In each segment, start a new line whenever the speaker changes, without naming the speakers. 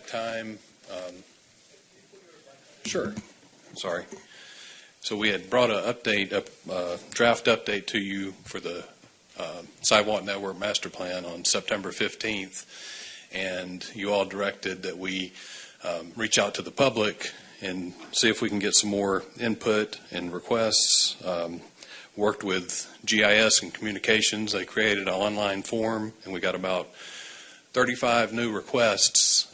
time. Sure. Sorry. So we had brought a draft update to you for the Sidewalk Network Master Plan on September 15th, and you all directed that we reach out to the public and see if we can get some more input and requests. Worked with GIS and Communications. They created an online form, and we got about 35 new requests.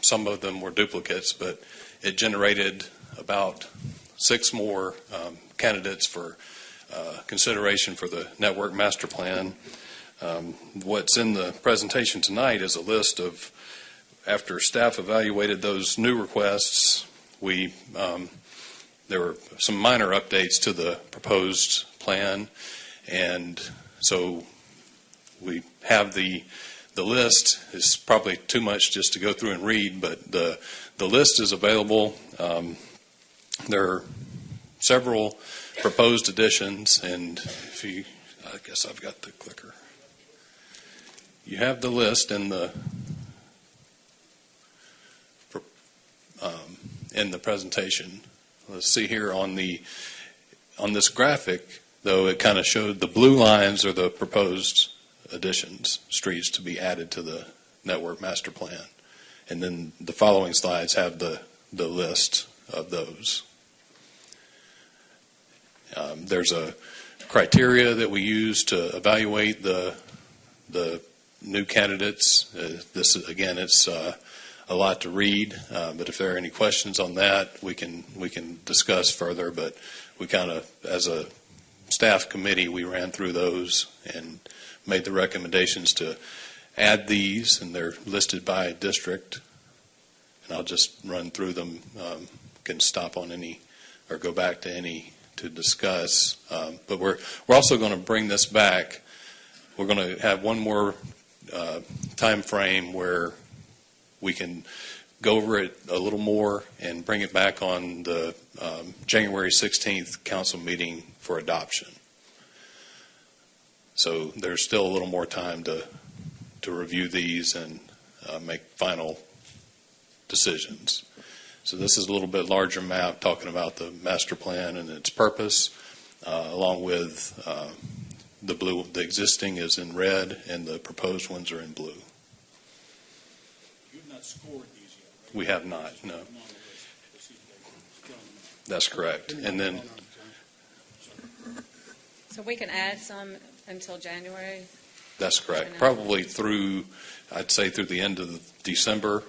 Some of them were duplicates, but it generated about 6 more candidates for consideration for the Network Master Plan. What's in the presentation tonight is a list of, after staff evaluated those new requests, there were some minor updates to the proposed plan, and so we have the list. Is probably too much just to go through and read, but the list is available. There are several proposed additions, and I guess I've got the clicker. You have the list in the presentation. Let's see here on this graphic, though, it kind of showed the blue lines are the proposed additions, streets to be added to the Network Master Plan, and then the following slides have the list of those. There's a criteria that we use to evaluate the new candidates. This again, it's a lot to read, but if there are any questions on that, we can discuss further. But we kind of, as a staff committee, we ran through those and made the recommendations to add these, and they're listed by district. And I'll just run through them. Can stop on any or go back to any to discuss. But we're also going to bring this back. We're going to have one more time frame where we can go over it a little more and bring it back on the January 16th council meeting for adoption. So there's still a little more time to review these and make final decisions. So this is a little bit larger map talking about the master plan and its purpose, along with the blue. The existing is in red and the proposed ones are in blue.
You've not scored these yet, right?
We have not, no. That's correct. And then,
so we can add some until January?
that's correct. Probably through, I'd say through the end of December,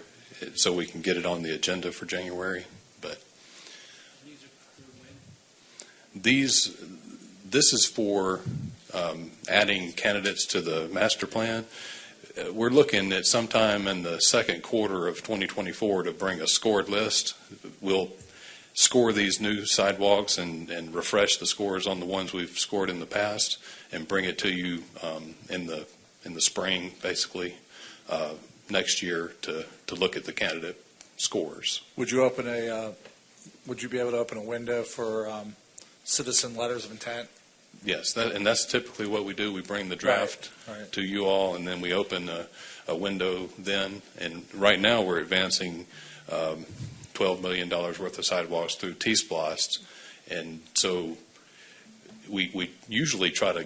so we can get it on the agenda for January. But this is for adding candidates to the master plan. We're looking at sometime in the second quarter of 2024 to bring a scored list. We'll score these new sidewalks and refresh the scores on the ones we've scored in the past and bring it to you in the spring, basically, next year to look at the candidate scores.
Would you be able to open a window for citizen letters of intent?
Yes, and that's typically what we do. We bring the draft
Right.
to you all, and then we open a window then. And right now we're advancing $12 million worth of sidewalks through T-Splost. And so we usually try to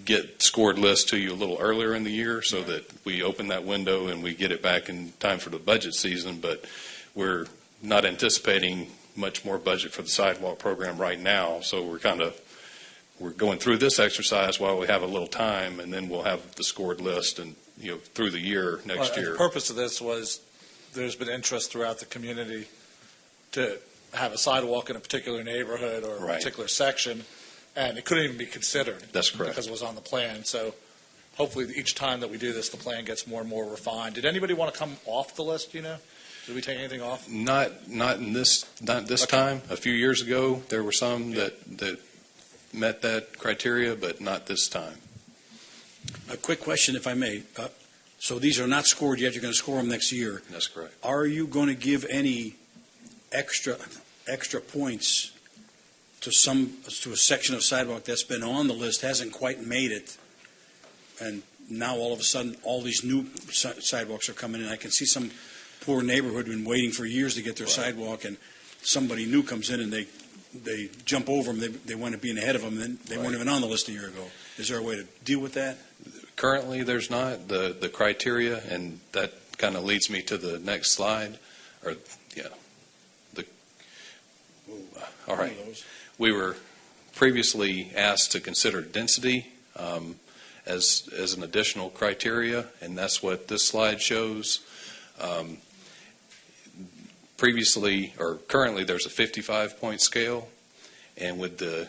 get scored lists to you a little earlier in the year so that we open that window and we get it back in time for the budget season. But we're not anticipating much more budget for the sidewalk program right now. So we're going through this exercise while we have a little time, and then we'll have the scored list and through the year next year.
The purpose of this was there's been interest throughout the community to have a sidewalk in a particular neighborhood or a particular section, and it couldn't even be considered.
That's correct.
Because it was on the plan. So hopefully each time that we do this, the plan gets more and more refined. Did anybody want to come off the list, Did we take anything off?
Not this time. A few years ago, there were some that met that criteria, but not this time.
A quick question, if I may. So these are not scored yet. You're going to score them next year.
That's correct.
Are you going to give any extra points to a section of sidewalk that's been on the list, hasn't quite made it, and now all of a sudden all these new sidewalks are coming in? I can see some poor neighborhood been waiting for years to get their
Right.
sidewalk, and somebody new comes in and they jump over them, they wind up being ahead of them, and then they weren't
Right.
even on the list a year ago. Is there a way to deal with that?
Currently, there's not the criteria, and that kind of leads me to the next slide, all right.
One of those.
We were previously asked to consider density as an additional criteria, and that's what this slide shows. Previously, or currently, there's a 55-point scale, and with the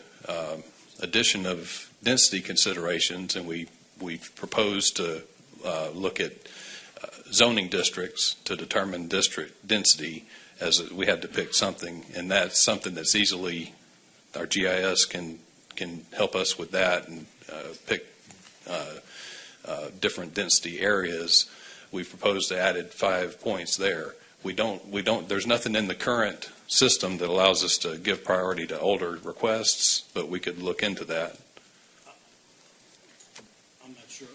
addition of density considerations, and we proposed to look at zoning districts to determine district density, as we had to pick something, and that's something that's easily, our GIS can help us with that and pick different density areas. We've proposed to add 5 points there. We don't, there's nothing in the current system that allows us to give priority to older requests, but we could look into that.
I'm not sure.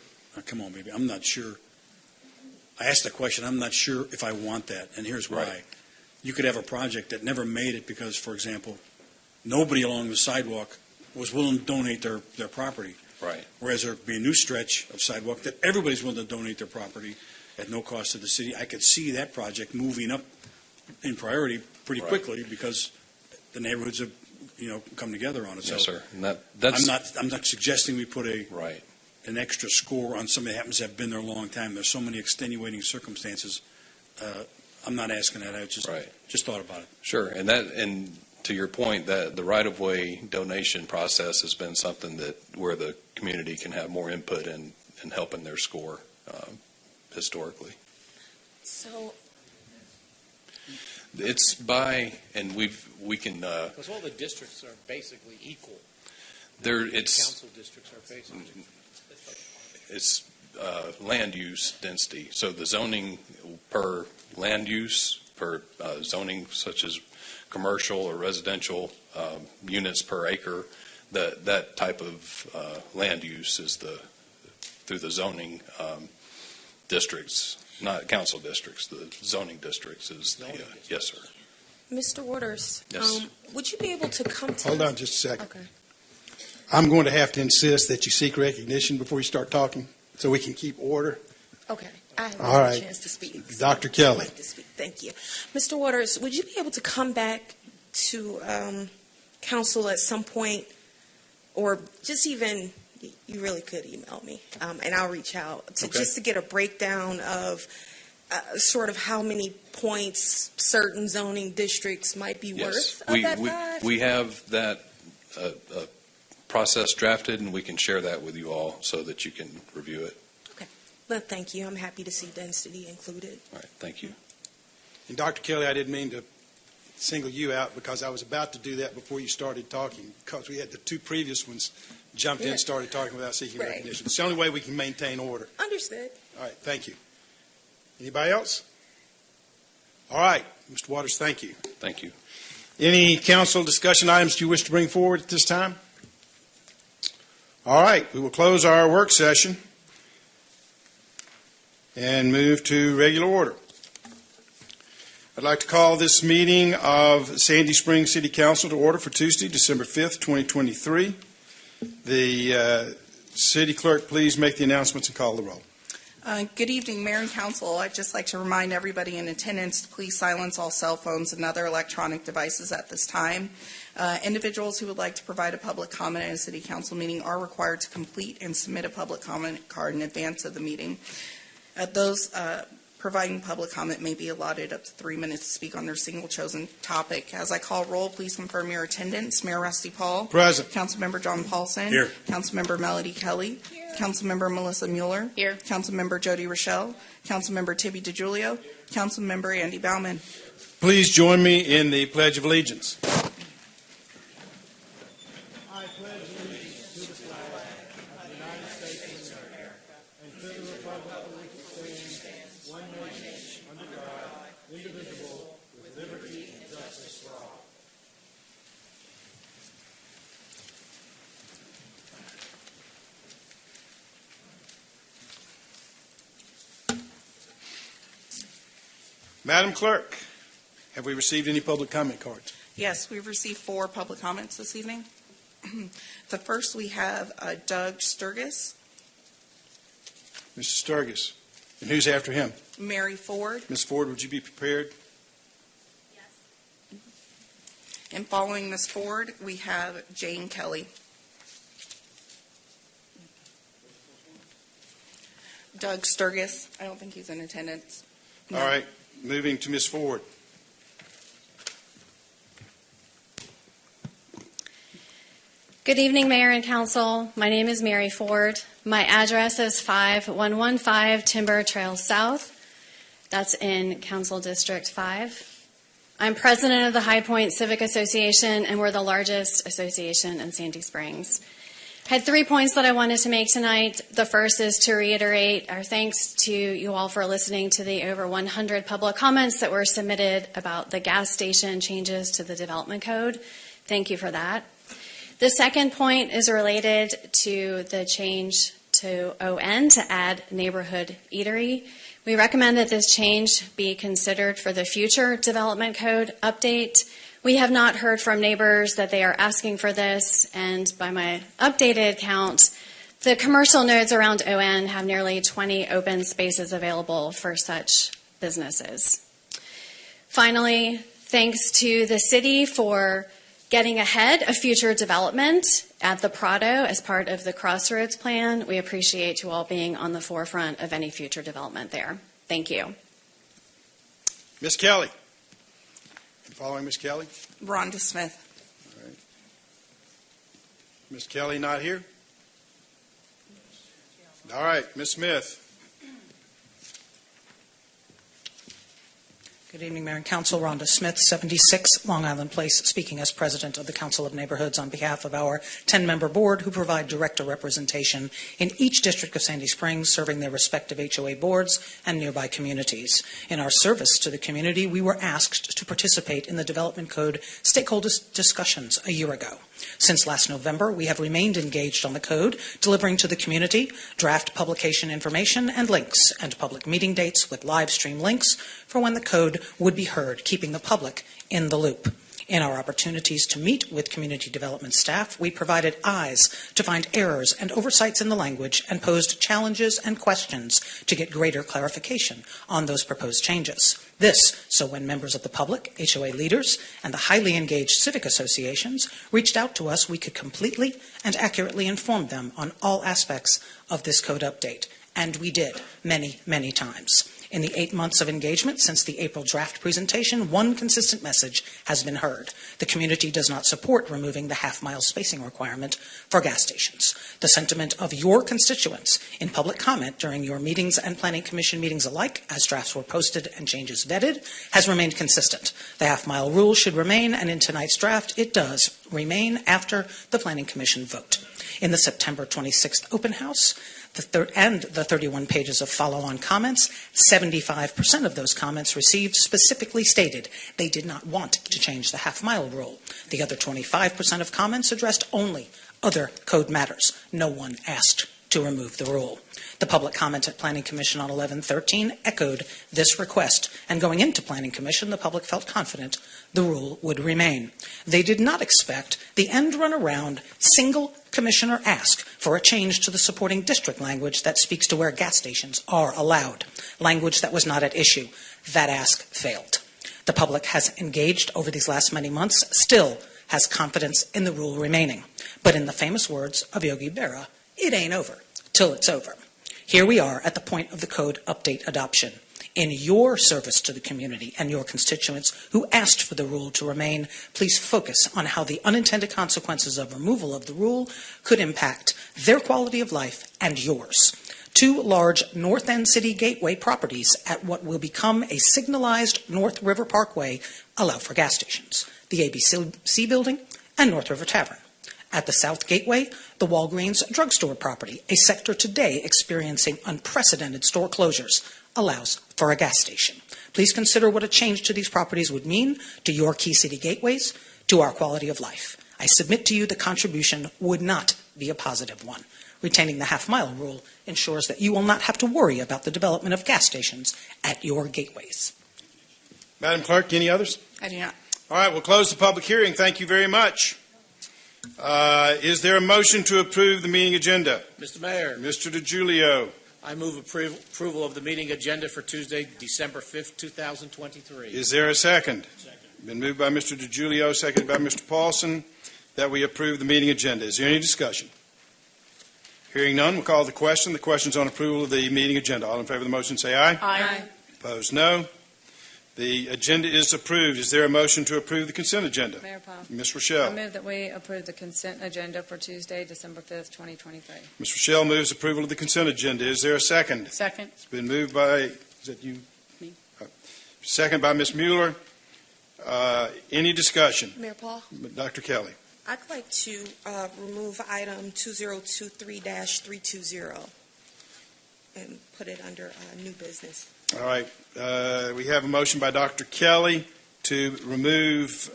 Come on, baby. I'm not sure. I asked the question. I'm not sure if I want that, and here's why.
Right.
You could have a project that never made it because, for example, nobody along the sidewalk was willing to donate their property.
Right.
Whereas there'd be a new stretch of sidewalk that everybody's willing to donate their property at no cost to the city. I could see that project moving up in priority pretty
Right.
quickly because the neighborhoods have, come together on it.
Yes,
So
sir. And that's
I'm not suggesting we put
right.
an extra score on somebody that happens to have been there a long time. There's so many extenuating circumstances. I'm not asking that. I just thought about it.
Sure, and to your point, that the right-of-way donation process has been something that where the community can have more input in helping their score historically.
So,
It's by, and we can
Because all the districts are basically equal.
there. It's
Council districts are basically.
it's land use density. So the zoning per land use per zoning, such as commercial or residential units per acre, that type of land use is through the zoning districts, not council districts. The zoning districts is the, yes, sir.
Mr. Waters,
Yes.
would you be able to come to?
Hold on just a second.
Okay.
I'm going to have to insist that you seek recognition before you start talking, so we can keep order.
Okay. I have
All
a
right.
chance to speak.
Dr.
I'd
Kelly.
like to speak. Thank you. Mr. Waters, would you be able to come back to council at some point, or just even, you really could email me, and I'll reach out to
Okay.
just to get a breakdown of sort of how many points certain zoning districts might be worth of that five?
We have that process drafted, and we can share that with you all so that you can review it.
But thank you. I'm happy to see density included.
All right, thank you.
And Dr. Kelly, I didn't mean to single you out because I was about to do that before you started talking, because we had the two previous ones jumped in,
Yeah.
started talking without seeking
Right.
recognition. It's the only way we can maintain order.
Understood.
All right, thank you. Anybody else? All right, Mr. Waters, thank you.
Thank you.
Any council discussion items you wish to bring forward at this time? All right, we will close our work session and move to regular order. I'd like to call this meeting of Sandy Springs City Council to order for Tuesday, December 5th, 2023. The city clerk, please make the announcements and call the roll.
Good evening, Mayor and Council. I'd just like to remind everybody in attendance to please silence all cell phones and other electronic devices at this time. Individuals who would like to provide a public comment at a City Council meeting are required to complete and submit a public comment card in advance of the meeting. Those providing public comment may be allotted up to 3 minutes to speak on their single chosen topic. As I call roll, please confirm your attendance. Mayor Rusty Paul.
Present.
Councilmember John Paulson.
Here.
Councilmember Melody Kelly.
Here.
Councilmember Melissa Mueller.
Here.
Councilmember Jody Rochelle. Councilmember Tibby DeGiulio. Councilmember Andy Bauman.
Please join me in the Pledge of Allegiance. I pledge allegiance to the flag of the United States of America and to the republic for which it stands, one nation, under God, indivisible, with liberty and justice for all. Madam Clerk, have we received any public comment cards?
Yes, we've received 4 public comments this evening. The first, we have Doug Sturgis,
Mr. Sturgis. And who's after him?
Mary Ford,
Ms. Ford, would you be prepared?
and following Ms. Ford, we have Jane Kelly. Doug Sturgis, I don't think he's in attendance. No.
All right, moving to Ms. Ford.
Good evening, Mayor and Council. My name is Mary Ford. My address is 5115 Timber Trail South. That's in Council District 5. I'm president of the High Point Civic Association, and we're the largest association in Sandy Springs. I had 3 points that I wanted to make tonight. The first is to reiterate our thanks to you all for listening to the over 100 public comments that were submitted about the gas station changes to the development code. Thank you for that. The second point is related to the change to ON to add neighborhood eatery. We recommend that this change be considered for the future development code update. We have not heard from neighbors that they are asking for this, and by my updated count, the commercial nodes around ON have nearly 20 open spaces available for such businesses. Finally, thanks to the city for getting ahead of future development at the Prado as part of the Crossroads plan. We appreciate you all being on the forefront of any future development there. Thank you.
Ms. Kelly. And following Ms. Kelly?
Rhonda Smith.
All right. Ms. Kelly not here? All right, Ms. Smith.
Good evening, Mayor and Council. Rhonda Smith, 76 Long Island Place, speaking as President of the Council of Neighborhoods on behalf of our 10-member board who provide director representation in each district of Sandy Springs, serving their respective HOA boards and nearby communities. In our service to the community, we were asked to participate in the Development Code stakeholder discussions a year ago. Since last November, we have remained engaged on the code, delivering to the community draft publication information and links, and public meeting dates with live stream links for when the code would be heard, keeping the public in the loop. In our opportunities to meet with community development staff, we provided eyes to find errors and oversights in the language and posed challenges and questions to get greater clarification on those proposed changes. This, so when members of the public, HOA leaders, and the highly engaged civic associations reached out to us, we could completely and accurately inform them on all aspects of this code update. And we did, many, many times. In the 8 months of engagement since the April draft presentation, one consistent message has been heard. The community does not support removing the half-mile spacing requirement for gas stations. The sentiment of your constituents in public comment during your meetings and Planning Commission meetings alike, as drafts were posted and changes vetted, has remained consistent. The half-mile rule should remain, and in tonight's draft, it does remain after the Planning Commission vote. In the September 26th open house, and the 31 pages of follow-on comments, 75% of those comments received specifically stated they did not want to change the half-mile rule. The other 25% of comments addressed only other code matters. No one asked to remove the rule. The public comment at Planning Commission on 11/13 echoed this request, and going into Planning Commission, the public felt confident the rule would remain. They did not expect the end-run around single commissioner ask for a change to the supporting district language that speaks to where gas stations are allowed, language that was not at issue. That ask failed. The public has engaged over these last many months, still has confidence in the rule remaining. But in the famous words of Yogi Berra, it ain't over till it's over. Here we are at the point of the code update adoption. In your service to the community and your constituents who asked for the rule to remain, please focus on how the unintended consequences of removal of the rule could impact their quality of life and yours. 2 large North End City Gateway properties at what will become a signalized North River Parkway allow for gas stations, the ABC Building and North River Tavern. At the South Gateway, the Walgreens drugstore property, a sector today experiencing unprecedented store closures, allows for a gas station. Please consider what a change to these properties would mean to your key city gateways, to our quality of life. I submit to you the contribution would not be a positive one. Retaining the half-mile rule ensures that you will not have to worry about the development of gas stations at your gateways.
Madam Clerk, any others?
I do not.
All right, we'll close the public hearing. Thank you very much. Is there a motion to approve the meeting agenda?
Mr. Mayor,
Mr. DiGiulio.
I move approval of the meeting agenda for Tuesday, December 5th, 2023.
Is there a second?
Second.
Been moved by Mr. DiGiulio, seconded by Mr. Paulson, that we approve the meeting agenda. Is there any discussion? Hearing none, we'll call the question. The question's on approval of the meeting agenda. All in favor of the motion, say aye.
Aye.
Opposed, no. The agenda is approved. Is there a motion to approve the consent agenda?
Mayor Powell.
Ms.
I
Rochelle.
move that we approve the consent agenda for Tuesday, December 5th, 2023.
Ms. Rochelle moves approval of the consent agenda. Is there a second?
Second.
It's been moved by, is that you?
Me.
Second by Ms. Mueller. Any discussion?
Mayor Paul,
Dr. Kelly.
I'd like to remove item 2023-320 and put it under new business.
All right. We have a motion by Dr. Kelly to remove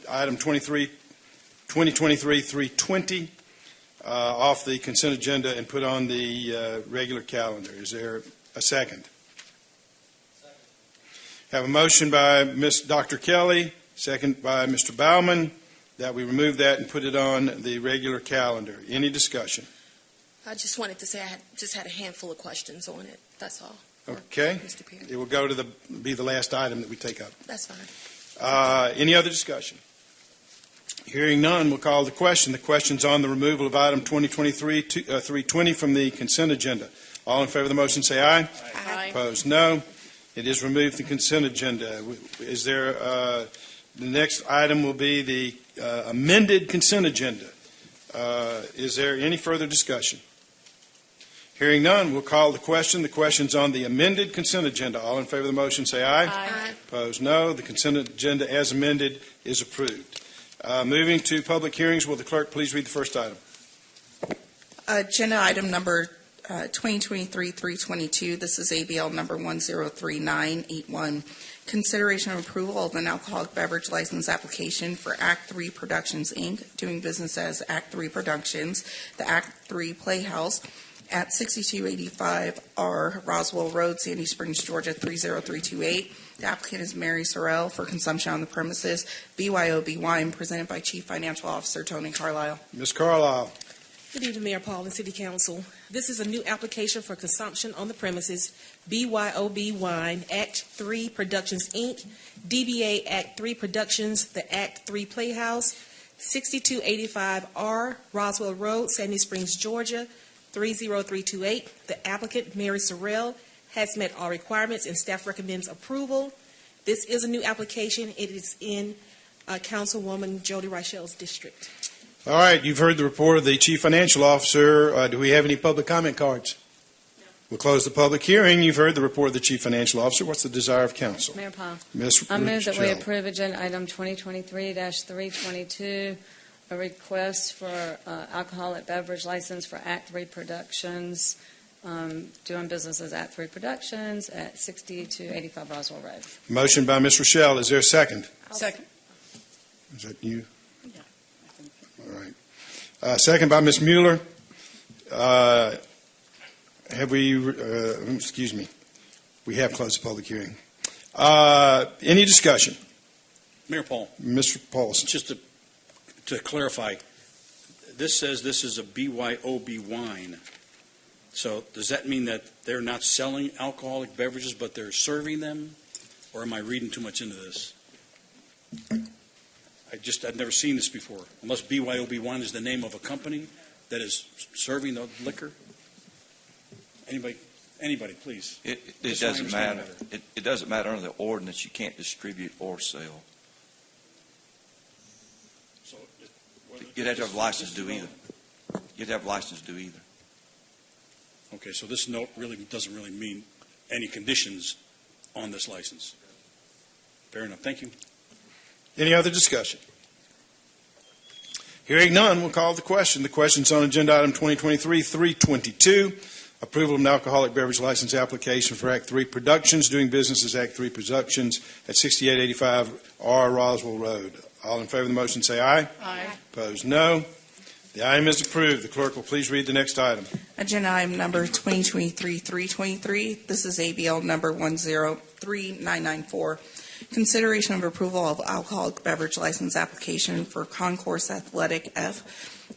item 2023-320 off the consent agenda and put on the regular calendar. Is there a second? Have a motion by Dr. Kelly, second by Mr. Baumann, that we remove that and put it on the regular calendar. Any discussion?
I just wanted to say I just had a handful of questions on it. That's all. for
Okay.
Mr. Perry.
It will go to be the last item that we take up.
That's fine.
Any other discussion? Hearing none, we'll call the question. The question's on the removal of item 2023-320 from the consent agenda. All in favor of the motion, say aye.
Aye.
Opposed, no. It is removed from the consent agenda. Is there, the next item will be the amended consent agenda. Is there any further discussion? Hearing none, we'll call the question. The question's on the amended consent agenda. All in favor of the motion, say aye.
Aye.
Opposed, no. The consent agenda as amended is approved. Moving to public hearings, will the clerk please read the first item?
Agenda item number 2023-322. This is ABL number 103981. Consideration of approval of an alcoholic beverage license application for Act 3 Productions, Inc., doing business as Act 3 Productions, the Act 3 Playhouse at 6285R Roswell Road, Sandy Springs, Georgia 30328. The applicant is Mary Sorrell for consumption on the premises. BYOB wine presented by Chief Financial Officer Tony Carlisle.
Ms. Carlisle.
Good evening, Mayor Paul and City Council. This is a new application for consumption on the premises, BYOB Wine, Act 3 Productions, Inc., DBA Act 3 Productions, the Act 3 Playhouse, 6285R Roswell Road, Sandy Springs, Georgia, 30328. The applicant, Mary Sorrell, has met all requirements and staff recommends approval. This is a new application. It is in Councilwoman Jody Reichel's district.
All right, you've heard the report of the Chief Financial Officer. Do we have any public comment cards?
No.
We'll close the public hearing. You've heard the report of the Chief Financial Officer. What's the desire of council?
Mayor Powell.
Ms.
I move that we
Rochelle.
approve agenda item 2023-322, a request for alcoholic beverage license for Act 3 Productions, doing business as Act 3 Productions at 6285 Roswell Road.
Motion by Ms. Rochelle. Is there a second?
Second.
Is that you?
Yeah.
All right. Second by Ms. Mueller. Excuse me. We have closed the public hearing. Any discussion?
Mayor Paul,
Mr. Paulson.
just to clarify, this says this is a BYOB wine. So does that mean that they're not selling alcoholic beverages, but they're serving them? Or am I reading too much into this? I've never seen this before. Unless BYOB wine is the name of a company that is serving the liquor? Anybody, please.
It
Just so I
doesn't
understand
matter.
better.
It doesn't matter under the ordinance. You can't distribute or sell.
So
You'd have to have a license to do either. You'd have a license to do either.
Okay, so this note really doesn't really mean any conditions on this license. Fair enough. Thank you.
Any other discussion? Hearing none, we'll call the question. The question's on agenda item 2023-322, approval of an alcoholic beverage license application for Act 3 Productions, doing business as Act 3 Productions at 6885R Roswell Road. All in favor of the motion say aye.
Aye.
Opposed, no. The item is approved. The clerk will please read the next item.
Agenda item number 2023-323. This is ABL number 103994. Consideration of approval of alcoholic beverage license application for Concourse Athletic F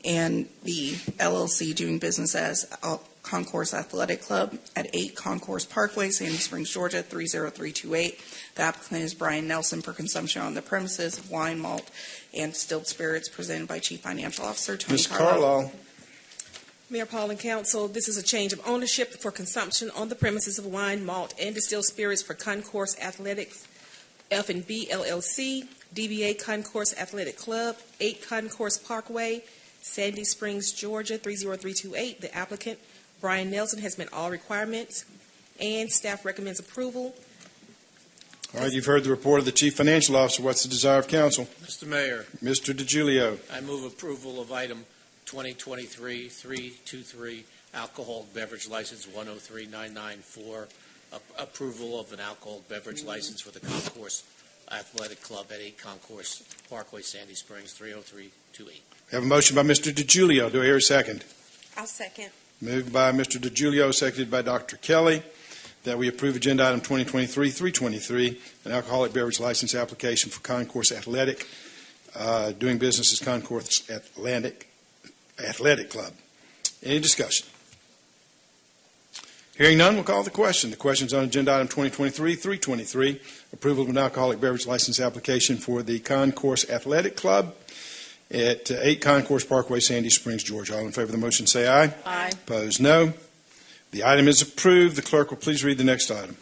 and the LLC doing business as Concourse Athletic Club at 8 Concourse Parkway, Sandy Springs, Georgia, 30328. The applicant is Brian Nelson for consumption on the premises of wine, malt, and distilled spirits, presented by Chief Financial Officer Tony
Ms. Carlisle.
Mayor Paul and Council, this is a change of ownership for consumption on the premises of wine, malt, and distilled spirits for Concourse Athletics F&B LLC, DBA Concourse Athletic Club, 8 Concourse Parkway, Sandy Springs, Georgia, 30328. The applicant, Brian Nelson, has met all requirements, and staff recommends approval.
All right, you've heard the report of the Chief Financial Officer. What's the desire of council?
Mr. Mayor,
Mr. DiGiulio.
I move approval of item 2023-323, alcohol beverage license 103994, approval of an alcohol beverage license for the Concourse Athletic Club at 8 Concourse Parkway, Sandy Springs, 30328.
We have a motion by Mr. DiGiulio. Do I hear a second?
I'll second.
Moved by Mr. DiGiulio, seconded by Dr. Kelly, that we approve agenda item 2023-323, an alcoholic beverage license application for Concourse Athletic, doing business as Concourse Athletic Club. Any discussion? Hearing none, we'll call the question. The question is on agenda item 2023-323, approval of an alcoholic beverage license application for the Concourse Athletic Club at 8 Concourse Parkway, Sandy Springs, Georgia. All in favor of the motion say aye.
Aye.
Opposed, no. The item is approved. The clerk will please read the next item.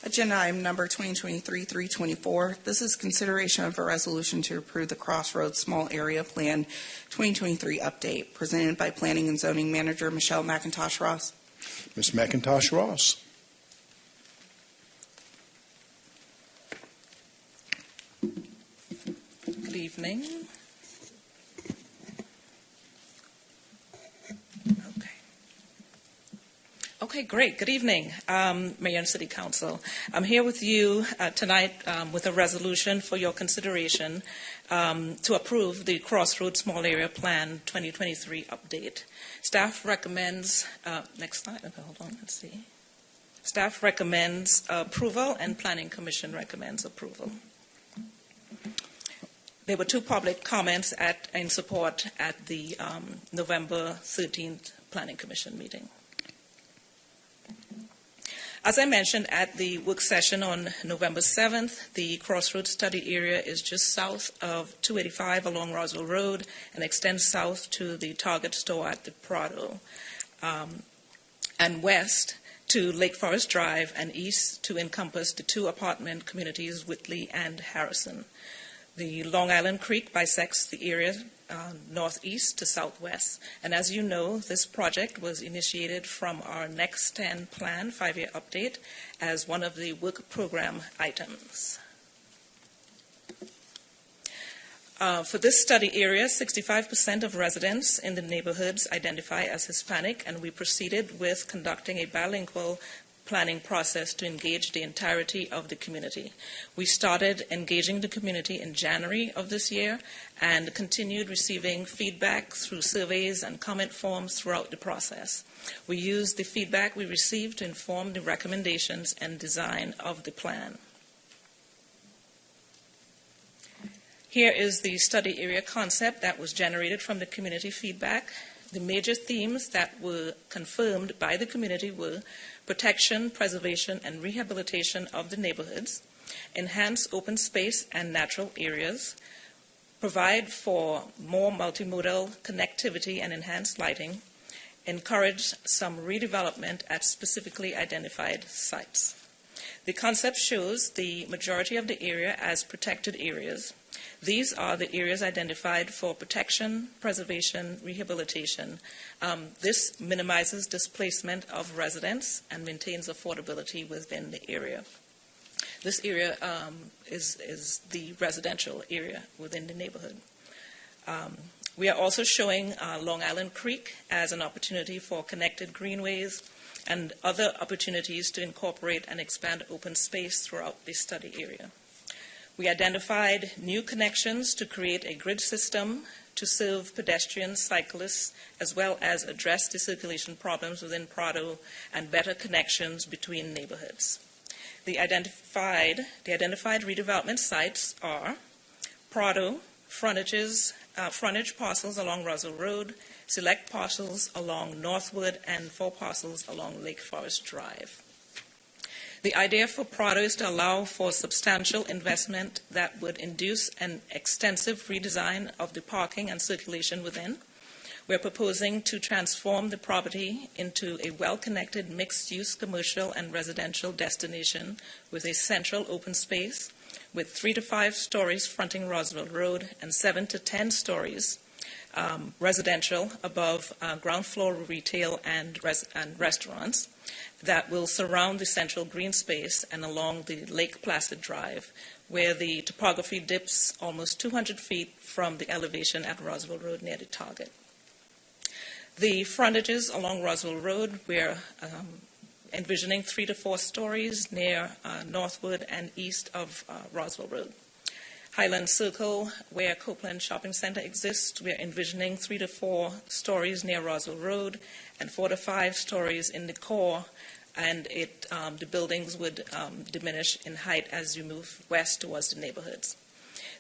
Agenda item number 2023-324. This is consideration of a resolution to approve the Crossroads Small Area Plan 2023 update, presented by Planning and Zoning Manager Michelle McIntosh Ross.
Ms. McIntosh Ross.
Good evening. Okay, great. Good evening, Mayor and City Council. I'm here with you tonight with a resolution for your consideration to approve the Crossroads Small Area Plan 2023 update. Staff recommends, next slide, okay, hold on, let's see. Staff recommends approval and Planning Commission recommends approval. There were 2 public comments in support at the November 13th Planning Commission meeting. As I mentioned at the work session on November 7th, the Crossroads study area is just south of 285 along Roswell Road and extends south to the Target store at the Prado, and west to Lake Forest Drive, and east to encompass the 2 apartment communities, Whitley and Harrison. The Long Island Creek bisects the area northeast to southwest. And as you know, this project was initiated from our Next 10 Plan 5-year update as one of the work program items. For this study area, 65% of residents in the neighborhoods identify as Hispanic, and we proceeded with conducting a bilingual planning process to engage the entirety of the community. We started engaging the community in January of this year and continued receiving feedback through surveys and comment forms throughout the process. We used the feedback we received to inform the recommendations and design of the plan. Here is the study area concept that was generated from the community feedback. The major themes that were confirmed by the community were protection, preservation, and rehabilitation of the neighborhoods, enhance open space and natural areas, provide for more multimodal connectivity and enhanced lighting, encourage some redevelopment at specifically identified sites. The concept shows the majority of the area as protected areas. These are the areas identified for protection, preservation, rehabilitation. This minimizes displacement of residents and maintains affordability within the area. This area is the residential area within the neighborhood. We are also showing Long Island Creek as an opportunity for connected greenways and other opportunities to incorporate and expand open space throughout the study area. We identified new connections to create a grid system to serve pedestrians, cyclists, as well as address the circulation problems within Prado and better connections between neighborhoods.
The identified redevelopment sites are Prado, frontage parcels along Roswell Road, select parcels along Northwood, and 4 parcels along Lake Forest Drive. The idea for Prado is to allow for substantial investment that would induce an extensive redesign of the parking and circulation within. We're proposing to transform the property into a well-connected mixed-use commercial and residential destination with a central open space with 3 to 5 stories fronting Roswell Road and 7 to 10 stories residential above ground floor retail and restaurants that will surround the central green space and along the Lake Placid Drive, where the topography dips almost 200 feet from the elevation at Roswell Road near the target. The frontages along Roswell Road, we're envisioning 3 to 4 stories near Northwood and east of Roswell Road. Highland Circle, where Copeland Shopping Center exists, we're envisioning 3 to 4 stories near Roswell Road and 4 to 5 stories in the core, and the buildings would diminish in height as you move west towards the neighborhoods.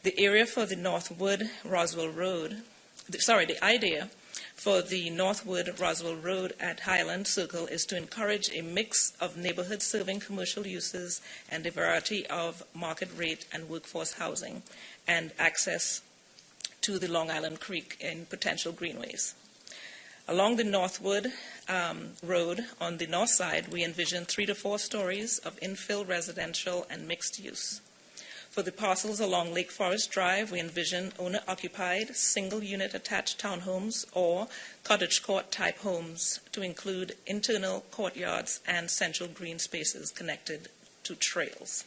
The area for the Northwood Roswell Road, the idea for the Northwood Roswell Road at Highland Circle is to encourage a mix of neighborhood-serving commercial uses and a variety of market rate and workforce housing and access to the Long Island Creek in potential greenways. Along the Northwood Road on the north side, we envision 3 to 4 stories of infill residential and mixed use. For the parcels along Lake Forest Drive, we envision owner-occupied, single-unit attached townhomes or cottage court-type homes to include internal courtyards and central green spaces connected to trails.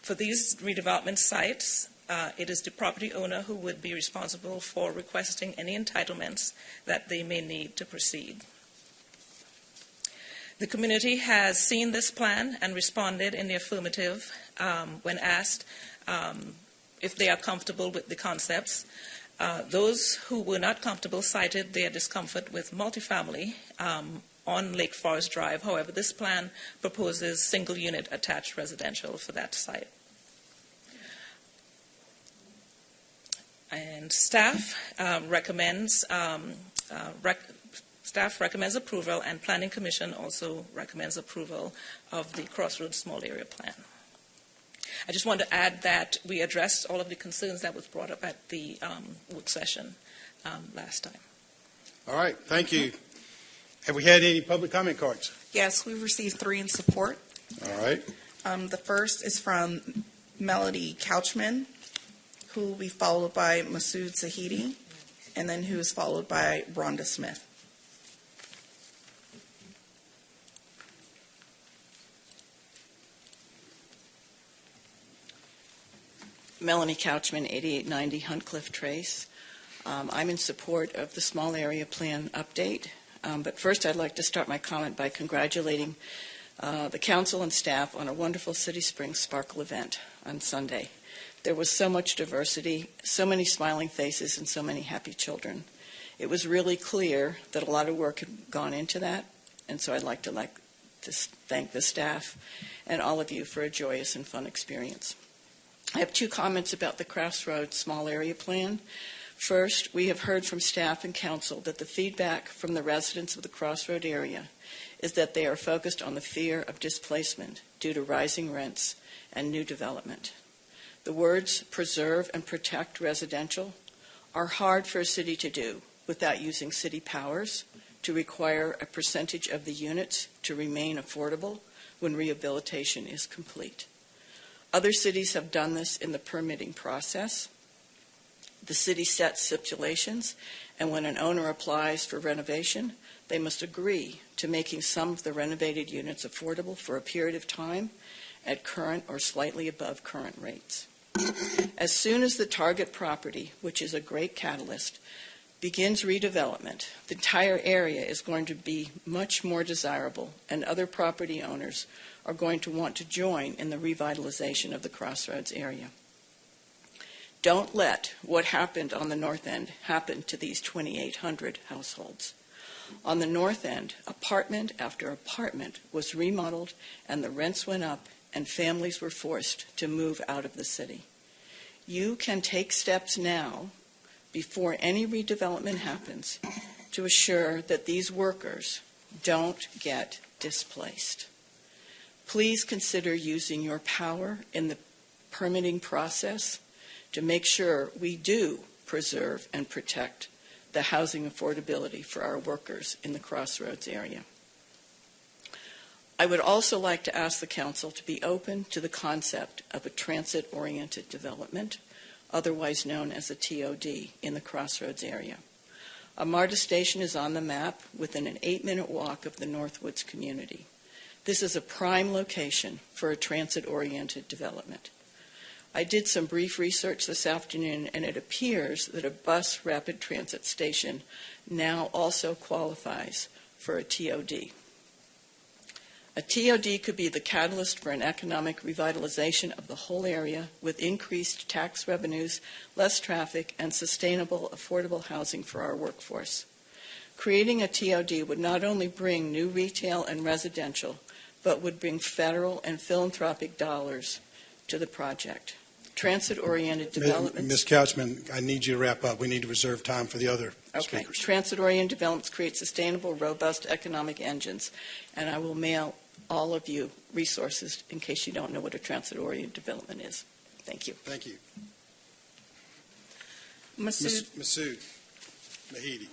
For these redevelopment sites, it is the property owner who would be responsible for requesting any entitlements that they may need to proceed. The community has seen this plan and responded in the affirmative when asked if they are comfortable with the concepts. Those who were not comfortable cited their discomfort with multifamily on Lake Forest Drive. However, this plan proposes single-unit attached residential for that site. And staff recommends approval, and Planning Commission also recommends approval of the Crossroads Small Area Plan. I just want to add that we addressed all of the concerns that was brought up at the work session last time.
All right, thank you. Have we had any public comment cards?
Yes, we've received 3 in support.
All right.
The first is from Melody Couchman, who will be followed by Masood Zahidi, and then who is followed by Rhonda Smith.
Melanie Couchman, 8890 Huntcliffe Trace. I'm in support of the small area plan update, but first I'd like to start my comment by congratulating the council and staff on a wonderful City Springs Sparkle event on Sunday. There was so much diversity, so many smiling faces, and so many happy children. It was really clear that a lot of work had gone into that, and so I'd like to thank the staff and all of you for a joyous and fun experience. I have 2 comments about the Crossroads Small Area Plan. First, we have heard from staff and council that the feedback from the residents of the Crossroad area is that they are focused on the fear of displacement due to rising rents and new development. The words preserve and protect residential are hard for a city to do without using city powers to require a percentage of the units to remain affordable when rehabilitation is complete. Other cities have done this in the permitting process. The city sets stipulations, and when an owner applies for renovation, they must agree to making some of the renovated units affordable for a period of time at current or slightly above current rates. As soon as the target property, which is a great catalyst, begins redevelopment, the entire area is going to be much more desirable, and other property owners are going to want to join in the revitalization of the Crossroads area. Don't let what happened on the north end happen to these 2,800 households. On the north end, apartment after apartment was remodeled and the rents went up and families were forced to move out of the city. You can take steps now, before any redevelopment happens, to assure that these workers don't get displaced. Please consider using your power in the permitting process to make sure we do preserve and protect the housing affordability for our workers in the Crossroads area. I would also like to ask the Council to be open to the concept of a transit-oriented development, otherwise known as a TOD, in the Crossroads area. A MARTA station is on the map within an 8-minute walk of the Northwoods community. This is a prime location for a transit-oriented development. I did some brief research this afternoon, and it appears that a bus rapid transit station now also qualifies for a TOD. A TOD could be the catalyst for an economic revitalization of the whole area with increased tax revenues, less traffic, and sustainable, affordable housing for our workforce. Creating a TOD would not only bring new retail and residential, but would bring federal and philanthropic dollars to the project. Transit-oriented developments.
Ms. Couchman, I need you to wrap up. We need to reserve time for the other speakers.
Transit-oriented developments create sustainable, robust economic engines, and I will mail all of you resources in case you don't know what a transit-oriented development is. Thank you.
Thank you.
Masood
Mahidi.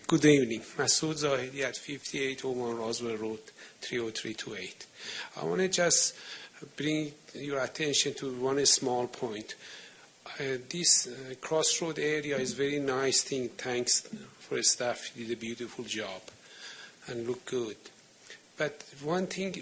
Good evening. Masood Zahidi at 5801 Roswell Road, 30328. I want to just bring your attention to one small point. This crossroad area is very nice thing. Thanks for staff. You did a beautiful job and look good. But one thing,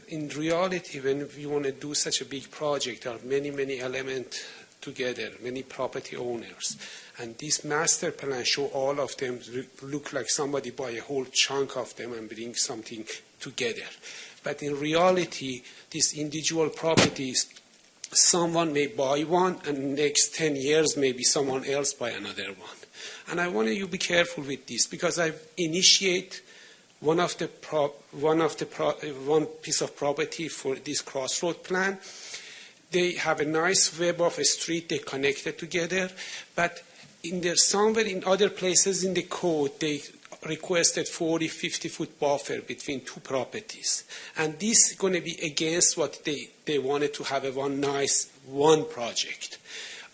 in reality, when you want to do such a big project, there are many elements together, many property owners. And this master plan show all of them look like somebody buy a whole chunk of them and bring something together. But in reality, these individual properties, someone may buy one, and next 10 years, maybe someone else buy another one. And I want you to be careful with this, because I initiate one piece of property for this crossroad plan. They have a nice web of a street they connected together, but somewhere in other places in the code, they requested 40, 50-foot buffer between two properties. And this is going to be against what they wanted to have one project.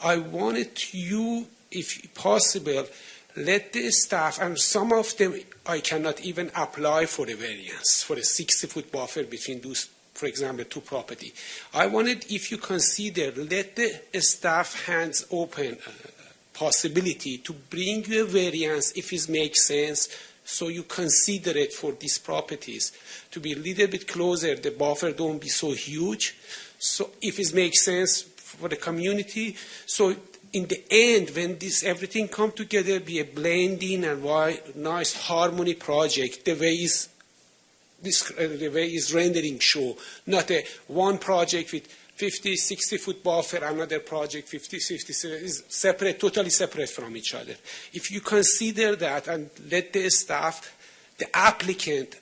I wanted you, if possible, let the staff, and some of them I cannot even apply for a variance, for a 60-foot buffer between those, for example, two property. I wanted, if you consider, let the staff hands open possibility to bring you a variance if it makes sense, so you consider it for these properties to be a little bit closer, the buffer don't be so huge. So if it makes sense for the community, so in the end, when this everything come together, be a blending and nice harmony project, the way is rendering show, not a one project with 50, 60-foot buffer, another project 50, 60, is separate, totally separate from each other. If you consider that and let the staff, the applicant,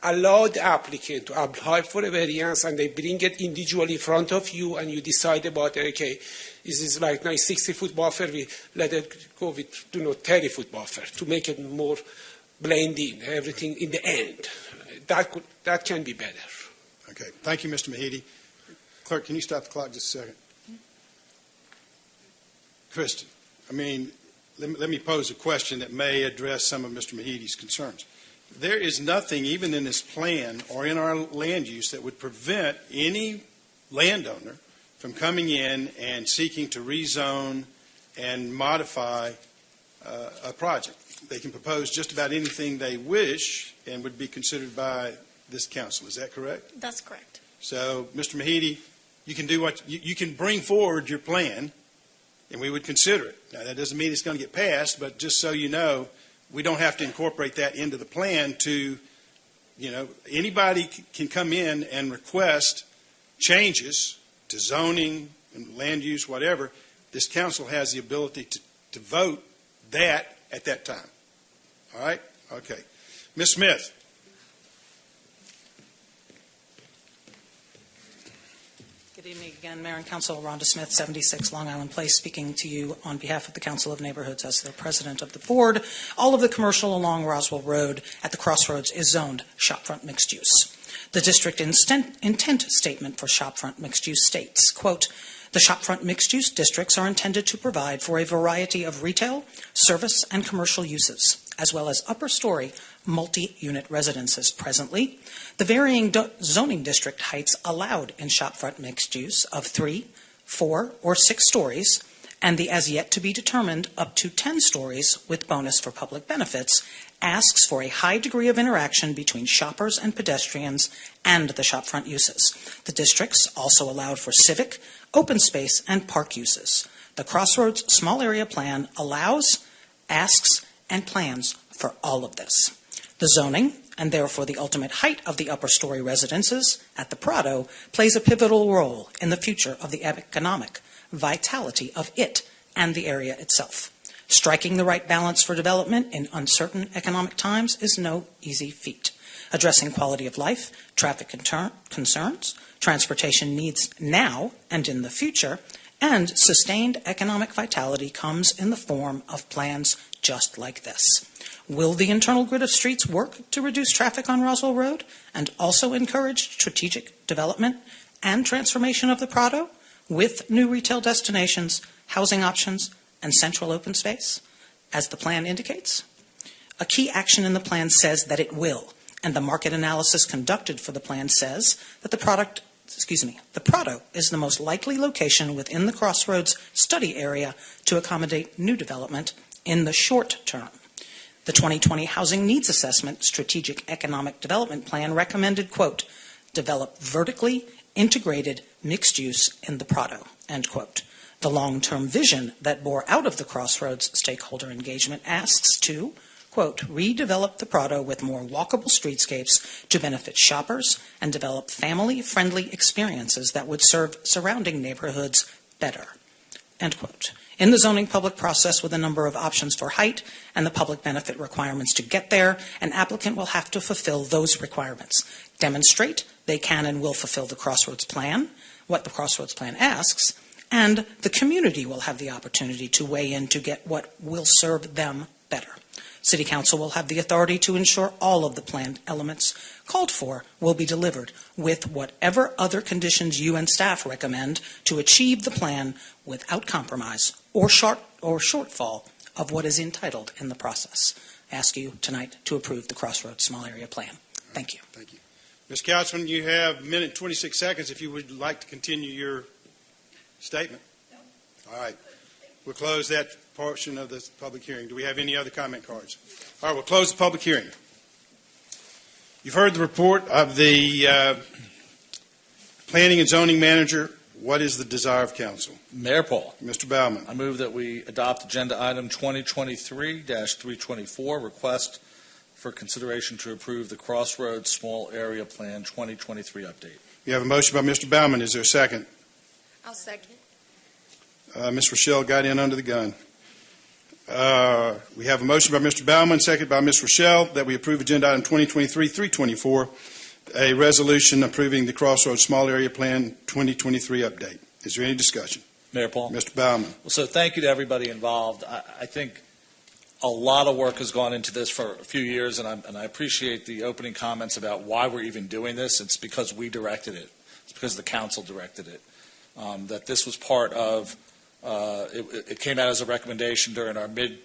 allow the applicant to apply for a variance, and they bring it individually in front of you, and you decide about, okay, this is like nice 60-foot buffer, we let it go with 30-foot buffer to make it more blending, everything in the end. That can be better.
Okay. Thank you, Mr. Mahidi. Clerk, can you stop the clock just a second? Kristen, let me pose a question that may address some of Mr. Mahidi's concerns. There is nothing, even in this plan or in our land use, that would prevent any landowner from coming in and seeking to rezone and modify a project. They can propose just about anything they wish and would be considered by this council. Is that correct?
That's correct.
So, Mr. Mahidi, you can do what you can bring forward your plan, and we would consider it. Now, that doesn't mean it's going to get passed, but just so you know, we don't have to incorporate that into the plan to, anybody can come in and request changes to zoning and land use, whatever. This council has the ability to vote that at that time. All right? Okay. Ms. Smith?
Good evening again, Mayor and Council. Rhonda Smith, 76 Long Island Place, speaking to you on behalf of the Council of Neighborhoods as the president of the board. All of the commercial along Roswell Road at the crossroads is zoned shopfront mixed use. The district intent statement for shopfront mixed use states, quote, "The shopfront mixed use districts are intended to provide for a variety of retail, service, and commercial uses, as well as upper story multi-unit residences. Presently, the varying zoning district heights allowed in shopfront mixed use of 3, 4, or 6 stories, and the as yet to be determined up to 10 stories with bonus for public benefits, asks for a high degree of interaction between shoppers and pedestrians and the shopfront uses. The districts also allowed for civic, open space, and park uses. The Crossroads Small Area Plan allows, asks, and plans for all of this. The zoning, and therefore the ultimate height of the upper story residences at the Prado, plays a pivotal role in the future of the economic vitality of it and the area itself. Striking the right balance for development in uncertain economic times is no easy feat. Addressing quality of life, traffic concerns, transportation needs now and in the future, and sustained economic vitality comes in the form of plans just like this. Will the internal grid of streets work to reduce traffic on Roswell Road and also encourage strategic development and transformation of the Prado with new retail destinations, housing options, and central open space, as the plan indicates? A key action in the plan says that it will, and the market analysis conducted for the plan says that the Prado is the most likely location within the Crossroads study area to accommodate new development in the short term. The 2020 Housing Needs Assessment Strategic Economic Development Plan recommended, quote, "develop vertically integrated mixed use in the Prado," end quote. The long-term vision that bore out of the Crossroads stakeholder engagement asks to, quote, "redevelop the Prado with more walkable streetscapes to benefit shoppers and develop family-friendly experiences that would serve surrounding neighborhoods better," end quote. In the zoning public process with a number of options for height and the public benefit requirements to get there, an applicant will have to fulfill those requirements, demonstrate they can and will fulfill the Crossroads Plan, what the Crossroads Plan asks, and the community will have the opportunity to weigh in to get what will serve them better. City Council will have the authority to ensure all of the planned elements called for will be delivered with whatever other conditions you and staff recommend to achieve the plan without compromise or shortfall of what is entitled in the process. I ask you tonight to approve the Crossroads Small Area Plan. Thank you.
Thank you. Ms. Couchman, you have a minute and 26 seconds if you would like to continue your statement. No. All right. We'll close that portion of this public hearing. Do we have any other comment cards? All right, we'll close the public hearing. You've heard the report of the planning and zoning manager. What is the desire of council?
Mayor Paul.
Mr. Baumann.
I move that we adopt agenda item 2023-324, request for consideration to approve the Crossroads Small Area Plan 2023 update.
We have a motion by Mr. Baumann. Is there a second?
I'll second.
Ms. Rochelle got in under the gun. We have a motion by Mr. Baumann, second by Ms. Rochelle, that we approve agenda item 2023-324, a resolution approving the Crossroads Small Area Plan 2023 update. Is there any discussion?
Mayor Paul.
Mr. Baumann.
Well, so thank you to everybody involved. I think a lot of work has gone into this for a few years, and I appreciate the opening comments about why we're even doing this. It's because we directed it. It's because the council directed it. That this was part of, it came out as a recommendation during our mid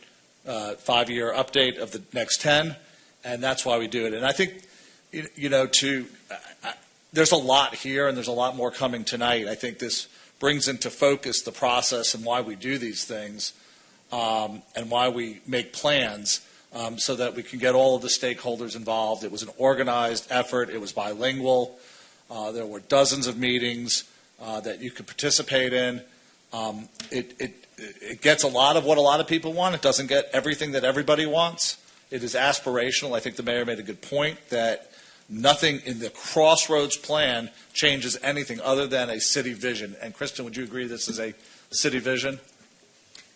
5-year update of the next 10, and that's why we do it. And I think, there's a lot here, and there's a lot more coming tonight. I think this brings into focus the process and why we do these things, and why we make plans, so that we can get all of the stakeholders involved. It was an organized effort. It was bilingual. There were dozens of meetings that you could participate in. It gets a lot of what a lot of people want. It doesn't get everything that everybody wants. It is aspirational. I think the mayor made a good point that nothing in the Crossroads plan changes anything other than a city vision. And Kristen, would you agree this is a city vision?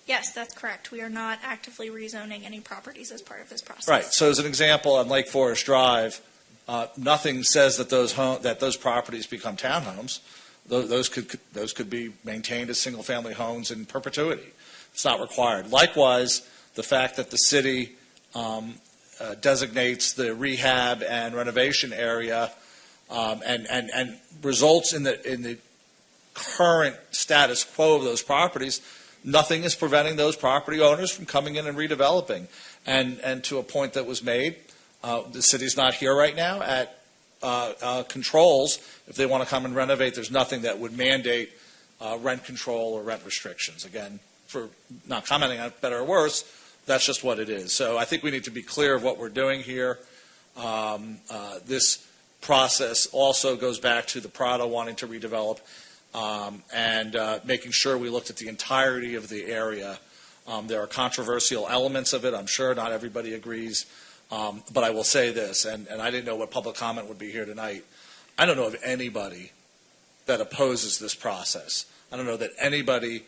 Yes, that's correct. We are not actively rezoning any properties as part of this process.
Right. So as an example, on Lake Forest Drive, nothing says that those properties become townhomes. Those could be maintained as single-family homes in perpetuity. It's not required. Likewise, the fact that the city designates the rehab and renovation area and results in the current status quo of those properties, nothing is preventing those property owners from coming in and redeveloping. And to a point that was made, the city's not here right now at controls. If they want to come and renovate, there's nothing that would mandate rent control or rent restrictions. Again, for not commenting on it, better or worse, that's just what it is. So I think we need to be clear of what we're doing here. This process also goes back to the Prado wanting to redevelop and making sure we looked at the entirety of the area. There are controversial elements of it. I'm sure not everybody agrees. But I will say this, and I didn't know what public comment would be here tonight. I don't know of anybody that opposes this process. I don't know that anybody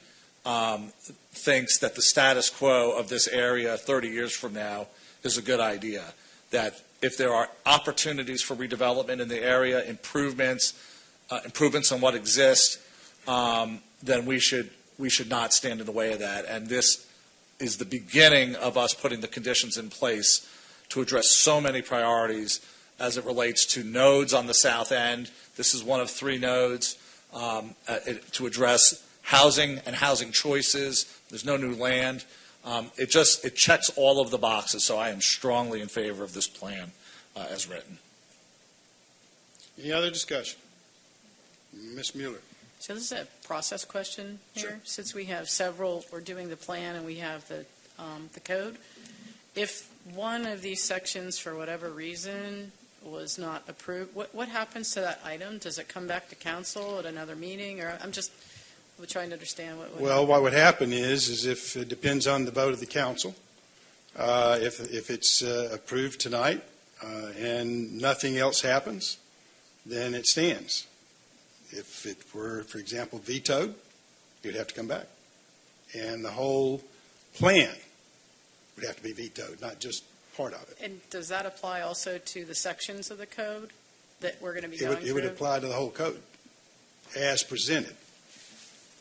thinks that the status quo of this area 30 years from now is a good idea. That if there are opportunities for redevelopment in the area, improvements on what exists, then we should not stand in the way of that. And this is the beginning of us putting the conditions in place to address so many priorities as it relates to nodes on the south end. This is one of 3 nodes to address housing and housing choices. There's no new land. It checks all of the boxes, so I am strongly in favor of this plan as written.
Any other discussion? Ms. Mueller.
So this is a process question here.
Sure.
Since we have several, we're doing the plan and we have the code. If one of these sections, for whatever reason, was not approved, what happens to that item? Does it come back to council at another meeting? Or I'm just trying to understand what would
Well,
happen.
what would happen is if it depends on the vote of the council, if it's approved tonight and nothing else happens, then it stands. If it were, for example, vetoed, you'd have to come back. And the whole plan would have to be vetoed, not just part of it.
And does that apply also to the sections of the code that we're going to be going through?
It would apply to the whole code as presented.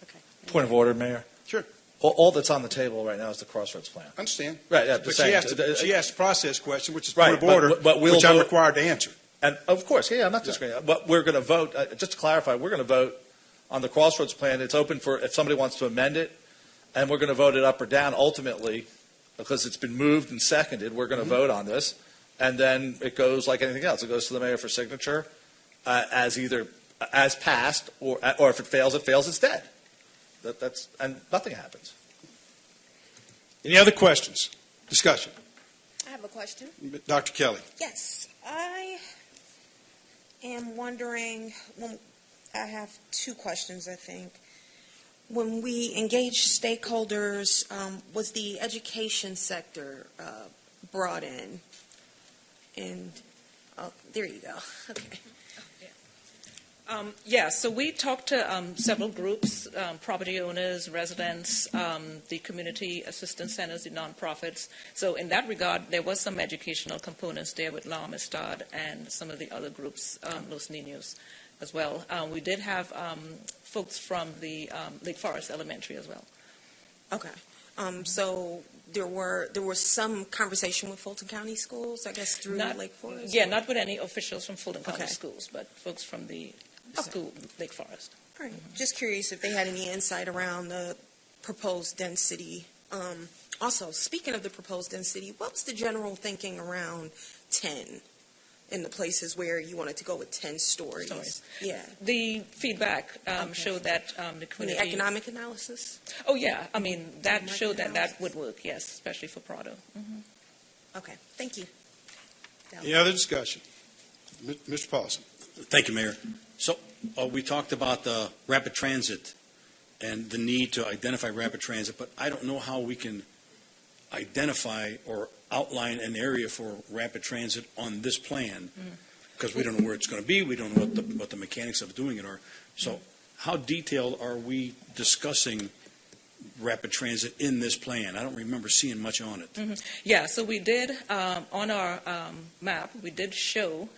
Okay.
Point of order, Mayor.
Sure.
All that's on the table right now is the Crossroads plan.
I understand.
Right. Yeah,
But she asked a process question, which is
Right,
point of order,
but we'll
which I'm
vote-
required to answer.
And of course, yeah, I'm not disagreeing. But we're going to vote, just to clarify, we're going to vote on the Crossroads plan. It's open for if somebody wants to amend it, and we're going to vote it up or down ultimately because it's been moved and seconded. We're going to vote on this, and then it goes like anything else. It goes to the mayor for signature as passed, or if it fails, it's dead. And nothing happens.
Any other questions? Discussion?
I have a question.
Dr. Kelly.
Yes, I am wondering, I have 2 questions, I think. When we engage stakeholders, was the education sector brought in? And, oh, there you go. Okay.
Yeah, so we talked to several groups, property owners, residents, the community assistance centers, the nonprofits. So in that regard, there was some educational components there with La Amistad and some of the other groups, Los Niños as well. We did have folks from the Lake Forest Elementary as well.
Okay. So there was some conversation with Fulton County Schools, I guess, through Lake Forest?
Yeah, not with any officials from Fulton County
Okay.
Schools, but folks from the school, Lake Forest.
All right. Just curious if they had any insight around the proposed density. Also, speaking of the proposed density, what was the general thinking around 10 in the places where you wanted to go with 10 stories? Yeah.
The feedback showed that the
And the
community...
economic analysis?
Oh, yeah. I mean, that showed that would work, yes, especially for Prado.
Okay. Thank you.
Any other discussion? Mr. Paulson.
Thank you, Mayor. So we talked about the rapid transit and the need to identify rapid transit, but I don't know how we can identify or outline an area for rapid transit on this plan because we don't know where it's going to be. We don't know what the mechanics of doing it are. So how detailed are we discussing rapid transit in this plan? I don't remember seeing much on it.
Yeah, so we did, on our map, we did show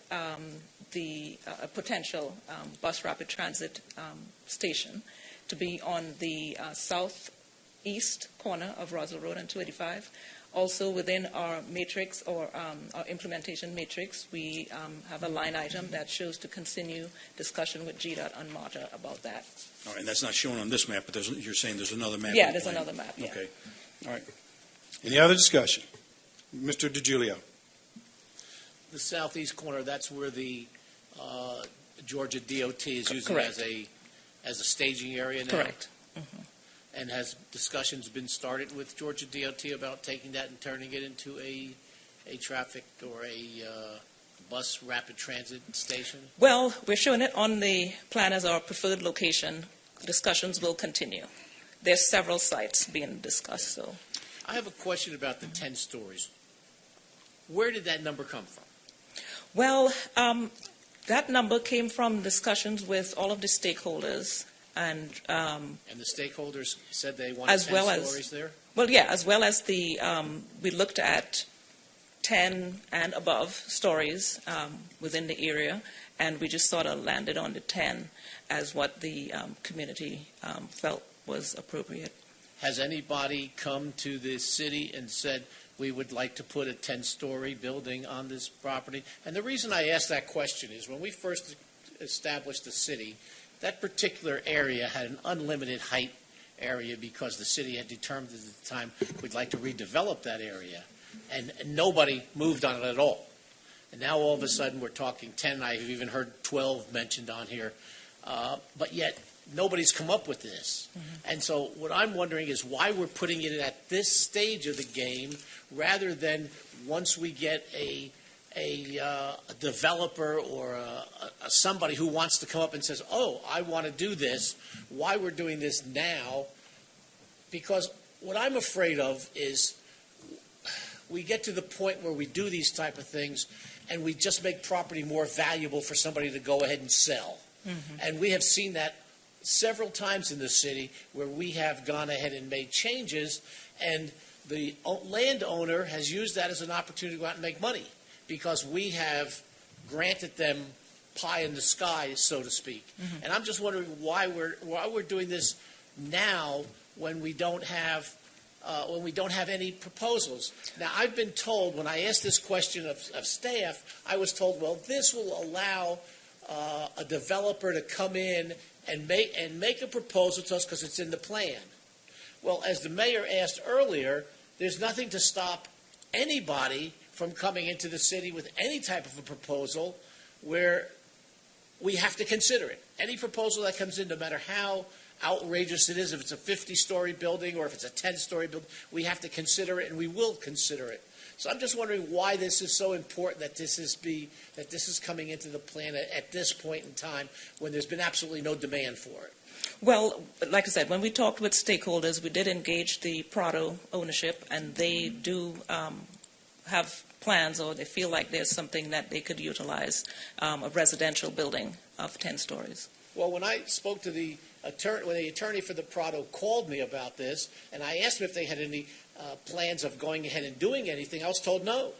the potential bus rapid transit station to be on the southeast corner of Roswell Road and 285. Also within our matrix or our implementation matrix, we have a line item that shows to continue discussion with GDOT and MARTA about that.
All right, and that's not shown on this map, but you're saying there's another map?
Yeah,
in the
there's
plan.
another map, yeah.
Okay, all right.
Any other discussion? Mr. DiGiulio.
The southeast corner, that's where the Georgia DOT is using
Correct.
as a staging area now?
Correct.
And has discussions been started with Georgia DOT about taking that and turning it into a traffic or a bus rapid transit station?
Well, we're showing it on the plan as our preferred location. Discussions will continue. There's several sites being discussed, so.
I have a question about the 10 stories. Where did that number come from?
Well, that number came from discussions with all of the stakeholders and
the stakeholders said they wanted
as
10
well
stories
as
there?
well, yeah, as well as the we looked at 10 and above stories within the area, and we just sort of landed on the 10 as what the community felt was appropriate.
Has anybody come to the city and said, we would like to put a 10-story building on this property? And the reason I ask that question is when we first established the city, that particular area had an unlimited height area because the city had determined at the time we'd like to redevelop that area. And nobody moved on it at all. And now all of a sudden we're talking 10. I've even heard 12 mentioned on here. But yet nobody's come up with this. And so what I'm wondering is why we're putting it at this stage of the game rather than once we get a developer or somebody who wants to come up and says, oh, I want to do this, why we're doing this now. Because what I'm afraid of is we get to the point where we do these type of things and we just make property more valuable for somebody to go ahead and sell. And we have seen that several times in the city where we have gone ahead and made changes, and the landowner has used that as an opportunity to go out and make money because we have granted them pie in the sky, so to speak. And I'm just wondering why we're doing this now when we don't have any proposals. Now, I've been told when I asked this question of staff, I was told, well, this will allow a developer to come in and make a proposal to us because it's in the plan. Well, as the mayor asked earlier, there's nothing to stop anybody from coming into the city with any type of a proposal where we have to consider it. Any proposal that comes in, no matter how outrageous it is, if it's a 50-story building or if it's a 10-story building, we have to consider it, and we will consider it. So I'm just wondering why this is so important that this is coming into the plan at this point in time when there's been absolutely no demand for it.
Well, like I said, when we talked with stakeholders, we did engage the Prado ownership, and they do have plans, or they feel like there's something that they could utilize, a residential building of 10 stories.
Well, when I spoke to the attorney, when the attorney for the Prado called me about this, and I asked him if they had any plans of going ahead and doing anything, I was told no.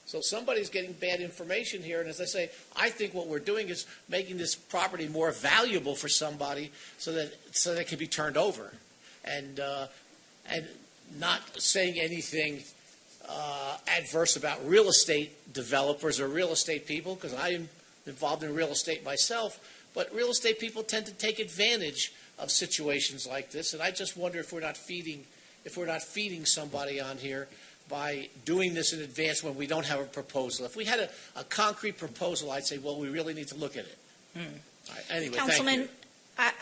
So somebody's getting bad information here, and as I say, I think what we're doing is making this property more valuable for somebody so that it can be turned over, and not saying anything adverse about real estate developers or real estate people, because I am involved in real estate myself, but real estate people tend to take advantage of situations like this, and I just wonder if we're not feeding somebody on here by doing this in advance when we don't have a proposal. If we had a concrete proposal, I'd say, well, we really need to look at it. All right, anyway,
Councilman,
thank you.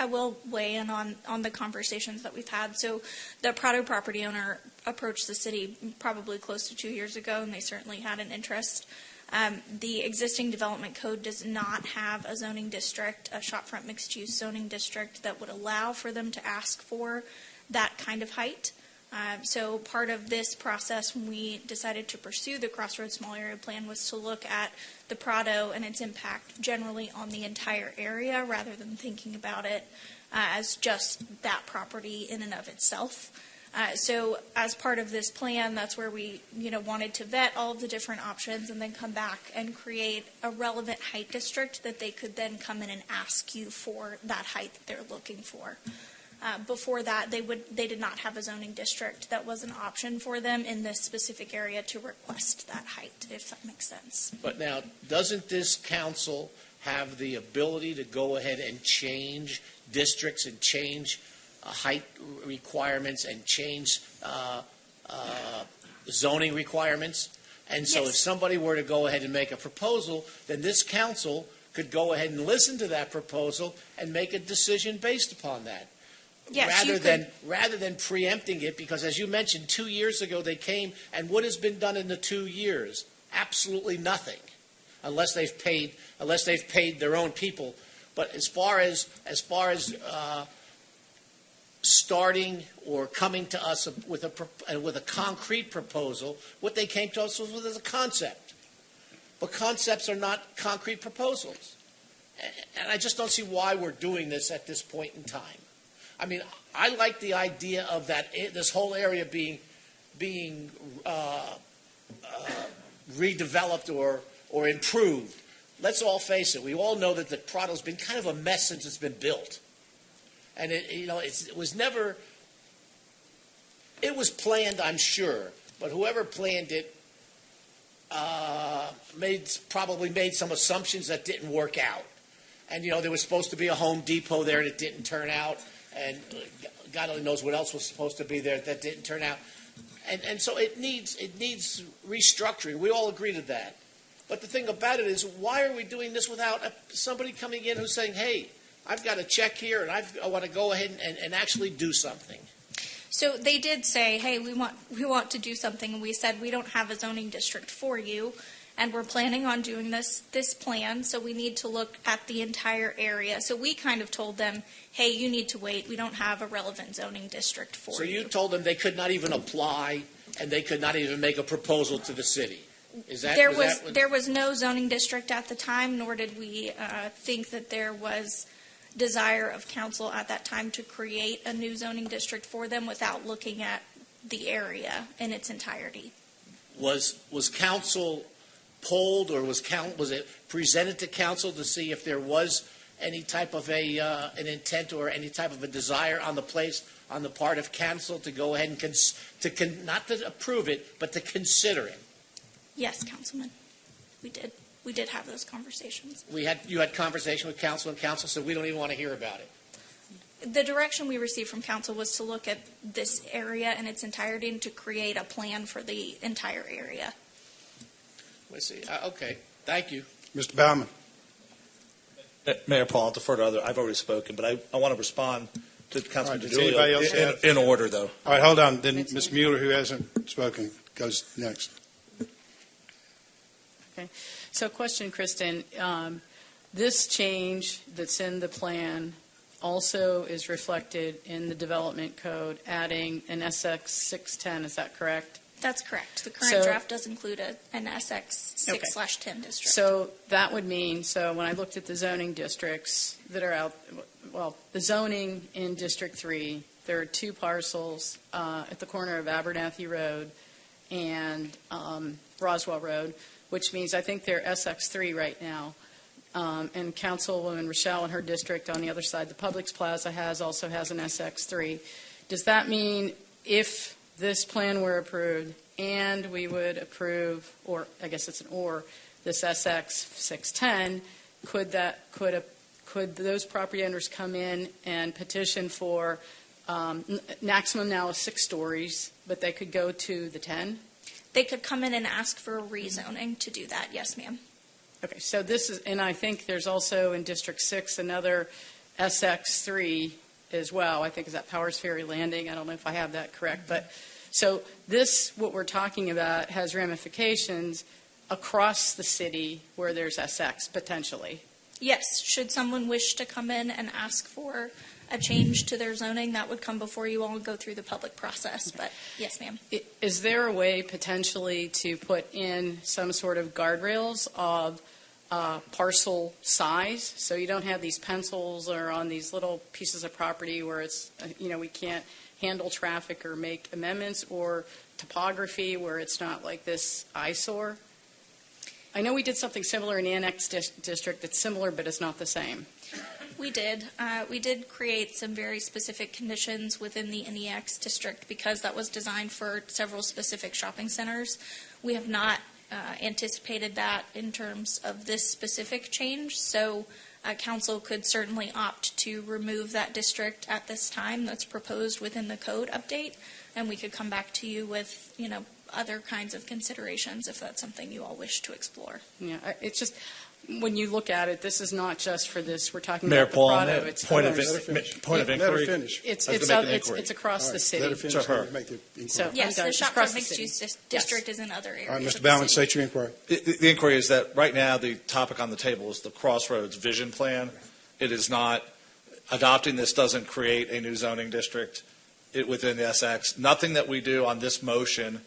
I will weigh in on the conversations that we've had. So the Prado property owner approached the city probably close to 2 years ago, and they certainly had an interest. The existing development code does not have a zoning district, a shopfront mixed-use zoning district that would allow for them to ask for that kind of height. So part of this process, when we decided to pursue the Crossroads Small Area Plan, was to look at the Prado and its impact generally on the entire area, rather than thinking about it as just that property in and of itself. So as part of this plan, that's where we, wanted to vet all of the different options and then come back and create a relevant height district that they could then come in and ask you for that height that they're looking for. Before that, they did not have a zoning district that was an option for them in this specific area to request that height, if that makes sense.
But now, doesn't this council have the ability to go ahead and change districts and change height requirements and change zoning requirements? And so
Yes.
if somebody were to go ahead and make a proposal, then this council could go ahead and listen to that proposal and make a decision based upon that.
Yes,
rather than preempting it, because as you mentioned, 2 years ago they came, and what has been done in the 2 years? Absolutely nothing, unless they've paid their own people. But as far as starting or coming to us with a concrete proposal, what they came to us with is a concept. But concepts are not concrete proposals, and I just don't see why we're doing this at this point in time. I mean, I like the idea of this whole area being redeveloped or improved. Let's all face it. We all know that the Prado's been kind of a mess since it's been built, and it was never. It was planned, I'm sure, but whoever planned it probably made some assumptions that didn't work out. And there was supposed to be a Home Depot there, and it didn't turn out. And God only knows what else was supposed to be there that didn't turn out. And so it needs restructuring. We all agree to that. But the thing about it is, why are we doing this without somebody coming in who's saying, hey, I've got a check here, and I want to go ahead and actually do something?
So they did say, hey, we want to do something, and we said we don't have a zoning district for you, and we're planning on doing this plan, so we need to look at the entire area. So we kind of told them, hey, you need to wait. We don't have a relevant zoning district for you.
So you told them they could not even apply, and they could not even make a proposal to the city.
There was no zoning district at the time, nor did we think that there was desire of council at that time to create a new zoning district for them without looking at the area in its entirety.
Was council polled, or was it presented to council to see if there was any type of an intent or any type of a desire on the part of council to go ahead and not to approve it, but to consider it?
Yes, Councilman, we did. We did have those conversations.
You had conversation with council, and council said we don't even want to hear about it.
The direction we received from council was to look at this area in its entirety and to create a plan for the entire area.
Let's see. Okay. Thank you.
Mr. Baumann.
Mayor Paul, I'll defer to other. I've already spoken, but I want to respond to Councilman
Does anybody else
DeGiulio in order, though.
All right, hold on. Then Ms. Mueller, who hasn't spoken, goes next.
Okay. So question, Kristen. This change that's in the plan also is reflected in the development code, adding an SX 610. Is that correct?
That's correct. The current draft does include an SX 6/10 district.
So that would mean, when I looked at the zoning districts that are out, the zoning in District 3, there are 2 parcels at the corner of Abernathy Road and Roswell Road, which means I think they're SX3 right now. And Councilwoman Rochelle in her district on the other side, the Publix Plaza also has an SX3. Does that mean if this plan were approved and we would approve, or I guess it's an or, this SX 610, could those property owners come in and petition for maximum now is 6 stories, but they could go to the 10?
They could come in and ask for a rezoning to do that. Yes, ma'am.
Okay, so this is, and I think there's also in District 6 another SX3 as well. I think is that Powers Ferry Landing. I don't know if I have that correct, but so this, what we're talking about, has ramifications across the city where there's SX potentially.
Yes, should someone wish to come in and ask for a change to their zoning, that would come before you all and go through the public process. But yes, ma'am.
Is there a way potentially to put in some sort of guardrails of parcel size, so you don't have these pencils or on these little pieces of property where it's, we can't handle traffic or make amendments, or topography where it's not like this eyesore? I know we did something similar in the annex district that's similar, but it's not the same.
We did. We did create some very specific conditions within the NEX district because that was designed for several specific shopping centers. We have not anticipated that in terms of this specific change, so council could certainly opt to remove that district at this time that's proposed within the code update, and we could come back to you with, other kinds of considerations if that's something you all wish to explore.
Yeah, it's just, when you look at it, this is not just for this, we're talking
Mayor
about
Paul,
the Prado. It's
point of
others.
inquiry.
It's across the city.
Let her make the inquiry.
So,
Yes,
I'm done.
the shopfront
Across the
mixed-use
city.
district is in other areas.
All right, Mr.
of the
Baumann,
city.
state your inquiry.
The inquiry is that right now, the topic on the table is the Crossroads Vision Plan. It is not, adopting this doesn't create a new zoning district within the SX. Nothing that we do on this motion,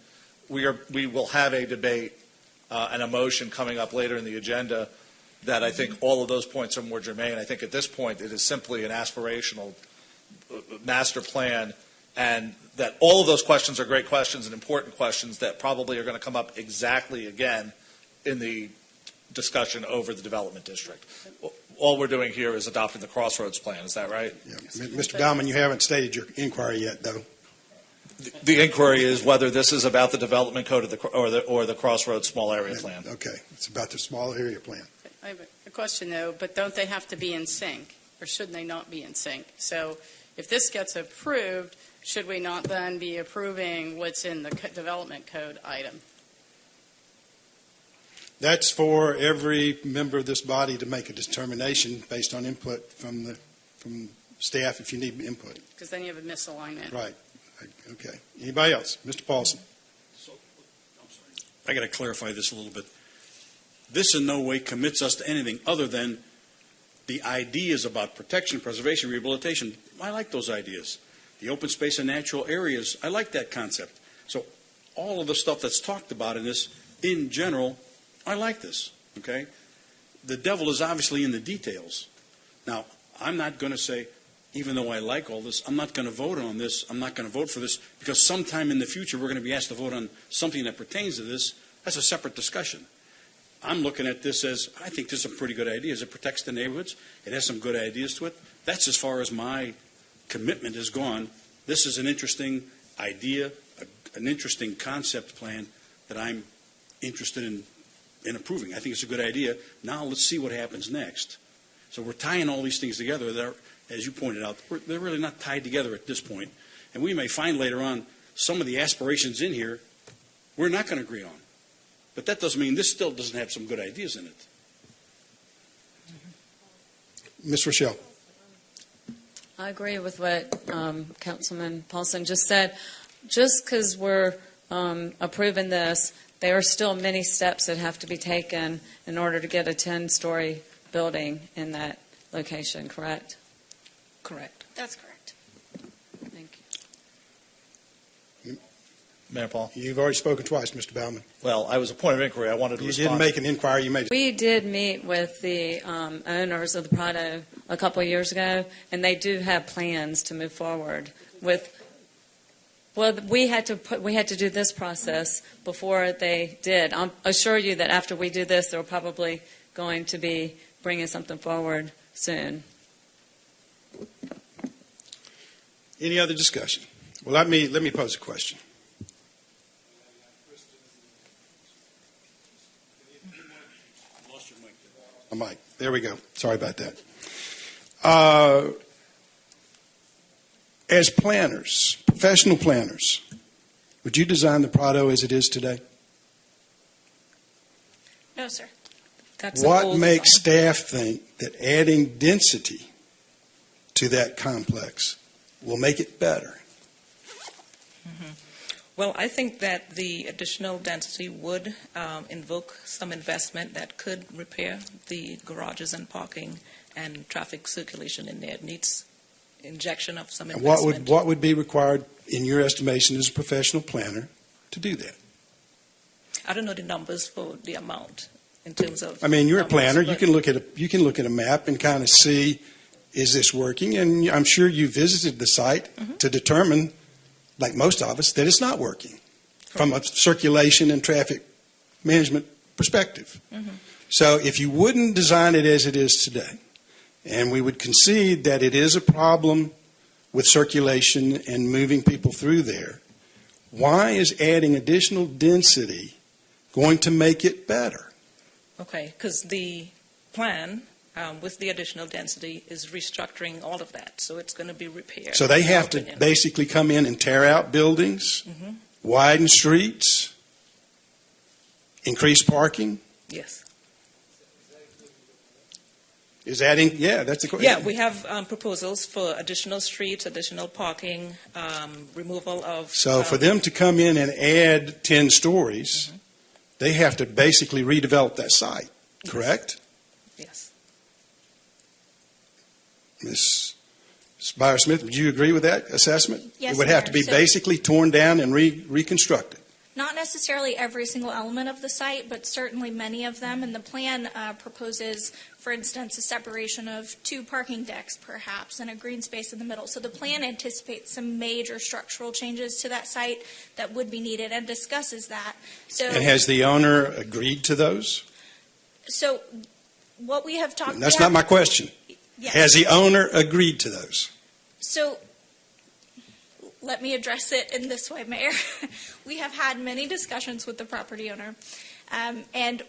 we will have a debate and a motion coming up later in the agenda that I think all of those points are more germane. I think at this point, it is simply an aspirational master plan, and that all of those questions are great questions and important questions that probably are going to come up exactly again in the discussion over the development district. All we're doing here is adopting the Crossroads plan. Is that right?
Yeah. Mr. Baumann, you haven't stated your inquiry yet, though.
The inquiry is whether this is about the development code or the Crossroads small area plan.
Okay, it's about the small area plan.
I have a question, though, but don't they have to be in sync, or shouldn't they not be in sync? So if this gets approved, should we not then be approving what's in the development code item?
That's for every member of this body to make a determination based on input from staff if you need input.
Because then you have a misalignment.
Right. Okay. Anybody else? Mr. Paulson.
I got to clarify this a little bit. This in no way commits us to anything other than the ideas about protection, preservation, rehabilitation. I like those ideas. The open space and natural areas, I like that concept. So all of the stuff that's talked about in this, in general, I like this, okay? The devil is obviously in the details. Now, I'm not going to say, even though I like all this, I'm not going to vote on this, I'm not going to vote for this, because sometime in the future we're going to be asked to vote on something that pertains to this. That's a separate discussion. I'm looking at this as, I think there's some pretty good ideas. It protects the neighborhoods. It has some good ideas to it. That's as far as my commitment has gone. This is an interesting idea, an interesting concept plan that I'm interested in approving. I think it's a good idea. Now let's see what happens next. So we're tying all these things together. They're, as you pointed out, they're really not tied together at this point. And we may find later on some of the aspirations in here we're not going to agree on. But that doesn't mean this still doesn't have some good ideas in it.
Ms. Rochelle.
I agree with what Councilman Paulson just said. Just because we're approving this, there are still many steps that have to be taken in order to get a 10-story building in that location, correct?
Correct.
That's correct.
Thank you.
Mayor Paul?
You've already spoken twice, Mr. Baumann.
Well, I was a point of inquiry. I wanted to
You
respond.
didn't make an inquiry. You made
We did meet with the owners of the Prado a couple of years ago, and they do have plans to move forward with. Well, we had to do this process before they did. I'll assure you that after we do this, they're probably going to be bringing something forward soon.
Any other discussion? Well, let me pose a question. Mike, there we go. Sorry about that. As planners, professional planners, would you design the Prado as it is today?
No, sir.
That's a
What
whole
makes
design.
staff think that adding density to that complex will make it better?
Well, I think that the additional density would invoke some investment that could repair the garages and parking and traffic circulation in there. It injection of some
And
investment.
what would be required, in your estimation, as a professional planner to do that?
I don't know the numbers for the amount in terms of.
I mean, you're a
numbers,
planner. You
but-
can look at a map and kind of see, is this working? And I'm sure you visited the site to determine, like most of us, that it's not working from a circulation and traffic management perspective. So if you wouldn't design it as it is today, and we would concede that it is a problem with circulation and moving people through there, why is adding additional density going to make it better?
Okay, because the plan with the additional density is restructuring all of that, so it's going to be repaired.
So they
in my
have to
opinion.
basically come in and tear out buildings, widen streets, increase parking?
Yes.
Is that that's the question.
Yeah, we have proposals for additional streets, additional parking, removal of.
So for them to come in and add 10 stories, they have to basically redevelop that site, correct?
Yes.
Ms. Spire-Smith, would you agree with that assessment?
Yes,
It would have to
Mayor.
be
So-
basically torn down and reconstructed.
Not necessarily every single element of the site, but certainly many of them. And the plan proposes, for instance, a separation of 2 parking decks, perhaps, and a green space in the middle. So the plan anticipates some major structural changes to that site that would be needed and discusses that. So,
And has the owner agreed to those?
so what we have talked.
That's not my question.
Yes.
Has the owner agreed to those?
So let me address it in this way, Mayor. We have had many discussions with the property owner, and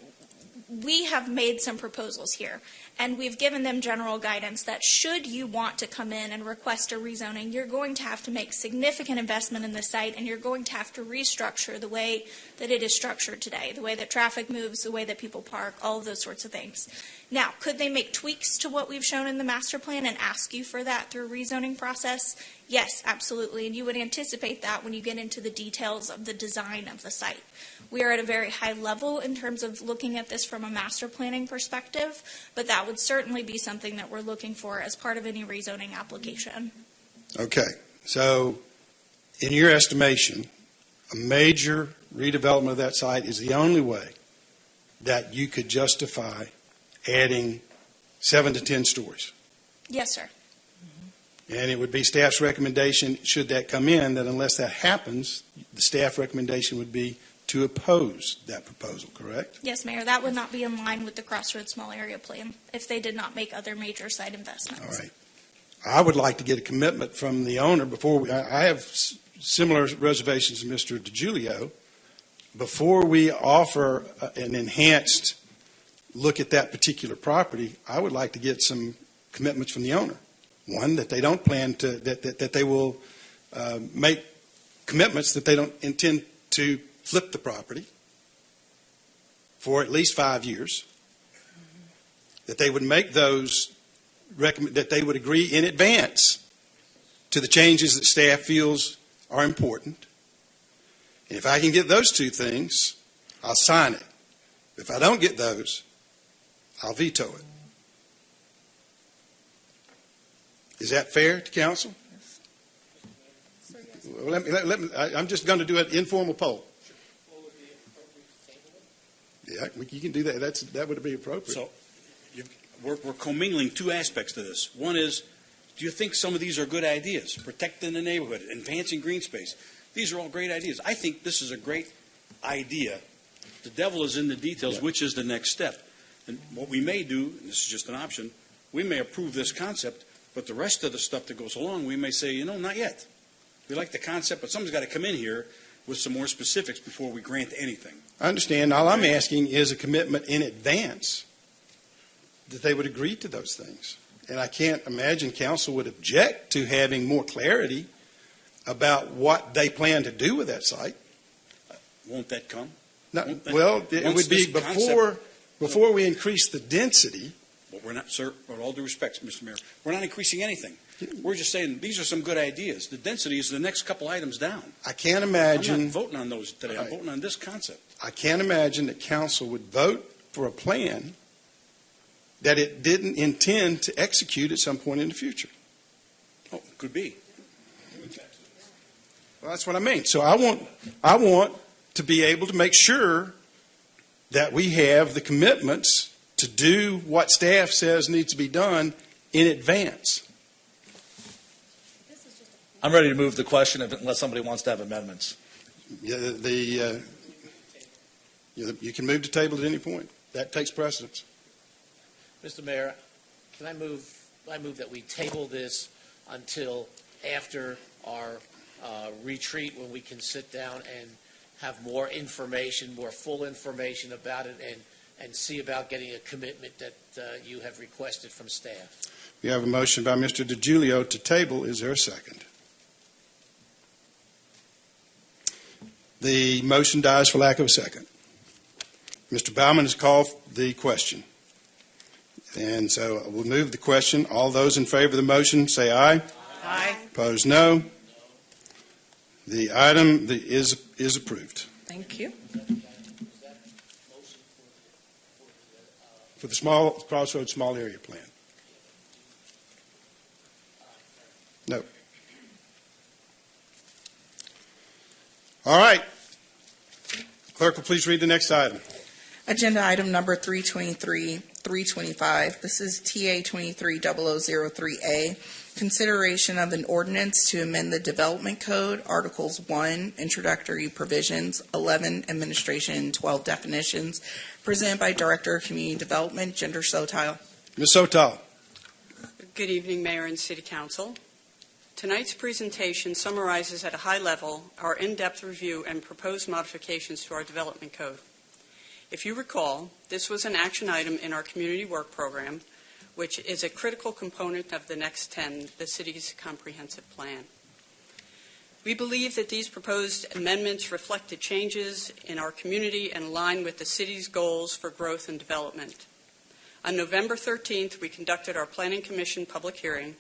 we have made some proposals here. And we've given them general guidance that should you want to come in and request a rezoning, you're going to have to make significant investment in the site, and you're going to have to restructure the way that it is structured today, the way that traffic moves, the way that people park, all of those sorts of things. Now, could they make tweaks to what we've shown in the master plan and ask you for that through a rezoning process? Yes, absolutely, and you would anticipate that when you get into the details of the design of the site. We are at a very high level in terms of looking at this from a master planning perspective, but that would certainly be something that we're looking for as part of any rezoning application.
Okay, so in your estimation, a major redevelopment of that site is the only way that you could justify adding 7 to 10 stories.
Yes, sir.
And it would be staff's recommendation, should that come in, that unless that happens, the staff recommendation would be to oppose that proposal, correct?
Yes, Mayor, that would not be in line with the Crossroads Small Area Plan if they did not make other major site investments.
All right. I would like to get a commitment from the owner before I have similar reservations to Mr. DiGiulio. Before we offer an enhanced look at that particular property, I would like to get some commitments from the owner. One, that they don't plan to, that they will make commitments that they don't intend to flip the property for at least 5 years, that they would make those, that they would agree in advance to the changes that staff feels are important. And if I can get those 2 things, I'll sign it. If I don't get those, I'll veto it. Is that fair to council? Well, I'm just going to do an informal poll. Yeah, you can do that. That would be appropriate.
So we're commingling 2 aspects to this. One is, do you think some of these are good ideas? Protecting the neighborhood, advancing green space. These are all great ideas. I think this is a great idea. The devil is in the details, which is the next step. And what we may do, and this is just an option, we may approve this concept, but the rest of the stuff that goes along, we may say, not yet. We like the concept, but someone's got to come in here with some more specifics before we grant anything.
I understand. All I'm asking is a commitment in advance that they would agree to those things. And I can't imagine council would object to having more clarity about what they plan to do with that site.
Won't that come?
No, well, it would be before we increase the density.
Well, we're not, sir, with all due respect, Mr. Mayor, we're not increasing anything. We're just saying these are some good ideas. The density is the next couple items down.
I can't imagine.
I'm not voting on those today. I'm voting on this concept.
I can't imagine that council would vote for a plan that it didn't intend to execute at some point in the future.
Oh, could be.
Well, that's what I mean. So I want to be able to make sure that we have the commitments to do what staff says needs to be done in advance.
I'm ready to move the question unless somebody wants to have amendments.
You can move to table at any point. That takes precedence.
Mr. Mayor, can I move that we table this until after our retreat, when we can sit down and have more information, more full information about it, and see about getting a commitment that you have requested from staff.
We have a motion by Mr. DiGiulio to table. Is there a second? The motion dies for lack of a second. Mr. Baumann has called the question. And so we'll move the question. All those in favor of the motion say aye.
Aye.
Opposed, no. The item is approved.
Thank you.
For the small Crossroads Small Area Plan. No. All right. Clerk will please read the next item.
Agenda item number 325. This is TA 230003A. Consideration of an ordinance to amend the Development Code, Articles 1, Introductory Provisions, 11, Administration, 12, Definitions, presented by Director of Community Development, Ginger Sotile.
Ms. Sotile.
Good evening, Mayor and City Council. Tonight's presentation summarizes at a high level our in-depth review and proposed modifications to our Development Code. If you recall, this was an action item in our community work program, which is a critical component of the Next 10, the city's comprehensive plan. We believe that these proposed amendments reflect the changes in our community and align with the city's goals for growth and development. On November 13th, we conducted our Planning Commission public hearing,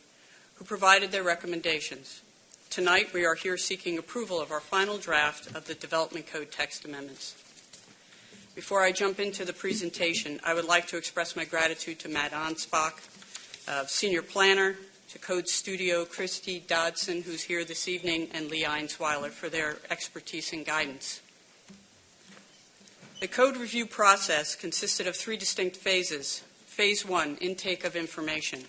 who provided their recommendations. Tonight, we are here seeking approval of our final draft of the Development Code text amendments. Before I jump into the presentation, I would like to express my gratitude to Matt Anspach, Senior Planner, to Code Studio Christy Dodson, who's here this evening, and Lee Einsweiler for their expertise and guidance. The code review process consisted of 3 distinct phases. Phase 1, intake of information.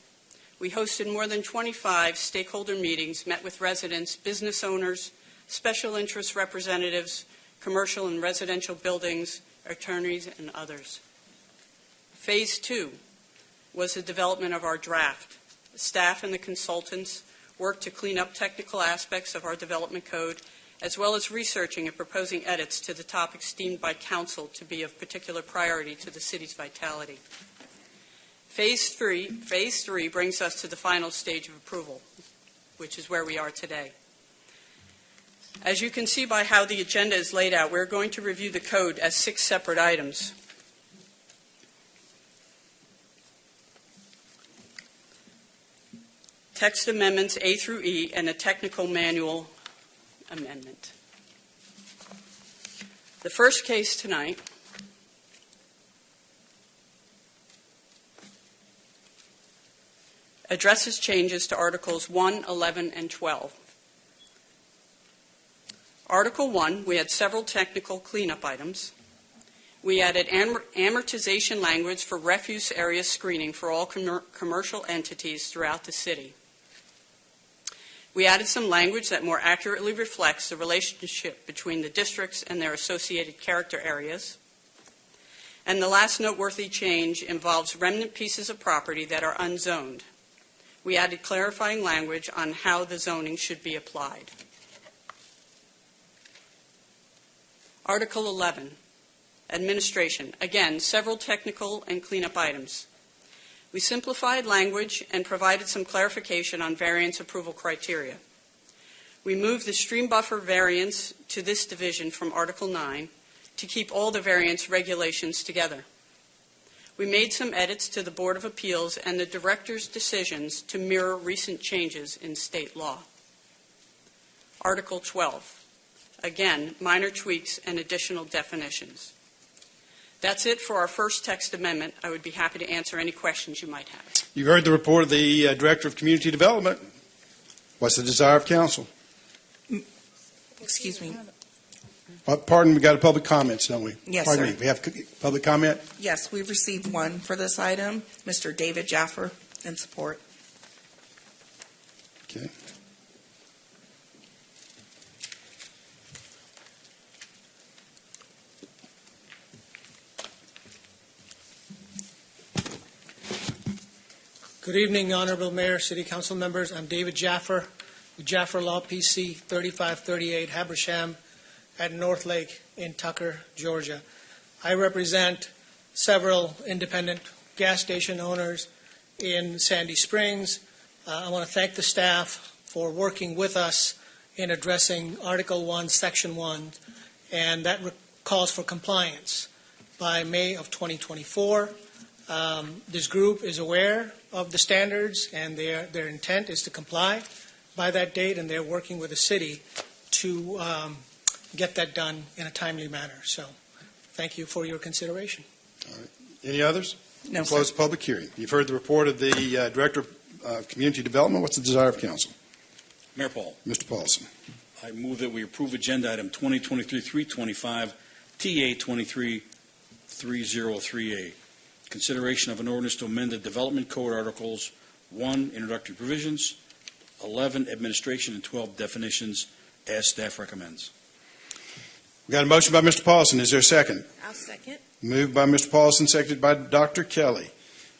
We hosted more than 25 stakeholder meetings, met with residents, business owners, special interest representatives, commercial and residential buildings, attorneys, and others. Phase 2 was the development of our draft. The staff and the consultants worked to clean up technical aspects of our Development Code, as well as researching and proposing edits to the topics deemed by Council to be of particular priority to the city's vitality. Phase 3 brings us to the final stage of approval, which is where we are today. As you can see by how the agenda is laid out, we're going to review the code as 6 separate items. Text amendments A through E and a technical manual amendment. The first case tonight addresses changes to Articles 1, 11, and 12. Article 1, we had several technical cleanup items. We added amortization language for refuse area screening for all commercial entities throughout the city. We added some language that more accurately reflects the relationship between the districts and their associated character areas. And the last noteworthy change involves remnant pieces of property that are unzoned. We added clarifying language on how the zoning should be applied. Article 11, administration. Again, several technical and cleanup items. We simplified language and provided some clarification on variance approval criteria. We moved the stream buffer variance to this division from Article 9 to keep all the variance regulations together. We made some edits to the Board of Appeals and the Director's decisions to mirror recent changes in state law. Article 12. Again, minor tweaks and additional definitions. That's it for our first text amendment. I would be happy to answer any questions you might have.
You heard the report of the Director of Community Development. What's the desire of council?
Excuse me.
Pardon, we got a public comments, don't we?
Yes,
Pardon
sir.
me, we have public comment?
Yes, we've received one for this item. Mr. David Jaffer, in support.
Okay.
Good evening, Honorable Mayor, City Council members. I'm David Jaffer with Jaffer Law PC 3538 Habersham at North Lake in Tucker, Georgia. I represent several independent gas station owners in Sandy Springs. I want to thank the staff for working with us in addressing Article 1, Section 1, and that calls for compliance by May of 2024. This group is aware of the standards, and their intent is to comply by that date, and they're working with the city to get that done in a timely manner. So thank you for your consideration.
All right. Any others?
No,
Close
sir.
the public hearing. You've heard the report of the Director of Community Development. What's the desire of council?
Mayor Paul,
Mr. Paulson.
I move that we approve agenda item 2023-325, TA 23-303A. Consideration of an ordinance to amend the Development Code Articles 1, Introductory Provisions, 11, Administration, and 12, Definitions, as staff recommends.
We got a motion by Mr. Paulson. Is there a second?
I'll second.
Moved by Mr. Paulson, seconded by Dr. Kelly,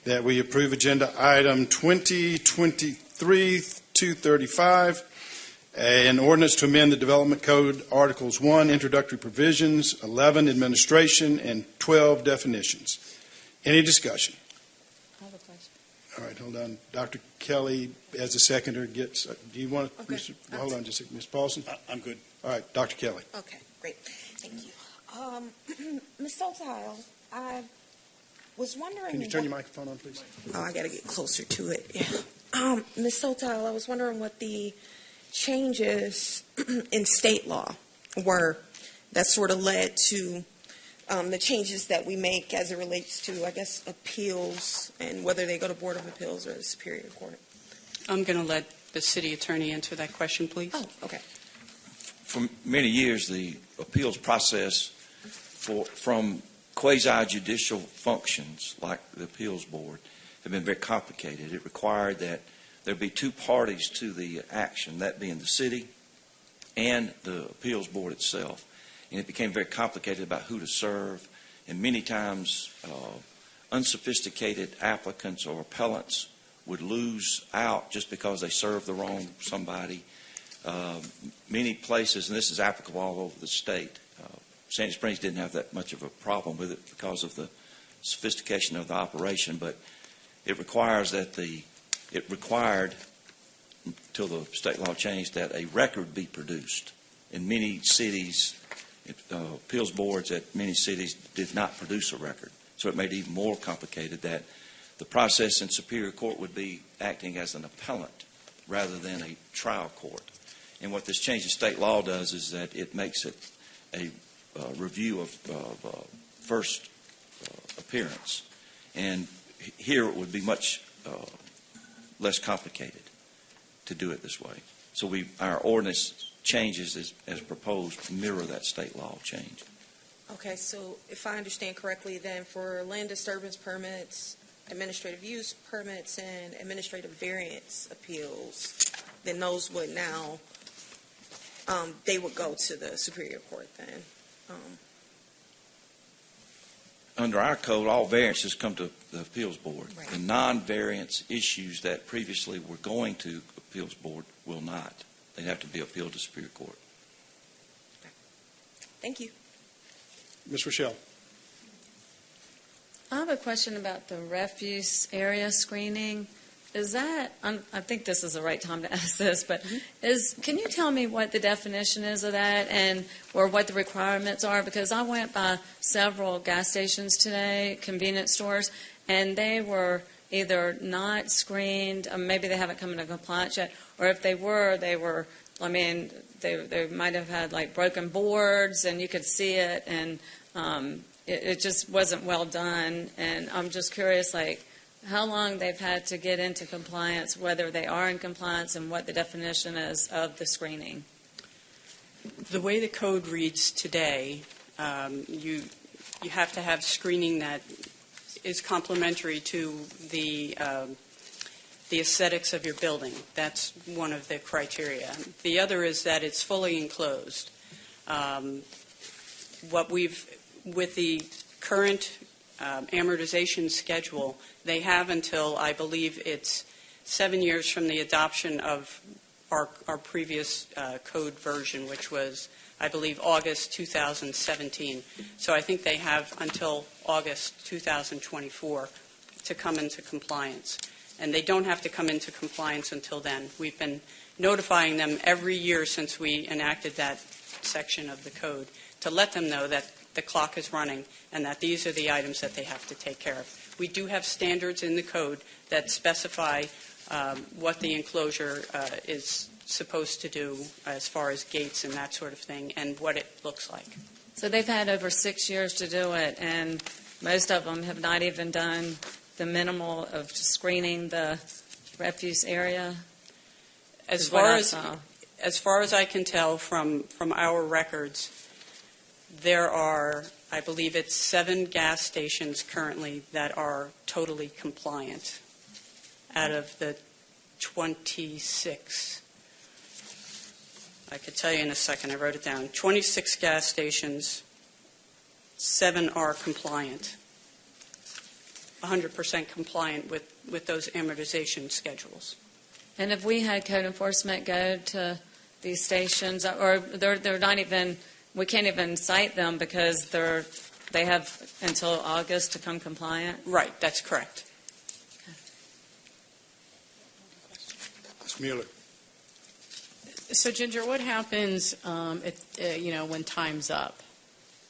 that we approve agenda item 2023-235, an ordinance to amend the Development Code Articles 1, Introductory Provisions, 11, Administration, and 12, Definitions. Any discussion?
I have a question.
All right, hold on. Dr. Kelly, as a seconder, gets, do you want to,
Okay.
hold on just a second. Mr. Paulson?
I'm good.
All right, Dr. Kelly.
Okay, great. Thank you. Ms. Sotile, I was wondering.
Can you turn your microphone on, please?
Oh, I got to get closer to it. Yeah. Ms. Sotile, I was wondering what the changes in state law were that sort of led to the changes that we make as it relates to, I guess, appeals and whether they go to Board of Appeals or the Superior Court.
I'm going to let the city attorney answer that question, please.
Oh, okay.
For many years, the appeals process from quasi-judicial functions like the appeals board have been very complicated. It required that there be two parties to the action, that being the city and the appeals board itself. And it became very complicated about who to serve, and many times unsophisticated applicants or appellants would lose out just because they served the wrong somebody. Many places, and this is applicable all over the state, Sandy Springs didn't have that much of a problem with it because of the sophistication of the operation, but it requires that it required, until the state law changed, that a record be produced. In many cities, appeals boards at many cities did not produce a record. So it made it even more complicated that the process in Superior Court would be acting as an appellant rather than a trial court. And what this change in state law does is that it makes it a review of first appearance. And here it would be much less complicated to do it this way. So our ordinance changes as proposed mirror that state law change.
Okay, so if I understand correctly, then for land disturbance permits, administrative use permits, and administrative variance appeals, then those would now, they would go to the Superior Court then.
Under our code, all variances come to the appeals board.
Right.
The non-variance issues that previously were going to appeals board will not. They have to be appealed to Superior Court.
Thank you.
Ms. Rochelle.
I have a question about the refuse area screening. Is that, I think this is the right time to ask this, but can you tell me what the definition is of that or what the requirements are? Because I went by several gas stations today, convenience stores, and they were either not screened, or maybe they haven't come into compliance yet, or if they were, I mean, they might have had like broken boards and you could see it, and it just wasn't well done. And I'm just curious, like, how long they've had to get into compliance, whether they are in compliance, and what the definition is of the screening.
The way the code reads today, you have to have screening that is complementary to the aesthetics of your building. That's one of the criteria. The other is that it's fully enclosed. With the current amortization schedule, they have until, I believe it's 7 years from the adoption of our previous code version, which was, I believe, August 2017. So I think they have until August 2024 to come into compliance. And they don't have to come into compliance until then. We've been notifying them every year since we enacted that section of the code to let them know that the clock is running and that these are the items that they have to take care of. We do have standards in the code that specify what the enclosure is supposed to do as far as gates and that sort of thing and what it looks like.
So they've had over 6 years to do it, and most of them have not even done the minimal of screening the refuse area.
As far as I can tell from our records, there are, I believe it's 7 gas stations currently that are totally compliant out of the 26. I could tell you in a second, I wrote it down. 26 gas stations, 7 are compliant, 100% compliant with those amortization schedules.
And if we had code enforcement go to these stations, or they're not even, we can't even cite them because they have until August to come compliant?
Right, that's correct.
Ms. Mueller.
So, Ginger, what happens, when time's up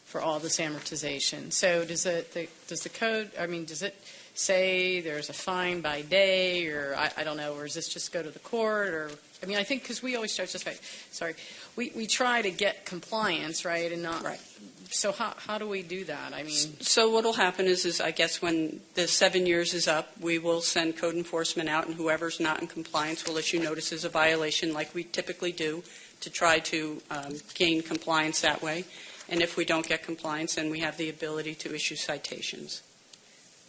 for all this amortization? So, does the code? I mean, does it say there's a fine by day, or I don't know, or does this just go to the court, or? I mean, I think because we always we try to get compliance, right, and not
right.
So how do we do that? I mean,
so what will happen is I guess when the 7 years is up, we will send code enforcement out, and whoever's not in compliance will issue notices of violation, like we typically do, to try to gain compliance that way. And if we don't get compliance, then we have the ability to issue citations.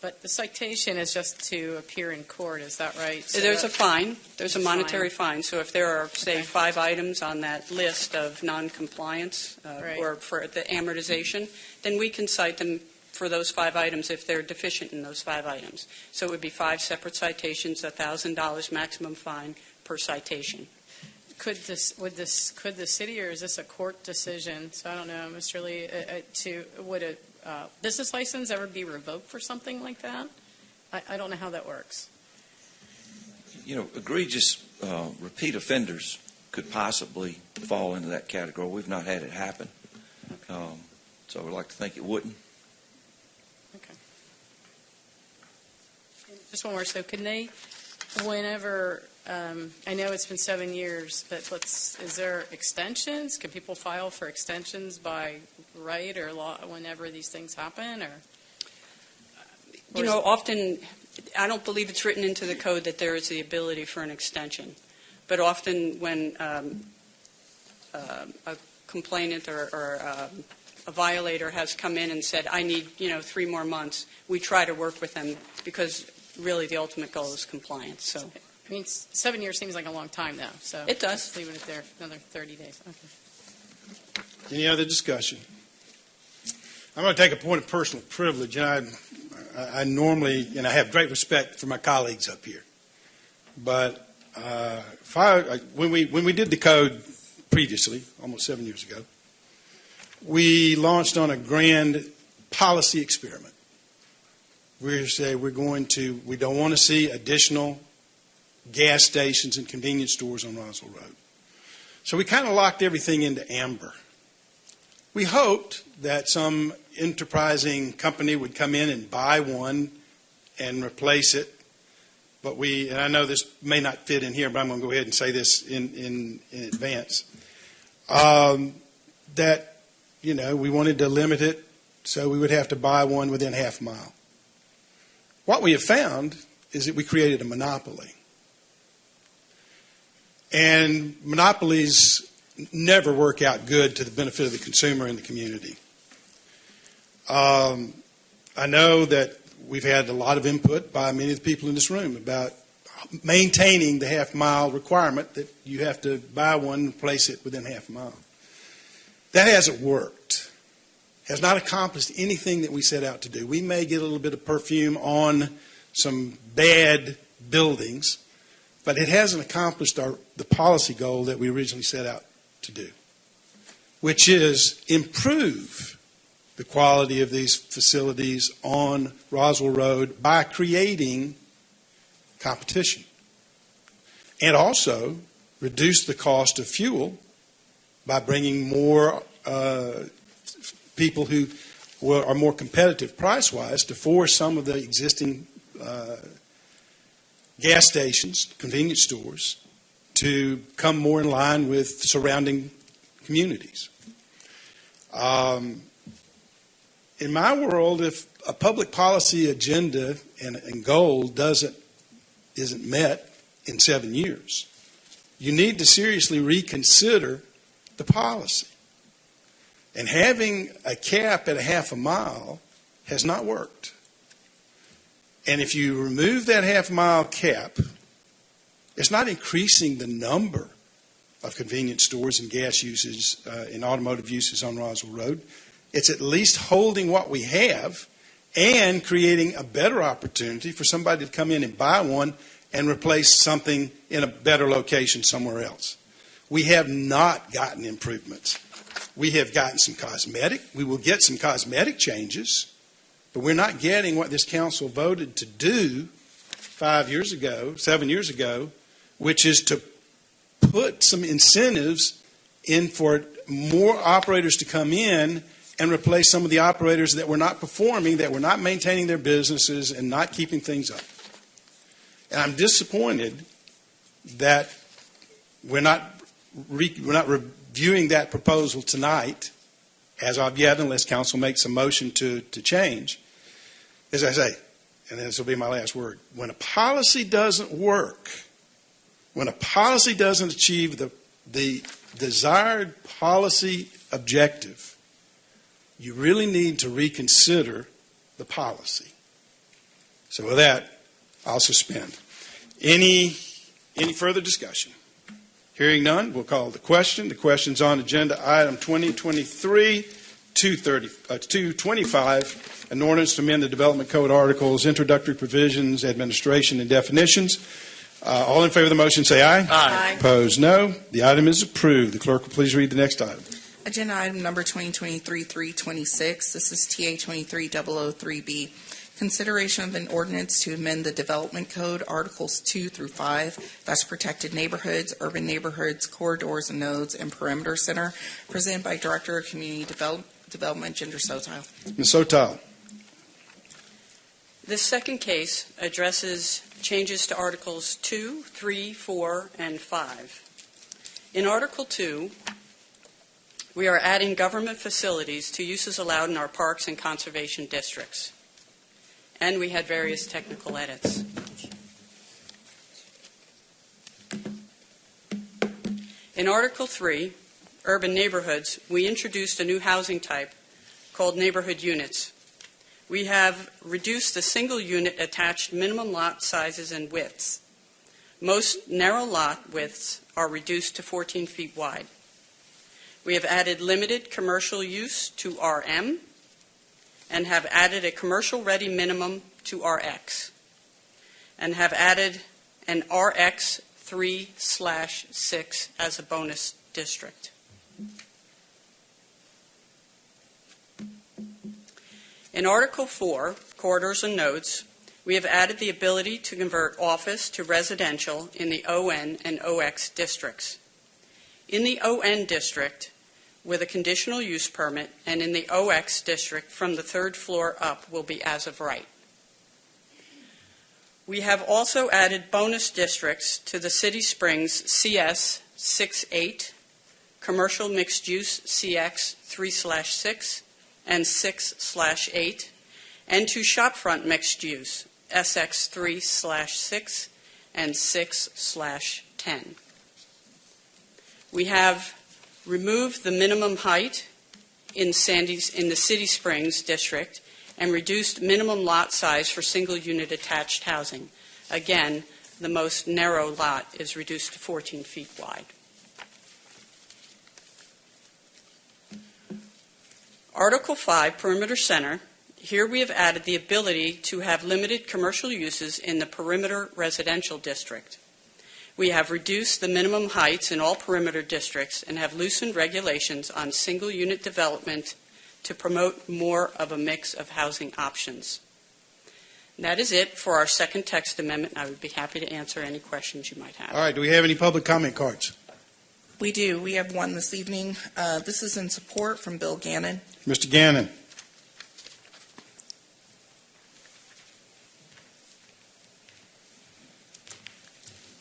but the citation is just to appear in court. Is that right? So
There's a fine. There's a monetary fine. So if there are, say,
Okay.
5 items on that list of noncompliance
Right.
or for the amortization, then we can cite them for those 5 items if they're deficient in those 5 items. So it would be 5 separate citations, $1,000 maximum fine per citation.
Could the city, or is this a court decision? So I don't know, Mr. Lee, would a business license ever be revoked for something like that? I don't know how that works.
You know, egregious repeat offenders could possibly fall into that category. We've not had it happen. So we'd like to think it wouldn't.
Okay. Just one more. So can they, whenever, I know it's been 7 years, but is there extensions? Can people file for extensions by right or law whenever these things happen?
You know, often, I don't believe it's written into the code that there is the ability for an extension. But often when a complainant or a violator has come in and said, I need, 3 more months, we try to work with them because really the ultimate goal is compliance. So,
I mean, 7 years seems like a long time now. So
it does.
Just leave it there another 30 days. Okay.
Any other discussion? I'm going to take a point of personal privilege. I normally, and I have great respect for my colleagues up here, but when we did the code previously, almost 7 years ago, we launched on a grand policy experiment. We say we don't want to see additional gas stations and convenience stores on Roswell Road. So we kind of locked everything into amber. We hoped that some enterprising company would come in and buy one and replace it. But and I know this may not fit in here, but I'm going to go ahead and say this in advance. That, we wanted to limit it so we would have to buy one within half a mile. What we have found is that we created a monopoly. And monopolies never work out good to the benefit of the consumer and the community. I know that we've had a lot of input by many of the people in this room about maintaining the half-mile requirement that you have to buy one and place it within half a mile. That hasn't worked. Has not accomplished anything that we set out to do. We may get a little bit of perfume on some bad buildings, but it hasn't accomplished the policy goal that we originally set out to do, which is improve the quality of these facilities on Roswell Road by creating competition, and also reduce the cost of fuel by bringing more people who are more competitive price-wise to force some of the existing gas stations, convenience stores, to come more in line with surrounding communities. In my world, if a public policy agenda and goal isn't met in 7 years, you need to seriously reconsider the policy. And having a cap at a half a mile has not worked. And if you remove that half mile cap, it's not increasing the number of convenience stores and gas uses and automotive uses on Roswell Road. It's at least holding what we have and creating a better opportunity for somebody to come in and buy one and replace something in a better location somewhere else. We have not gotten improvements. We have gotten some cosmetic. We will get some cosmetic changes, but we're not getting what this council voted to do 7 years ago, which is to put some incentives in for more operators to come in and replace some of the operators that were not performing, that were not maintaining their businesses and not keeping things up. And I'm disappointed that we're not reviewing that proposal tonight as of yet, unless council makes a motion to change. As I say, and this will be my last word, when a policy doesn't work, when a policy doesn't achieve the desired policy objective, you really need to reconsider the policy. So with that, I'll suspend. Any further discussion? Hearing none, we'll call the question. The question's on agenda item 2023-225, an ordinance to amend the Development Code articles, introductory provisions, administration, and definitions. All in favor of the motion say aye.
Aye.
Opposed, no. The item is approved. The clerk will please read the next item.
Agenda item number 2023-326. This is TA 23003B. Consideration of an ordinance to amend the Development Code, Articles 2 through 5, that's protected neighborhoods, urban neighborhoods, corridors and nodes, and perimeter center, presented by Director of Community Development, Ginger Sotile.
Ms. Sotile.
This second case addresses changes to Articles 2, 3, 4, and 5. In Article 2, we are adding government facilities to uses allowed in our parks and conservation districts. And we had various technical edits. In Article 3, Urban Neighborhoods, we introduced a new housing type called neighborhood units. We have reduced the single unit attached minimum lot sizes and widths. Most narrow lot widths are reduced to 14 feet wide. We have added limited commercial use to RM and have added a commercial-ready minimum to RX and have added an RX 3/6 as a bonus district. In Article 4, Corridors and Nodes, we have added the ability to convert office to residential in the ON and OX districts. In the ON district, with a conditional use permit, and in the OX district from the third floor up will be as of right. We have also added bonus districts to the City Springs CS 6-8, Commercial Mixed Use CX 3/6 and 6/8, and to Shopfront Mixed Use SX3/6 and 6/10. We have removed the minimum height in the City Springs district and reduced minimum lot size for single-unit attached housing. Again, the most narrow lot is reduced to 14 feet wide. Article 5, Perimeter Center. Here we have added the ability to have limited commercial uses in the perimeter residential district. We have reduced the minimum heights in all perimeter districts and have loosened regulations on single-unit development to promote more of a mix of housing options. And that is it for our second text amendment. I would be happy to answer any questions you might have.
All right, do we have any public comment cards?
We do. We have one this evening. This is in support from Bill Gannon.
Mr. Gannon.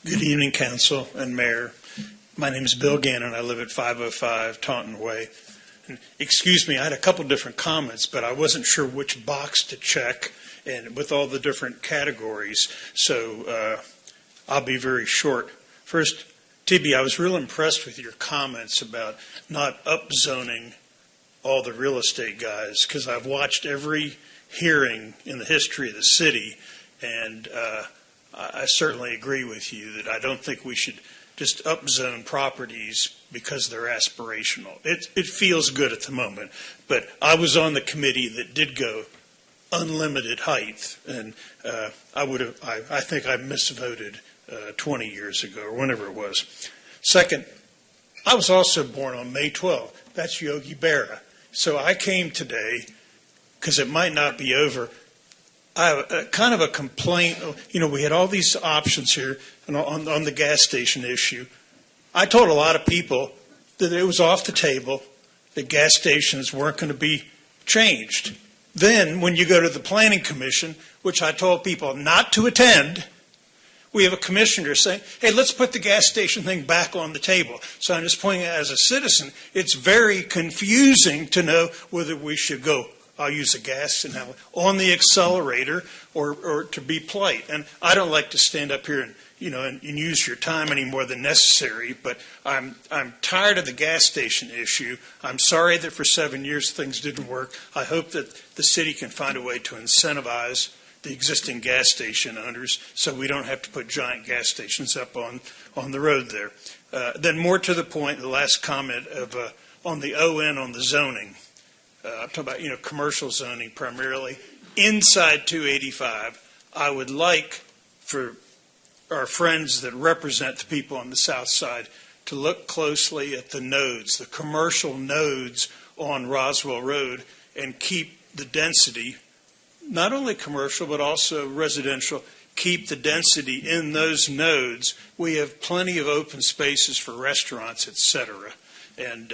Good evening, Council and Mayor. My name is Bill Gannon. I live at 505 Taunton Way. And excuse me, I had a couple different comments, but I wasn't sure which box to check and with all the different categories. So I'll be very short. First, TB, I was real impressed with your comments about not upzoning all the real estate guys, because I've watched every hearing in the history of the city, and I certainly agree with you that I don't think we should just upzone properties because they're aspirational. It feels good at the moment, but I was on the committee that did go unlimited height, and I think I misvoted 20 years ago or whenever it was. Second, I was also born on May 12th. That's Yogi Berra. So I came today because it might not be over. I have a kind of a complaint. You know, we had all these options here on the gas station issue. I told a lot of people that it was off the table, that gas stations weren't going to be changed. Then, when you go to the Planning Commission, which I told people not to attend, we have a commissioner saying, hey, let's put the gas station thing back on the table. So I'm just pointing out, as a citizen, it's very confusing to know whether we should go, I'll use a gas analogy, on the accelerator or to be polite. And I don't like to stand up here and use your time any more than necessary, but I'm tired of the gas station issue. I'm sorry that for 7 years things didn't work. I hope that the city can find a way to incentivize the existing gas station owners so we don't have to put giant gas stations up on the road there. Then more to the point, the last comment of on the ON on the zoning. I'm talking about, commercial zoning primarily. Inside 285, I would like for our friends that represent the people on the south side to look closely at the nodes, the commercial nodes on Roswell Road, and keep the density, not only commercial but also residential, keep the density in those nodes. We have plenty of open spaces for restaurants, et cetera. And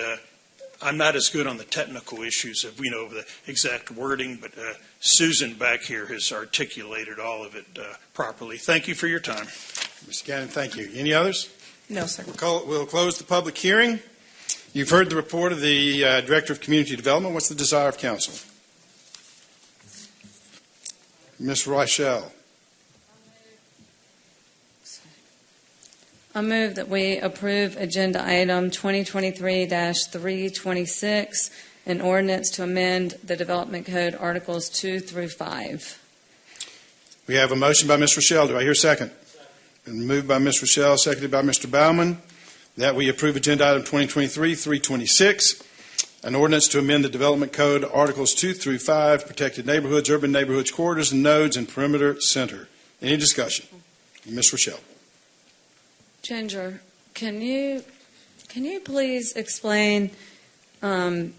I'm not as good on the technical issues of, the exact wording, but Susan back here has articulated all of it properly. Thank you for your time.
Mr. Gannon, thank you. Any others?
No, sir.
We'll close the public hearing. You've heard the report of the Director of Community Development. What's the desire of council? Ms. Rochelle.
I move that we approve Agenda Item 2023-326, an ordinance to amend the Development Code Articles 2 through 5.
We have a motion by Ms. Rochelle. Do I hear a second? And moved by Ms. Rochelle, seconded by Mr. Baumann, that we approve Agenda Item 2023-326, an ordinance to amend the Development Code Articles 2 through 5, protected neighborhoods, urban neighborhoods, corridors, and nodes, and perimeter center. Any discussion? Ms. Rochelle.
Ginger, can you please explain the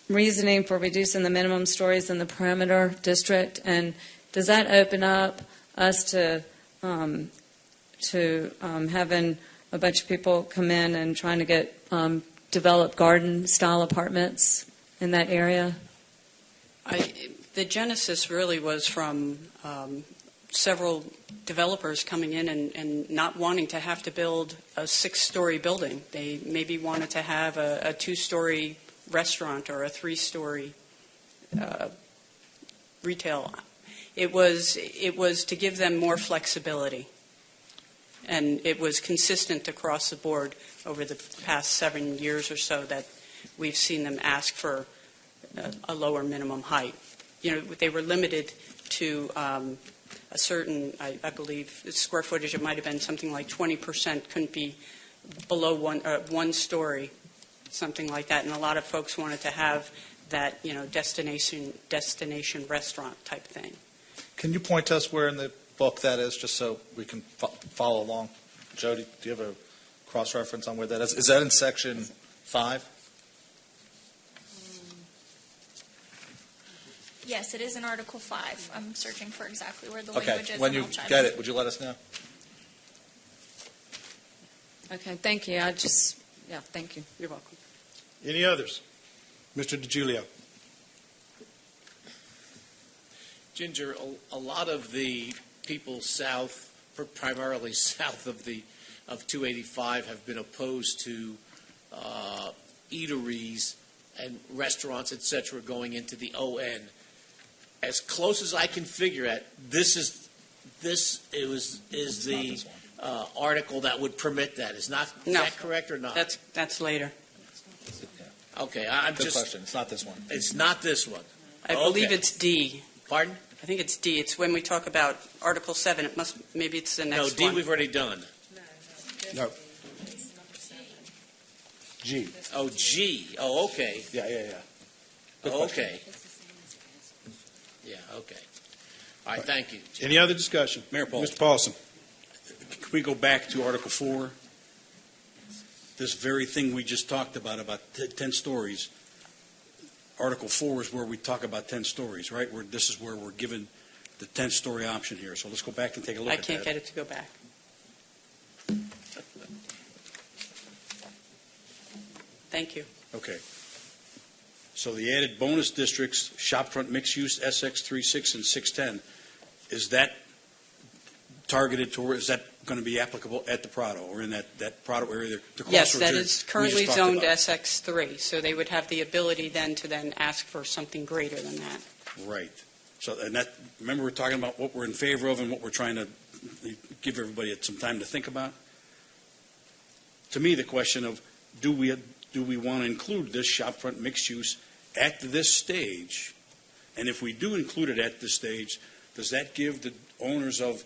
reasoning for reducing the minimum stories in the perimeter district, and does that open up us to having a bunch of people come in and trying to get develop garden-style apartments in that area?
The genesis really was from several developers coming in and not wanting to have to build a 6-story building. They maybe wanted to have a 2-story restaurant or a 3-story retail. It was to give them more flexibility. And it was consistent across the board over the past 7 years or so that we've seen them ask for a lower minimum height. They were limited to a certain, I believe, square footage. It might have been something like 20% couldn't be below one story, something like that. And a lot of folks wanted to have that, destination restaurant type thing.
Can you point to us where in the book that is, just so we can follow along? Jody, do you have a cross-reference on where that is? Is that in section 5?
Yes, it is in Article 5. I'm searching for exactly where the
Okay,
language is.
when
and
you
I'll chime
get
in.
it, would you let us know?
Okay, thank you. Thank you.
You're welcome.
Any others? Mr. DiGiulio.
Ginger, a lot of the people south, primarily south of 285, have been opposed to eateries and restaurants, etc., going into the ON. As close as I can figure it, is the article that would permit that. Is that correct or not?
That's later.
Okay,
Good question. It's not this one.
It's not this one.
I believe it's D.
Pardon?
I think it's D. It's when we talk about Article 7. Maybe it's the next one.
No, D we've already done.
No. G.
Oh, G. Oh, okay.
Yeah. Good
Oh,
question.
okay. Yeah, okay. All right, thank you.
Any other discussion?
Mayor Paul.
Mr. Paulson.
Can we go back to Article 4? This very thing we just talked about 10 stories. Article 4 is where we talk about 10 stories, right? This is where we're given the 10-story option here. So let's go back and take a look
I
at that.
can't get it to go back. Thank you.
Okay. So the added bonus districts, shopfront mixed use, SX 36 and 610, is that targeted toward, is that going to be applicable at the Prado or in that Prado area? The
Yes,
crossroads
that
area
is
we
currently
just talked
zoned
about?
SX3, so they would have the ability then ask for something greater than that.
Right. So, and that, remember we're talking about what we're in favor of and what we're trying to give everybody some time to think about? To me, the question of, do we want to include this shopfront mixed use at this stage? And if we do include it at this stage, does that give the owners of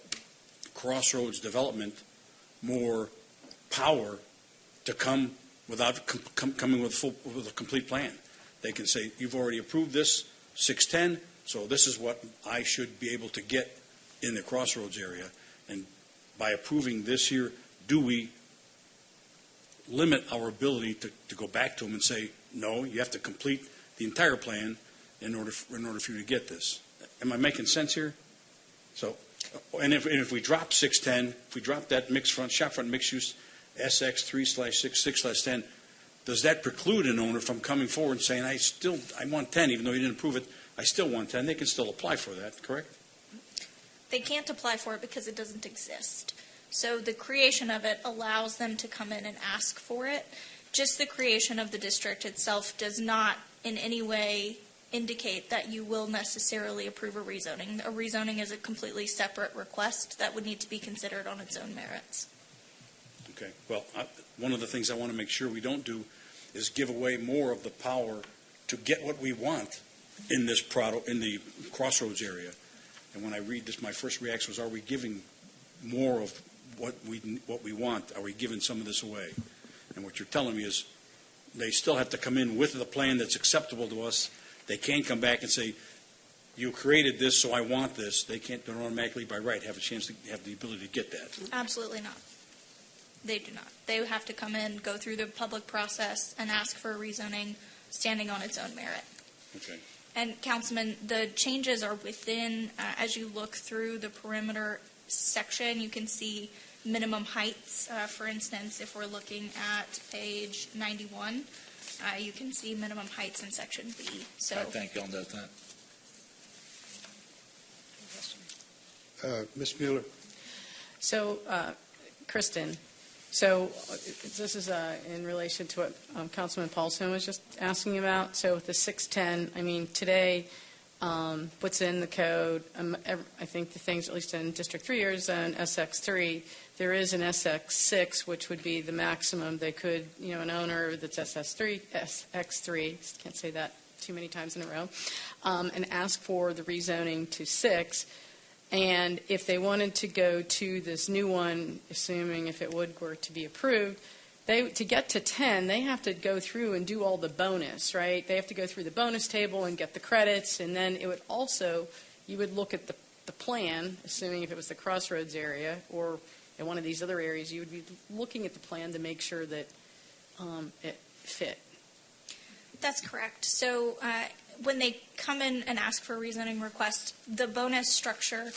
Crossroads Development more power to come without coming with a complete plan? They can say, you've already approved this, 610, so this is what I should be able to get in the Crossroads area. And by approving this here, do we limit our ability to go back to them and say, no, you have to complete the entire plan in order for you to get this? Am I making sense here? So, and if we drop 610, if we drop that shopfront mixed use SX 3/6/6/10, does that preclude an owner from coming forward and saying, I want 10, even though you didn't approve it, I still want 10? They can still apply for that, correct?
They can't apply for it because it doesn't exist. So the creation of it allows them to come in and ask for it. Just the creation of the district itself does not in any way indicate that you will necessarily approve a rezoning. A rezoning is a completely separate request that would need to be considered on its own merits.
Okay. Well, one of the things I want to make sure we don't do is give away more of the power to get what we want in this in the Crossroads area. And when I read this, my first reaction was, are we giving more of what we want? Are we giving some of this away? And what you're telling me is they still have to come in with the plan that's acceptable to us. They can't come back and say, you created this, so I want this. They can't automatically, by right, have a chance to have the ability to get that.
Absolutely not. They do not. They have to come in, go through the public process, and ask for a rezoning standing on its own merit.
Okay.
And Councilman, the changes are within, as you look through the perimeter section, you can see minimum heights. For instance, if we're looking at page 91, you can see minimum heights in section B. So,
I thank you. I'll note that.
Ms. Mueller.
So, Kristen, so this is in relation to what Councilman Paulson was just asking about. So with the 610, I mean, today what's in the code. I think the things, at least in District 3, are zone SX3. There is an SX6, which would be the maximum they could, an owner that's SX3, can't say that too many times in a row, and ask for the rezoning to 6. And if they wanted to go to this new one, assuming if it were to be approved, to get to 10, they have to go through and do all the bonus, right? They have to go through the bonus table and get the credits, and then it would also, you would look at the plan, assuming if it was the Crossroads area or in one of these other areas, you would be looking at the plan to make sure that it fit.
That's correct. So when they come in and ask for a rezoning request, the bonus structure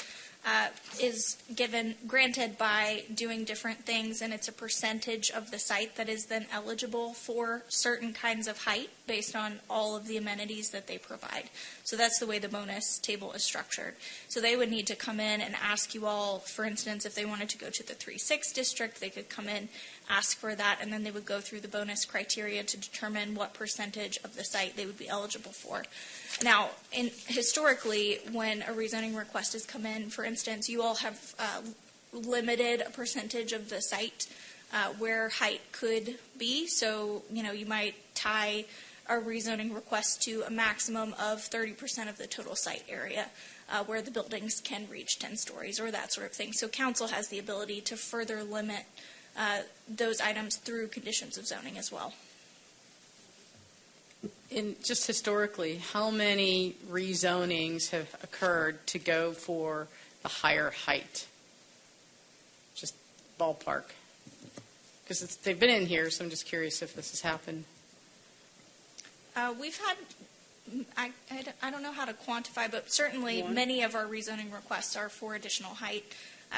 is granted by doing different things, and it's a percentage of the site that is then eligible for certain kinds of height based on all of the amenities that they provide. So that's the way the bonus table is structured. So they would need to come in and ask you all, for instance, if they wanted to go to the 3-6 district, they could come in, ask for that, and then they would go through the bonus criteria to determine what percentage of the site they would be eligible for. Now, historically, when a rezoning request has come in, for instance, you all have limited a percentage of the site where height could be. So, you might tie a rezoning request to a maximum of 30% of the total site area where the buildings can reach 10 stories or that sort of thing. So council has the ability to further limit those items through conditions of zoning as well.
Just historically, how many rezonings have occurred to go for the higher height? Just ballpark. Because they've been in here, so I'm just curious if this has happened.
We've had, I don't know how to quantify, but certainly many of our rezoning requests are for additional height.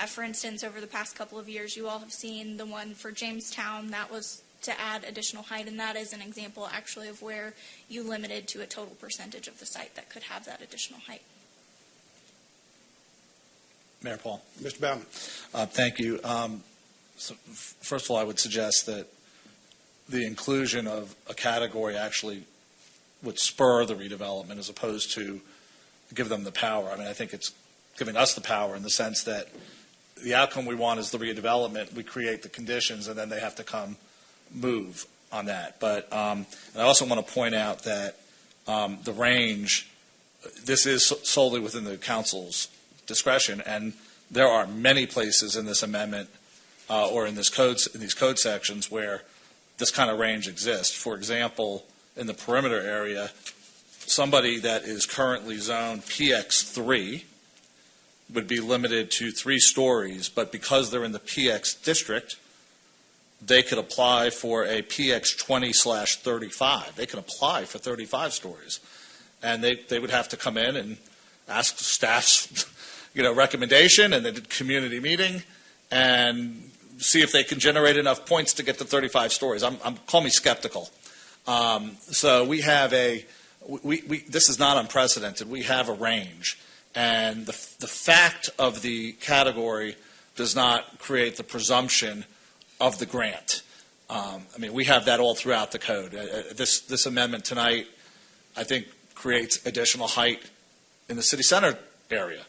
For instance, over the past couple of years, you all have seen the one for Jamestown that was to add additional height, and that is an example actually of where you limited to a total percentage of the site that could have that additional height.
Mayor Paul.
Mr. Baumann.
Thank you. So first of all, I would suggest that the inclusion of a category actually would spur the redevelopment as opposed to give them the power. I mean, I think it's giving us the power in the sense that the outcome we want is the redevelopment. We create the conditions, and then they have to come move on that. But and I also want to point out that the range, this is solely within the council's discretion, and there are many places in this amendment or in these code sections where this kind of range exists. For example, in the perimeter area, somebody that is currently zoned PX3 would be limited to 3 stories, but because they're in the PX district, they could apply for a PX 20/35. They can apply for 35 stories. And they would have to come in and ask staff's recommendation, and they did community meeting and see if they can generate enough points to get to 35 stories. Call me skeptical. So we have this is not unprecedented. We have a range. And the fact of the category does not create the presumption of the grant. I mean, we have that all throughout the code. This amendment tonight, I think, creates additional height in the city center area.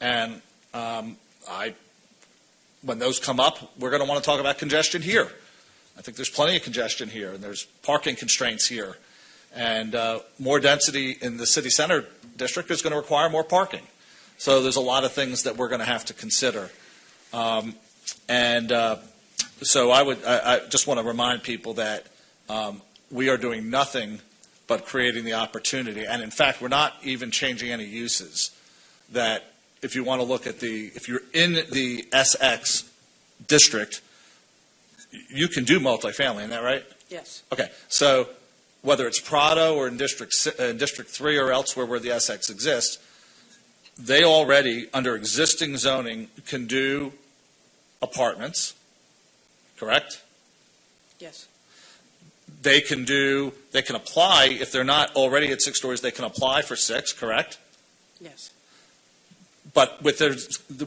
And when those come up, we're going to want to talk about congestion here. I think there's plenty of congestion here, and there's parking constraints here. And more density in the city center district is going to require more parking. So there's a lot of things that we're going to have to consider. So I just want to remind people that we are doing nothing but creating the opportunity. And in fact, we're not even changing any uses. That if you want to look at if you're in the SX district, you can do multifamily, isn't that right?
Yes.
Okay, so whether it's Prado or in District 3 or elsewhere where the SX exists, they already, under existing zoning, can do apartments, correct?
Yes.
They can apply, if they're not already at 6 stories, they can apply for 6, correct?
Yes.
But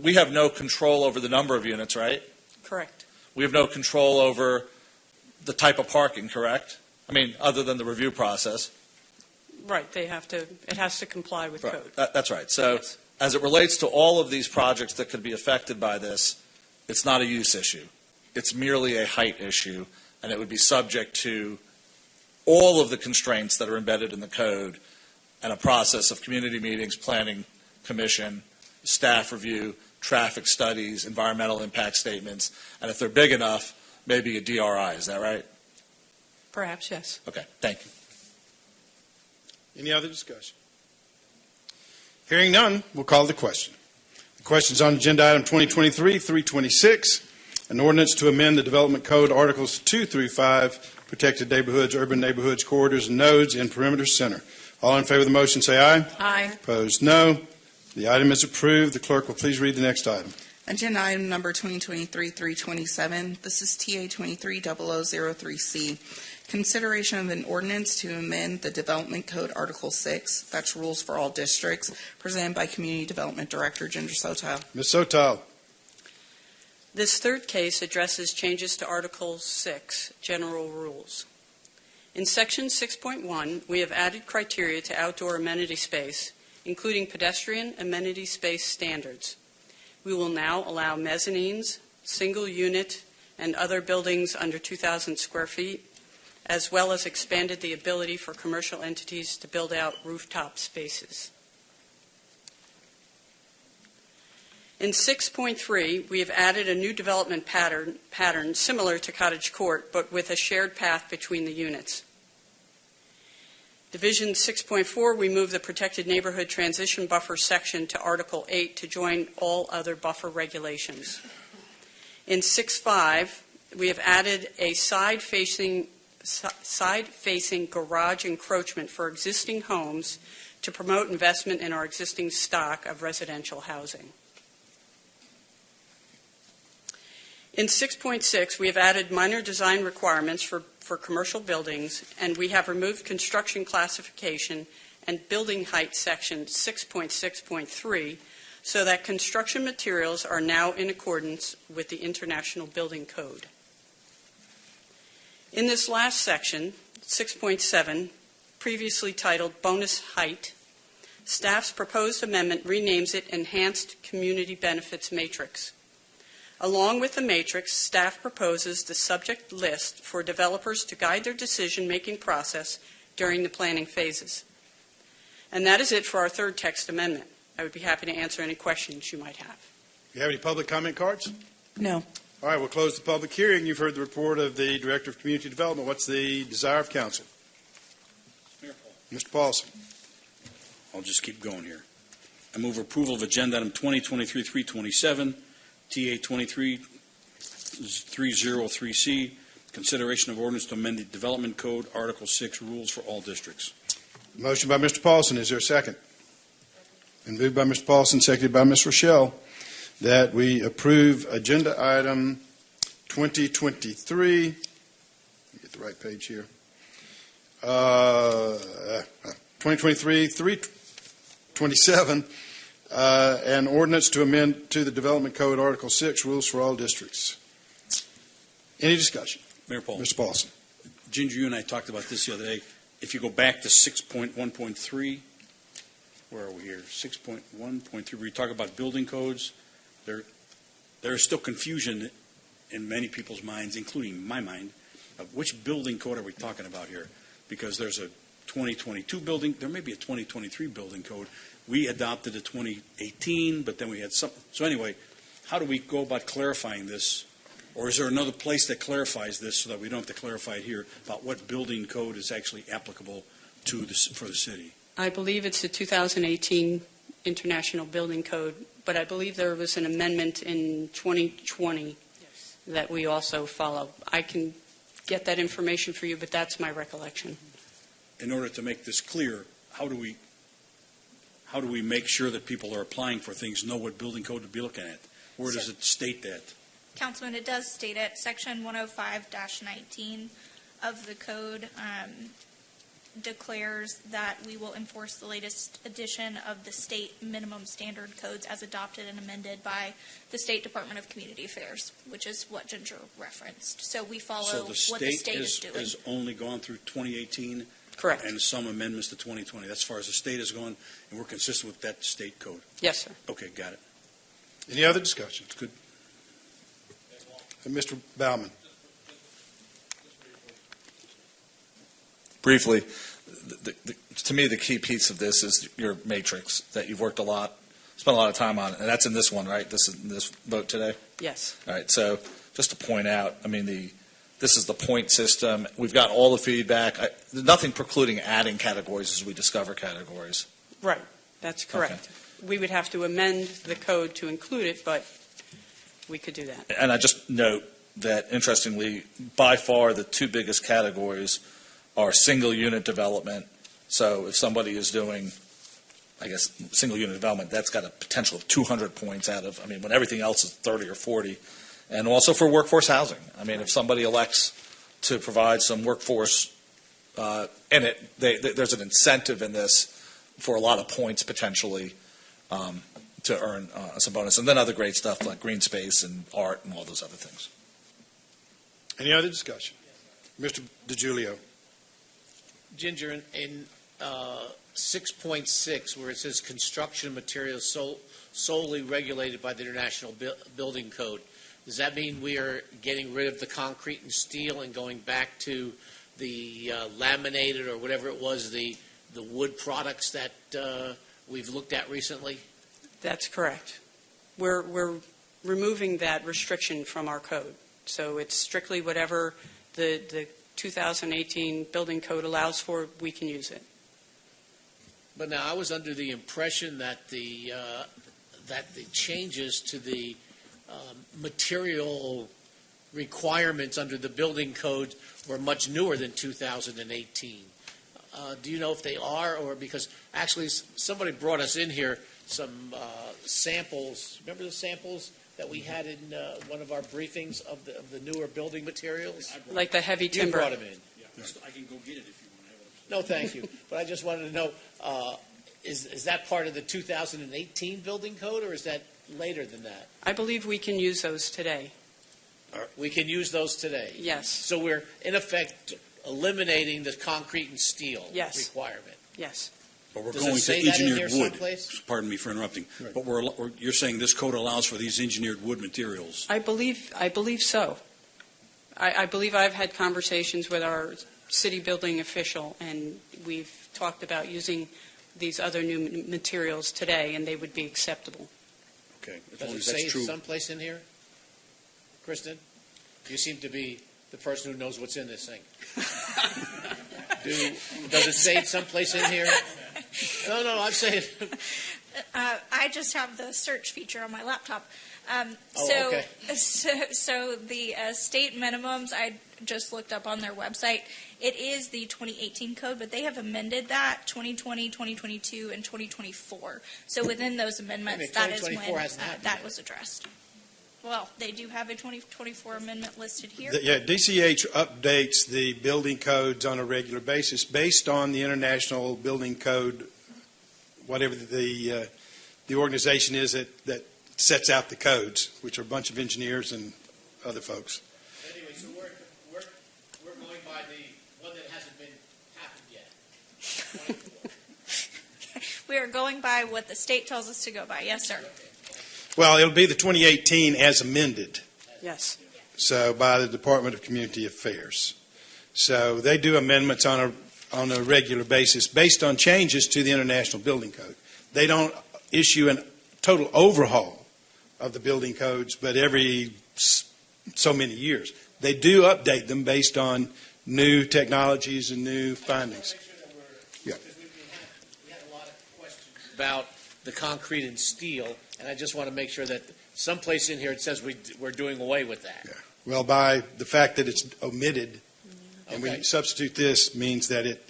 we have no control over the number of units, right?
Correct.
We have no control over the type of parking, correct? I mean, other than the review process.
Right, it has to comply with
Right.
code.
That's right. So as it relates to all of these projects that could be affected by this, it's not a use issue. It's merely a height issue, and it would be subject to all of the constraints that are embedded in the code and a process of community meetings, planning commission, staff review, traffic studies, environmental impact statements, and if they're big enough, maybe a DRI. Is that right?
Perhaps, yes.
Okay, thank you.
Any other discussion? Hearing none, we'll call the question. The question is on agenda item 2023-326, an ordinance to amend the Development Code Articles 2 through 5, protected neighborhoods, urban neighborhoods, corridors, and nodes in perimeter center. All in favor of the motion say aye.
Aye.
Opposed, no. The item is approved. The clerk will please read the next item.
Agenda item number 2023-327. This is TA 23-0003C. Consideration of an ordinance to amend the Development Code Article 6, that's rules for all districts, presented by Community Development Director Ginger Soto.
Ms. Soto.
This third case addresses changes to Article 6, General Rules. In Section 6.1, we have added criteria to outdoor amenity space, including pedestrian amenity space standards. We will now allow mezzanines, single unit, and other buildings under 2,000 square feet, as well as expanded the ability for commercial entities to build out rooftop spaces. In 6.3, we have added a new development pattern similar to Cottage Court, but with a shared path between the units. Division 6.4, we move the protected neighborhood transition buffer section to Article 8 to join all other buffer regulations. In 6.5, we have added a side-facing garage encroachment for existing homes to promote investment in our existing stock of residential housing. In 6.6, we have added minor design requirements for commercial buildings, and we have removed construction classification and building height section 6.6.3 so that construction materials are now in accordance with the International Building Code. In this last section, 6.7, previously titled Bonus Height, staff's proposed amendment renames it Enhanced Community Benefits Matrix. Along with the matrix, staff proposes the subject list for developers to guide their decision-making process during the planning phases. And that is it for our third text amendment. I would be happy to answer any questions you might have.
Do you have any public comment cards?
No.
All right, we'll close the public hearing. You've heard the report of the Director of Community Development. What's the desire of council? Mr. Paulson.
I'll just keep going here. I move approval of agenda item 2023-327, TA 23-303C, consideration of ordinance to amend the Development Code, Article 6, rules for all districts.
Motion by Mr. Paulson. Is there a second? And moved by Mr. Paulson, seconded by Ms. Rochelle, that we approve agenda item 2023. Let me get the right page here. 2023-327, an ordinance to amend to the Development Code Article 6, rules for all districts. Any discussion?
Mayor Paul.
Mr. Paulson.
Ginger, you and I talked about this the other day. If you go back to 6.1.3, where are we here? 6.1.3, where you talk about building codes, there is still confusion in many people's minds, including my mind, of which building code are we talking about here? Because there's a 2022 building, there may be a 2023 building code. We adopted a 2018, but then we had some. So anyway, how do we go about clarifying this? Or is there another place that clarifies this so that we don't have to clarify it here about what building code is actually applicable to this for the city?
I believe it's the 2018 International Building Code, but I believe there was an amendment in 2020 that we also follow. I can get that information for you, but that's my recollection.
In order to make this clear, how do we make sure that people are applying for things know what building code to be looking at? Where does it state that?
Councilman, it does state it. Section 105-19 of the code declares that we will enforce the latest edition of the state minimum standard codes as adopted and amended by the State Department of Community Affairs, which is what Ginger referenced. So we follow what the state is doing.
So the state has only gone through 2018
Correct.
And some amendments to 2020. That's as far as the state is going, and we're consistent with that state code.
Yes, sir.
Okay, got it.
Any other discussions? Good. Mr. Bauman.
Briefly, to me, the key piece of this is your matrix that you've worked spent a lot of time on, and that's in this one, right? This vote today?
Yes.
All right, so just to point out, I mean, this is the point system. We've got all the feedback. There's nothing precluding adding categories as we discover categories.
Right. That's correct. We would have to amend the code to include it, but we could do that.
And I just note that, interestingly, by far the two biggest categories are single unit development. So if somebody is doing, I guess, single unit development, that's got a potential of 200 points out of, I mean, when everything else is 30 or 40. And also for workforce housing. I mean, if somebody elects to provide some workforce in it, there's an incentive in this for a lot of points potentially to earn some bonus. And then other great stuff like green space and art and all those other things.
Any other discussion? Mr. DiGiulio.
Ginger, in 6.6, where it says construction materials solely regulated by the International Building Code, does that mean we are getting rid of the concrete and steel and going back to the laminated or whatever it was, the wood products that we've looked at recently?
That's correct. We're removing that restriction from our code. So it's strictly whatever the 2018 building code allows for, we can use it.
But now I was under the impression that the changes to the material requirements under the building code were much newer than 2018. Do you know if they are, or because actually somebody brought us in here some samples. Remember the samples that we had in one of our briefings of the newer building materials?
Like the heavy timber.
You brought them in.
Yeah, I can go get it if you want to have it.
No, thank you. But I just wanted to know, is that part of the 2018 building code, or is that later than that?
I believe we can use those today.
We can use those today?
Yes.
So we're, in effect, eliminating the concrete and steel requirement?
Yes.
But we're
Does
going
it
to
say that in here
engineered wood.
someplace?
Pardon me for interrupting. Right. But you're saying this code allows for these engineered wood materials?
I believe so. I believe I've had conversations with our city building official, and we've talked about using these other new materials today, and they would be acceptable.
Okay. As
Does
long
it
as
say
that's
it
true.
someplace in here? Kristen, you seem to be the person who knows what's in this thing. Does it say it someplace in here? No, I'm saying.
I just have the search feature on my laptop.
Okay.
So the state minimums, I just looked up on their website. It is the 2018 code, but they have amended that 2020, 2022, and 2024. So within those amendments, that is when that was addressed. Well, they do have a 2024 amendment listed here.
Yeah, DCH updates the building codes on a regular basis based on the International Building Code, whatever the organization is that sets out the codes, which are a bunch of engineers and other folks.
Anyway, so we're going by the one that hasn't been happened yet.
We are going by what the state tells us to go by. Yes, sir.
Well, it'll be the 2018 as amended.
Yes.
So by the Department of Community Affairs. So they do amendments on a regular basis based on changes to the International Building Code. They don't issue a total overhaul of the building codes, but every so many years. They do update them based on new technologies and new findings. Yeah.
We had a lot of questions about the concrete and steel, and I just want to make sure that someplace in here it says we're doing away with that.
Yeah. Well, by the fact that it's omitted, and we substitute this means that it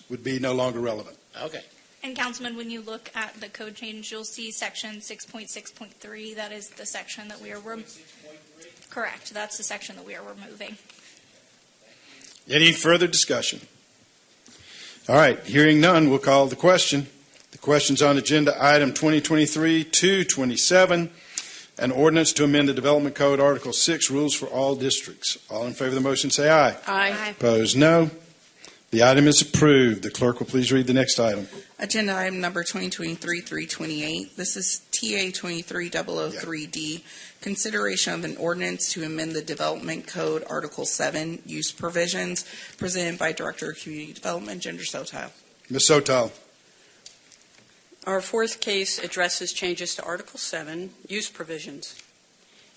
would be no longer relevant.
Okay.
And Councilman, when you look at the code change, you'll see section 6.6.3. That is the section that we are correct. That's the section that we are removing.
Any further discussion? All right, hearing none, we'll call the question. The question's on agenda item 2023-227, an ordinance to amend the Development Code, Article 6, rules for all districts. All in favor of the motion say aye.
Aye.
Opposed, no. The item is approved. The clerk will please read the next item.
Agenda item number 2023-328. This is TA 23003D. Consideration of an ordinance to amend the Development Code Article 7 Use Provisions, presented by Director of Community Development, Ginger Sotile.
Ms. Sotile.
Our fourth case addresses changes to Article 7, Use Provisions.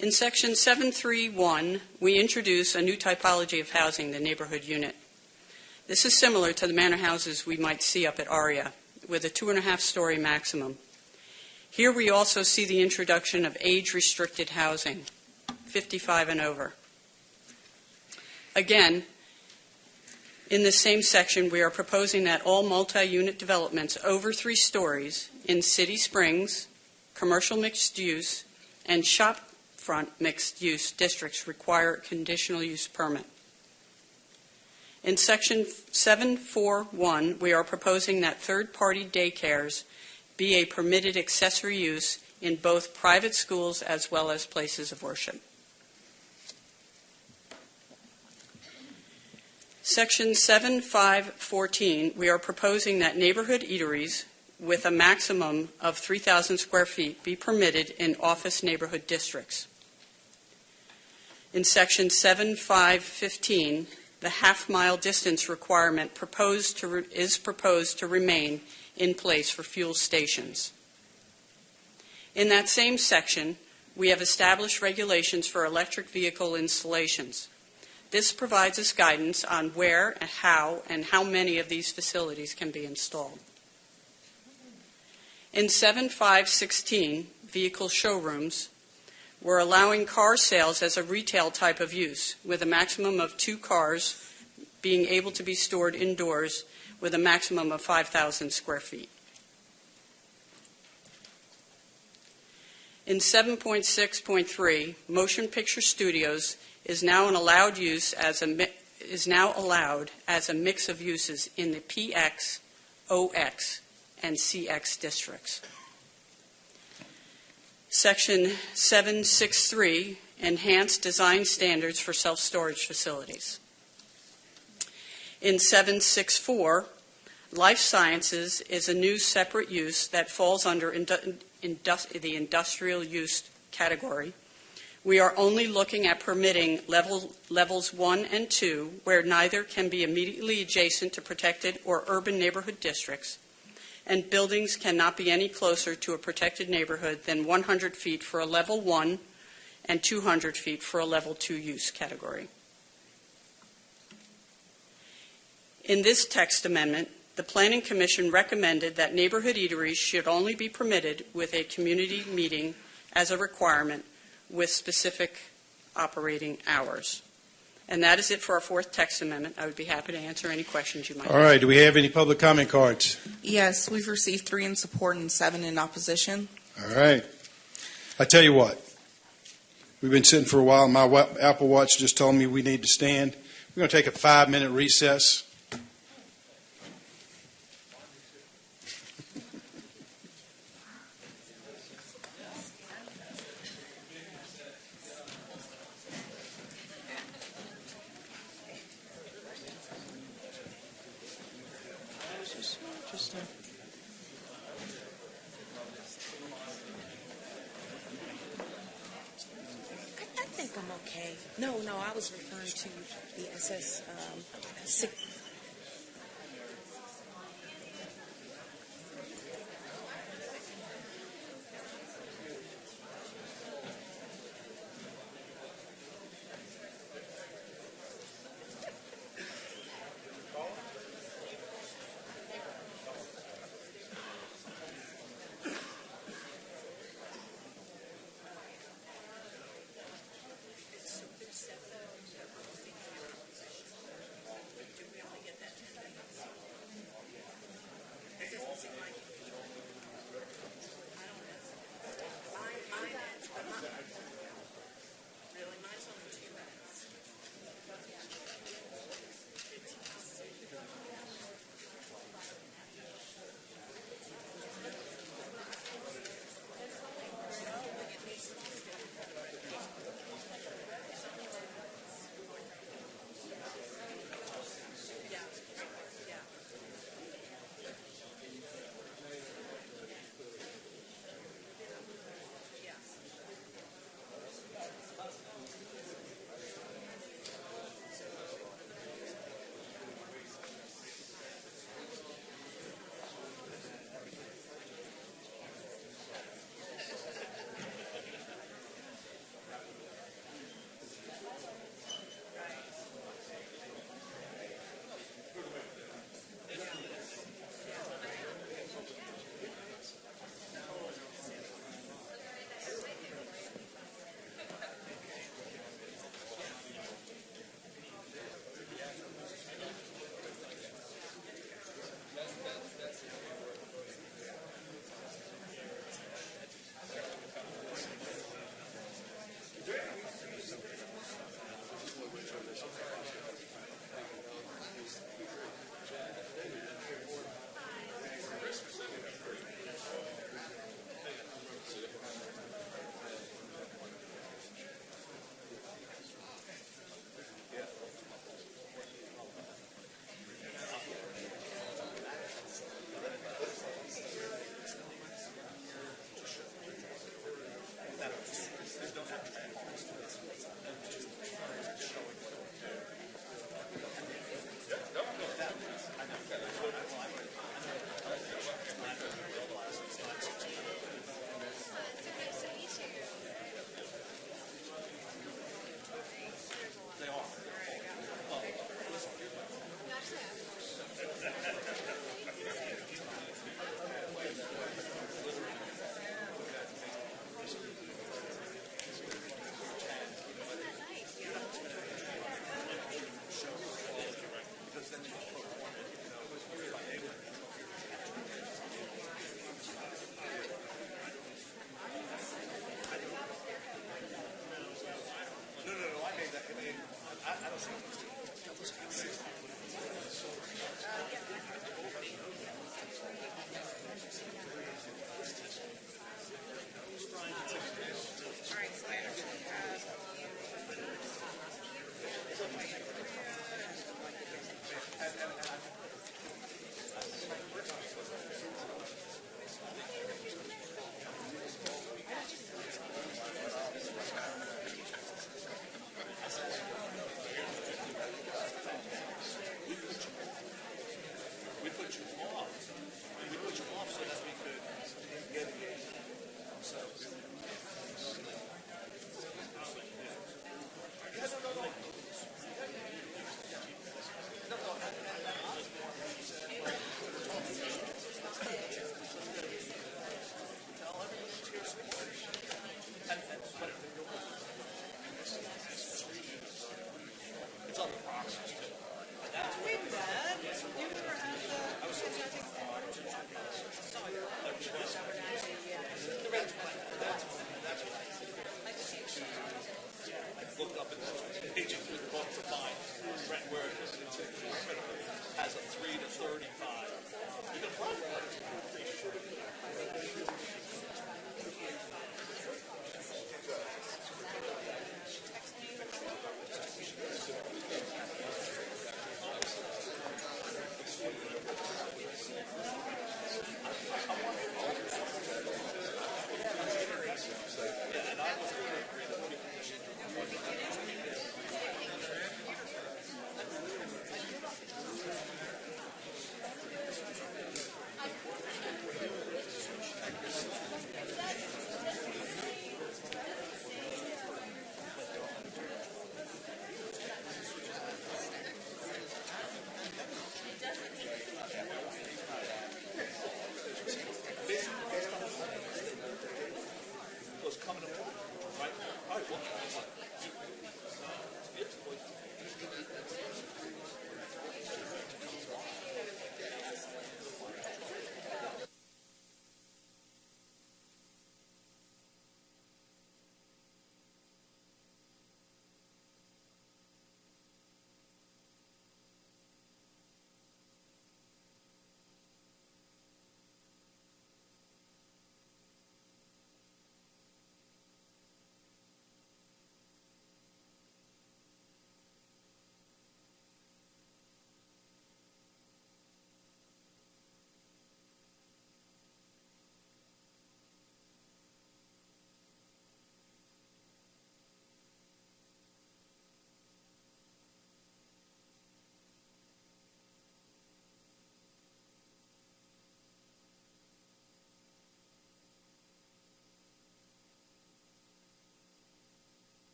In Section 731, we introduce a new typology of housing, the neighborhood unit. This is similar to the manor houses we might see up at Aria, with a 2.5-story maximum. Here we also see the introduction of age-restricted housing, 55 and over. Again, in the same section, we are proposing that all multi-unit developments over 3 stories in City Springs, commercial mixed use, and shopfront mixed use districts require a conditional use permit. In Section 741, we are proposing that third-party daycares be a permitted accessory use in both private schools as well as places of worship. Section 7514, we are proposing that neighborhood eateries with a maximum of 3,000 square feet be permitted in office neighborhood districts. In Section 7515, the half-mile distance requirement is proposed to remain in place for fuel stations. In that same section, we have established regulations for electric vehicle installations. This provides us guidance on where and how many of these facilities can be installed. In 7516, vehicle showrooms, we're allowing car sales as a retail type of use, with a maximum of 2 cars being able to be stored indoors with a maximum of 5,000 square feet. In 7.6.3, motion picture studios is now allowed as a mix of uses in the PX, OX, and CX districts. Section 763, enhanced design standards for self-storage facilities. In 764, life sciences is a new separate use that falls under the industrial use category. We are only looking at permitting levels 1 and 2, where neither can be immediately adjacent to protected or urban neighborhood districts, and buildings cannot be any closer to a protected neighborhood than 100 feet for a level 1 and 200 feet for a level 2 use category. In this text amendment, the Planning Commission recommended that neighborhood eateries should only be permitted with a community meeting as a requirement with specific operating hours. And that is it for our fourth text amendment. I would be happy to answer any questions you might have.
All right. Do we have any public comment cards?
Yes, we've received 3 in support and 7 in opposition.
All right. I tell you what. We've been sitting for a while. My Apple Watch just told me we need to stand. We're going to take a 5-minute recess.
I think I'm okay. No, I was referring to the SS 6.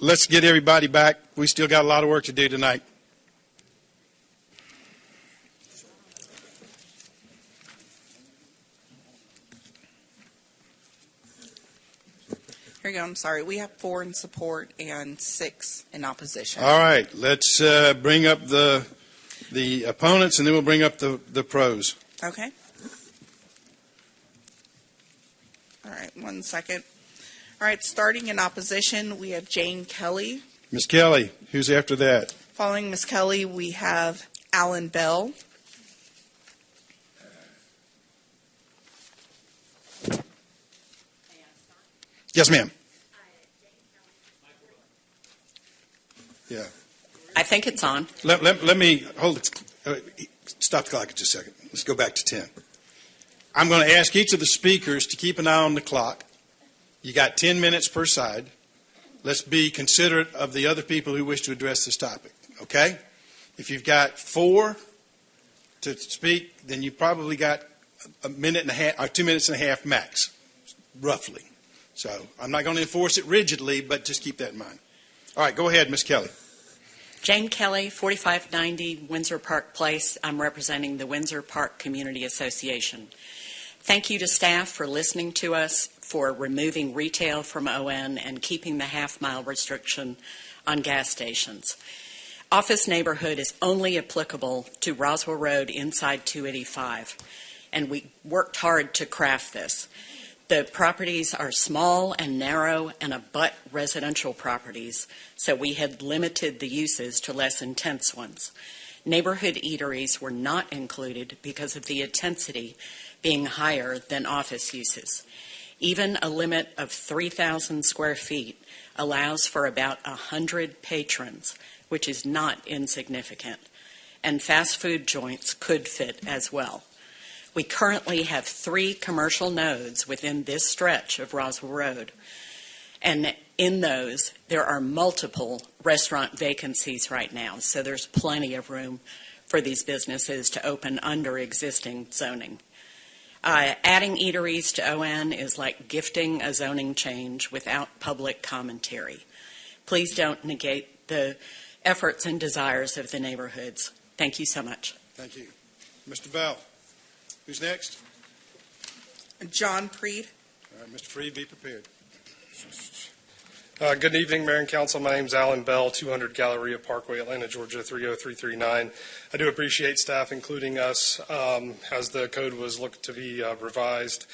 let's get everybody back. We still got a lot of work to do tonight.
Here you go. I'm sorry. We have 4 in support and 6 in opposition.
All right, let's bring up the opponents, and then we'll bring up the pros.
Okay. All right, 1 second. All right, starting in opposition, we have Jane Kelly.
Ms. Kelly, who's after that?
Following Ms. Kelly, we have Alan Bell.
Yes, ma'am. Yeah.
I think it's on.
Let me hold it. Stop the clock just a second. Let's go back to 10. I'm going to ask each of the speakers to keep an eye on the clock. You got 10 minutes per side. Let's be considerate of the other people who wish to address this topic. Okay? If you've got 4 to speak, then you probably got a minute and a half or 2 minutes and a half max, roughly. So I'm not going to enforce it rigidly, but just keep that in mind. All right, go ahead, Ms. Kelly.
Jane Kelly, 4590 Windsor Park Place. I'm representing the Windsor Park Community Association. Thank you to staff for listening to us, for removing retail from ON and keeping the half-mile restriction on gas stations. Office neighborhood is only applicable to Roswell Road inside 285, and we worked hard to craft this. The properties are small and narrow and abut residential properties, so we had limited the uses to less intense ones. Neighborhood eateries were not included because of the intensity being higher than office uses. Even a limit of 3,000 square feet allows for about 100 patrons, which is not insignificant, and fast food joints could fit as well. We currently have 3 commercial nodes within this stretch of Roswell Road, and in those there are multiple restaurant vacancies right now, so there's plenty of room for these businesses to open under existing zoning. Adding eateries to ON is like gifting a zoning change without public commentary. Please don't negate the efforts and desires of the neighborhoods. Thank you so much.
Thank you. Mr. Bell, who's next?
John Preed.
All right, Mr. Freed, be prepared.
Good evening, Mayor and Council. My name is Alan Bell, 200 Galleria Parkway, Atlanta, Georgia, 30339. I do appreciate staff including us as the code was looked to be revised,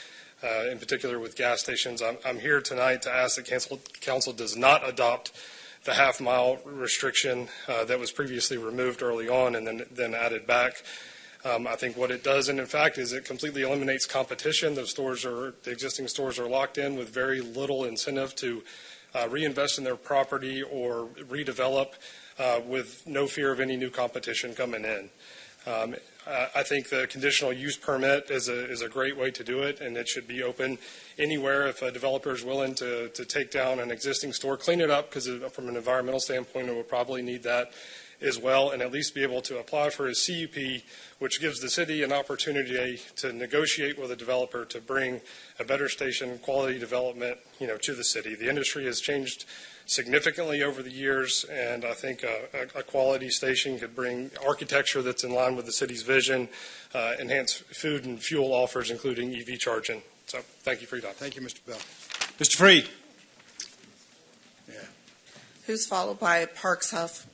in particular with gas stations. I'm here tonight to ask that Council does not adopt the half-mile restriction that was previously removed early on and then added back. I think what it does, and in fact, is it completely eliminates competition. The existing stores are locked in with very little incentive to reinvest in their property or redevelop with no fear of any new competition coming in. I think the conditional use permit is a great way to do it, and it should be open anywhere if a developer is willing to take down an existing store, clean it up, because from an environmental standpoint, it will probably need that as well, and at least be able to apply for a CUP, which gives the city an opportunity to negotiate with a developer to bring a better station quality development, to the city. The industry has changed significantly over the years, and I think a quality station could bring architecture that's in line with the city's vision, enhance food and fuel offers, including EV charging. So thank you for your time.
Thank you, Mr. Bell. Mr. Freed. Yeah.
Who's followed by Parks Huff.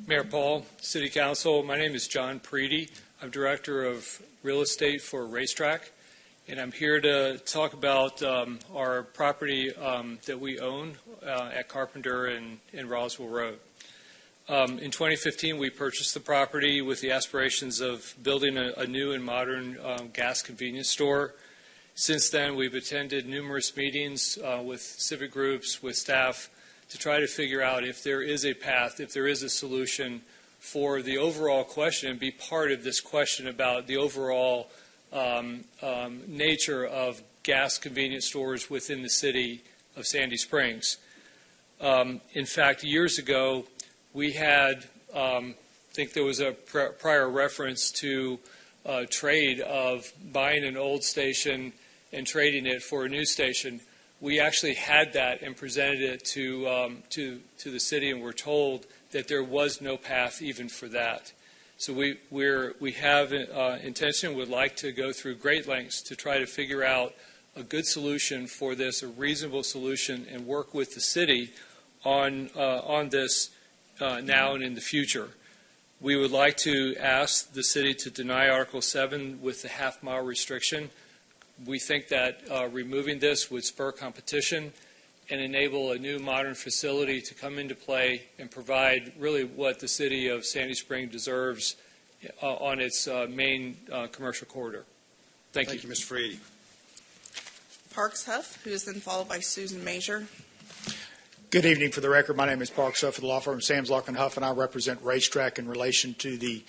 Mayor Paul, City Council, my name is John Preedy. I'm Director of Real Estate for Racetrack, and I'm here to talk about our property that we own at Carpenter and Roswell Road. In 2015, we purchased the property with the aspirations of building a new and modern gas convenience store. Since then, we've attended numerous meetings with civic groups, with staff, to try to figure out if there is a path, if there is a solution for the overall question and be part of this question about the overall nature of gas convenience stores within the city of Sandy Springs. In fact, years ago, we had, I think there was a prior reference to trade of buying an old station and trading it for a new station. We actually had that and presented it to the city, and we're told that there was no path even for that. So we have intention, would like to go through great lengths to try to figure out a good solution for this, a reasonable solution, and work with the city on this now and in the future. We would like to ask the city to deny Article 7 with the half-mile restriction. We think that removing this would spur competition and enable a new modern facility to come into play and provide really what the city of Sandy Springs deserves on its main commercial corridor. Thank you.
Thank you, Mr. Freedy.
Parks Huff, who is then followed by Susan Major.
Good evening. For the record, my name is Parks Huff of the law firm Sam's Lock & Huff, and I represent Racetrack in relation to the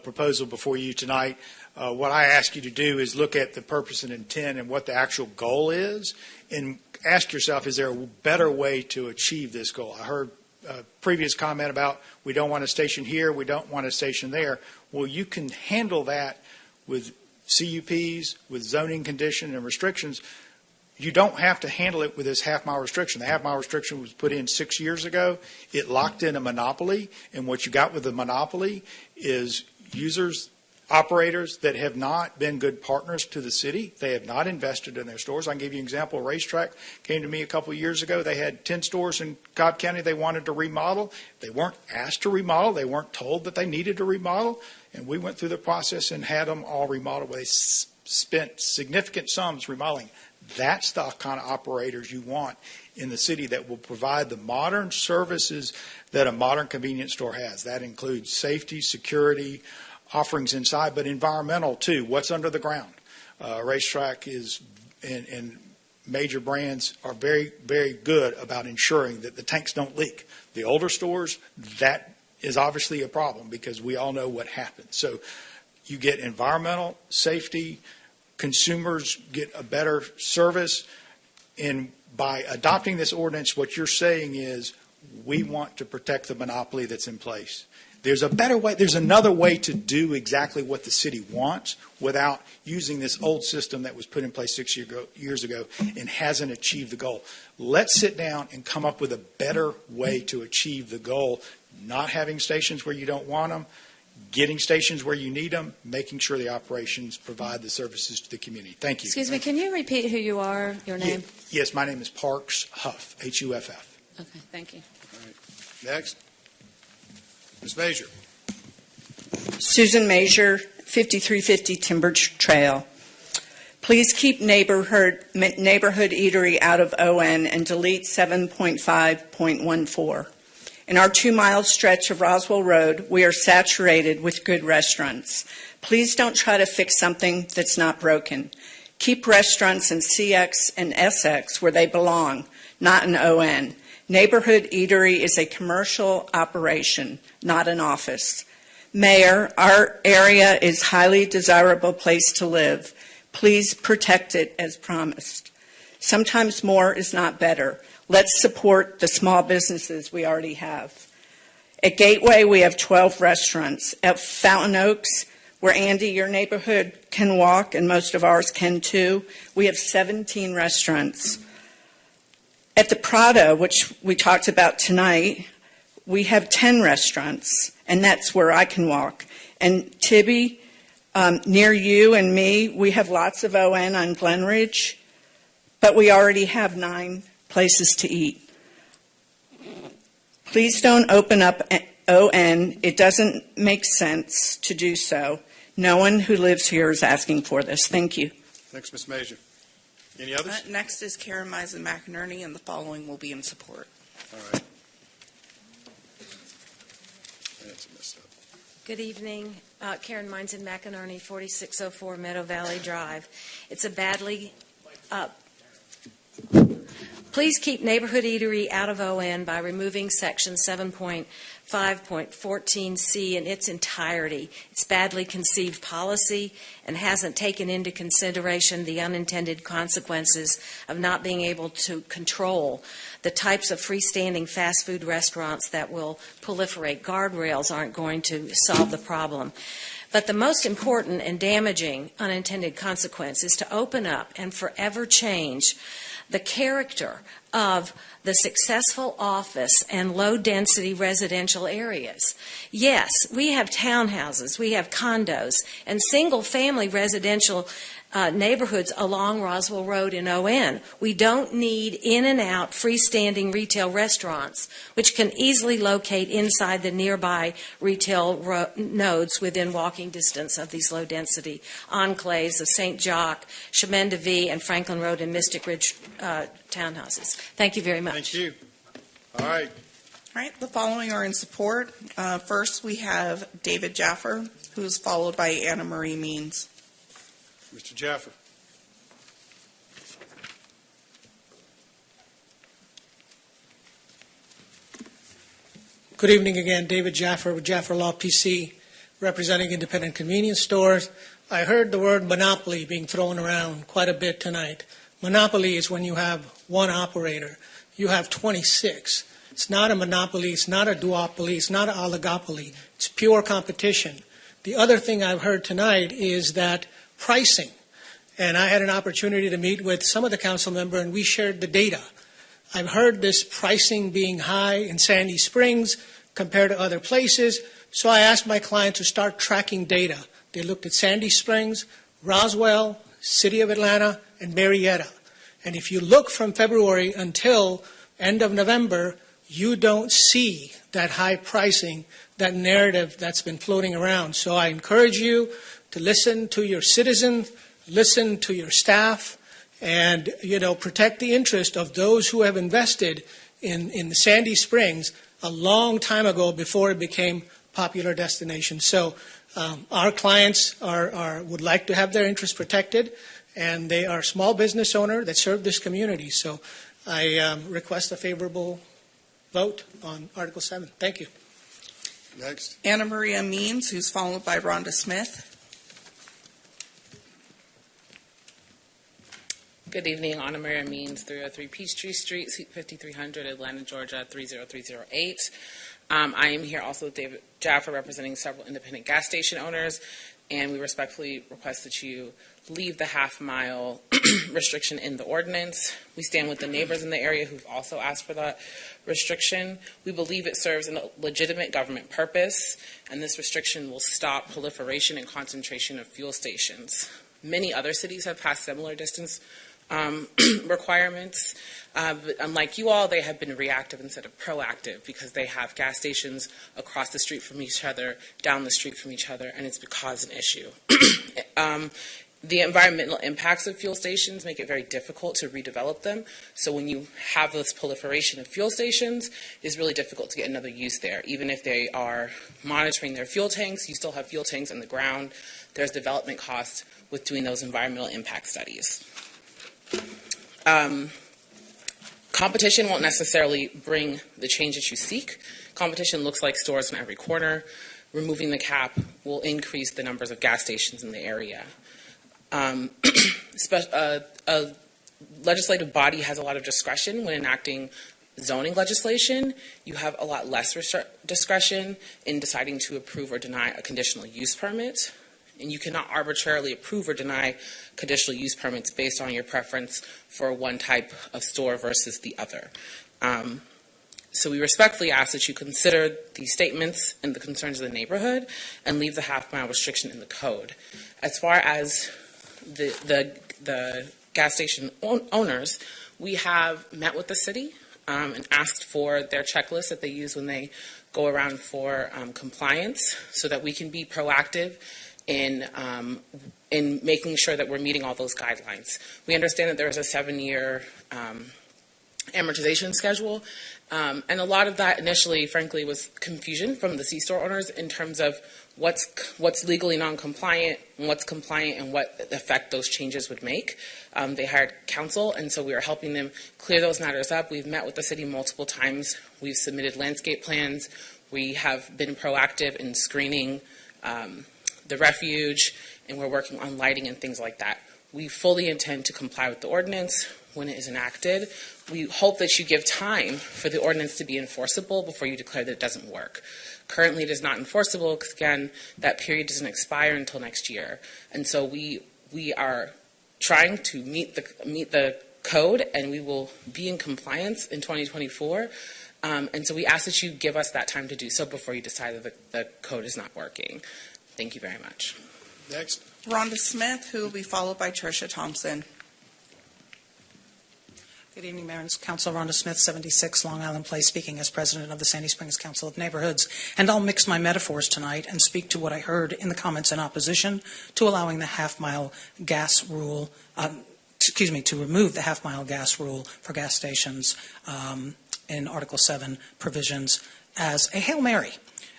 proposal before you tonight. What I ask you to do is look at the purpose and intent and what the actual goal is, and ask yourself, is there a better way to achieve this goal? I heard a previous comment about we don't want a station here, we don't want a station there. Well, you can handle that with CUPs, with zoning condition and restrictions. You don't have to handle it with this half-mile restriction. The half-mile restriction was put in 6 years ago. It locked in a monopoly, and what you got with the monopoly is users, operators that have not been good partners to the city. They have not invested in their stores. I can give you an example. Racetrack came to me a couple of years ago. They had 10 stores in Cobb County they wanted to remodel. They weren't asked to remodel. They weren't told that they needed to remodel, and we went through the process and had them all remodeled. They spent significant sums remodeling. That's the kind of operators you want in the city that will provide the modern services that a modern convenience store has. That includes safety, security, offerings inside, but environmental too. What's under the ground? Racetrack is, and major brands are very, very good about ensuring that the tanks don't leak. The older stores, that is obviously a problem because we all know what happens. So you get environmental, safety, consumers get a better service, and by adopting this ordinance, what you're saying is we want to protect the monopoly that's in place. There's a better way, there's another way to do exactly what the city wants without using this old system that was put in place 6 years ago and hasn't achieved the goal. Let's sit down and come up with a better way to achieve the goal, not having stations where you don't want them, getting stations where you need them, making sure the operations provide the services to the community. Thank you.
Excuse me, can you repeat who you are, your name?
Yes, my name is Parks Huff, Huff.
Okay, thank you.
All right. Next. Ms. Major.
Susan Major, 5350 Timber Trail. Please keep neighborhood eatery out of ON and delete 7.5.14. In our 2-mile stretch of Roswell Road, we are saturated with good restaurants. Please don't try to fix something that's not broken. Keep restaurants in CX and SX where they belong, not in ON. Neighborhood eatery is a commercial operation, not an office. Mayor, our area is a highly desirable place to live. Please protect it as promised. Sometimes more is not better. Let's support the small businesses we already have. At Gateway, we have 12 restaurants. At Fountain Oaks, where Andy, your neighborhood, can walk, and most of ours can too, we have 17 restaurants. At the Prado, which we talked about tonight, we have 10 restaurants, and that's where I can walk. And Tibby, near you and me, we have lots of ON on Glen Ridge, but we already have 9 places to eat. Please don't open up ON. It doesn't make sense to do so. No one who lives here is asking for this. Thank you.
Thanks, Ms. Major. Any others?
Next is Karen Misen McInerney, and the following will be in support.
All right. That's messed up.
Good evening. Karen Misen McInerney, 4604 Meadow Valley Drive. It's a badly... Please keep neighborhood eatery out of ON by removing section 7.5 5.14C in its entirety. It's badly conceived policy and hasn't taken into consideration the unintended consequences of not being able to control the types of freestanding fast food restaurants that will proliferate. Guardrails aren't going to solve the problem. But the most important and damaging unintended consequence is to open up and forever change the character of the successful office and low-density residential areas. Yes, we have townhouses, we have condos, and single-family residential neighborhoods along Roswell Road in ON. We don't need in-and-out freestanding retail restaurants, which can easily locate inside the nearby retail nodes within walking distance of these low-density enclaves of St. Jacques, Chemin de Vie, and Franklin Road and Mystic Ridge townhouses. Thank you very much.
Thank you. All right.
All right, the following are in support. First, we have David Jaffer, who's followed by Anna Marie Means.
Mr. Jaffer.
Good evening again. David Jaffer with Jaffer Law PC, representing independent convenience stores. I heard the word monopoly being thrown around quite a bit tonight. Monopoly is when you have one operator. You have 26. It's not a monopoly. It's not a duopoly. It's not an oligopoly. It's pure competition. The other thing I've heard tonight is that pricing. And I had an opportunity to meet with some of the council members, and we shared the data. I've heard this pricing being high in Sandy Springs compared to other places, so I asked my client to start tracking data. They looked at Sandy Springs, Roswell, City of Atlanta, and Marietta. And if you look from February until end of November, you don't see that high pricing, that narrative that's been floating around. So I encourage you to listen to your citizens, listen to your staff, and, protect the interest of those who have invested in the Sandy Springs a long time ago before it became a popular destination. So our clients would like to have their interests protected, and they are small business owners that serve this community. So I request a favorable vote on Article 7. Thank you.
Next.
Anna Maria Means, who's followed by Rhonda Smith.
Good evening, Anna Maria Means, 303 Peachtree Street, Suite 5300, Atlanta, Georgia, 30308. I am here also with David Jaffer, representing several independent gas station owners, and we respectfully request that you leave the half-mile restriction in the ordinance. We stand with the neighbors in the area who've also asked for that restriction. We believe it serves a legitimate government purpose, and this restriction will stop proliferation and concentration of fuel stations. Many other cities have passed similar distance requirements, but unlike you all, they have been reactive instead of proactive because they have gas stations across the street from each other, down the street from each other, and it's caused an issue. The environmental impacts of fuel stations make it very difficult to redevelop them. So when you have this proliferation of fuel stations, it's really difficult to get another use there. Even if they are monitoring their fuel tanks, you still have fuel tanks in the ground. There's development costs with doing those environmental impact studies. Competition won't necessarily bring the change that you seek. Competition looks like stores on every corner. Removing the cap will increase the numbers of gas stations in the area. A legislative body has a lot of discretion when enacting zoning legislation. You have a lot less discretion in deciding to approve or deny a conditional use permit. And you cannot arbitrarily approve or deny conditional use permits based on your preference for one type of store versus the other. So we respectfully ask that you consider these statements and the concerns of the neighborhood and leave the half-mile restriction in the code. As far as the gas station owners, we have met with the city and asked for their checklist that they use when they go around for compliance so that we can be proactive in making sure that we're meeting all those guidelines. We understand that there is a 7-year amortization schedule, and a lot of that initially, frankly, was confusion from the C-store owners in terms of what's legally non-compliant and what's compliant and what effect those changes would make. They hired counsel, and so we are helping them clear those matters up. We've met with the city multiple times. We've submitted landscape plans. We have been proactive in screening the refuge, and we're working on lighting and things like that. We fully intend to comply with the ordinance when it is enacted. We hope that you give time for the ordinance to be enforceable before you declare that it doesn't work. Currently, it is not enforceable because, again, that period doesn't expire until next year. And so we are trying to meet the code, and we will be in compliance in 2024. And so we ask that you give us that time to do so before you decide that the code is not working. Thank you very much.
Next.
Rhonda Smith, who will be followed by Tricia Thompson.
Good evening, Mayor and Council. Rhonda Smith, 76 Long Island Place, speaking as president of the Sandy Springs Council of Neighborhoods. And I'll mix my metaphors tonight and speak to what I heard in the comments in opposition to allowing the half-mile gas rule, to remove the half-mile gas rule for gas stations in Article 7 provisions as a Hail Mary,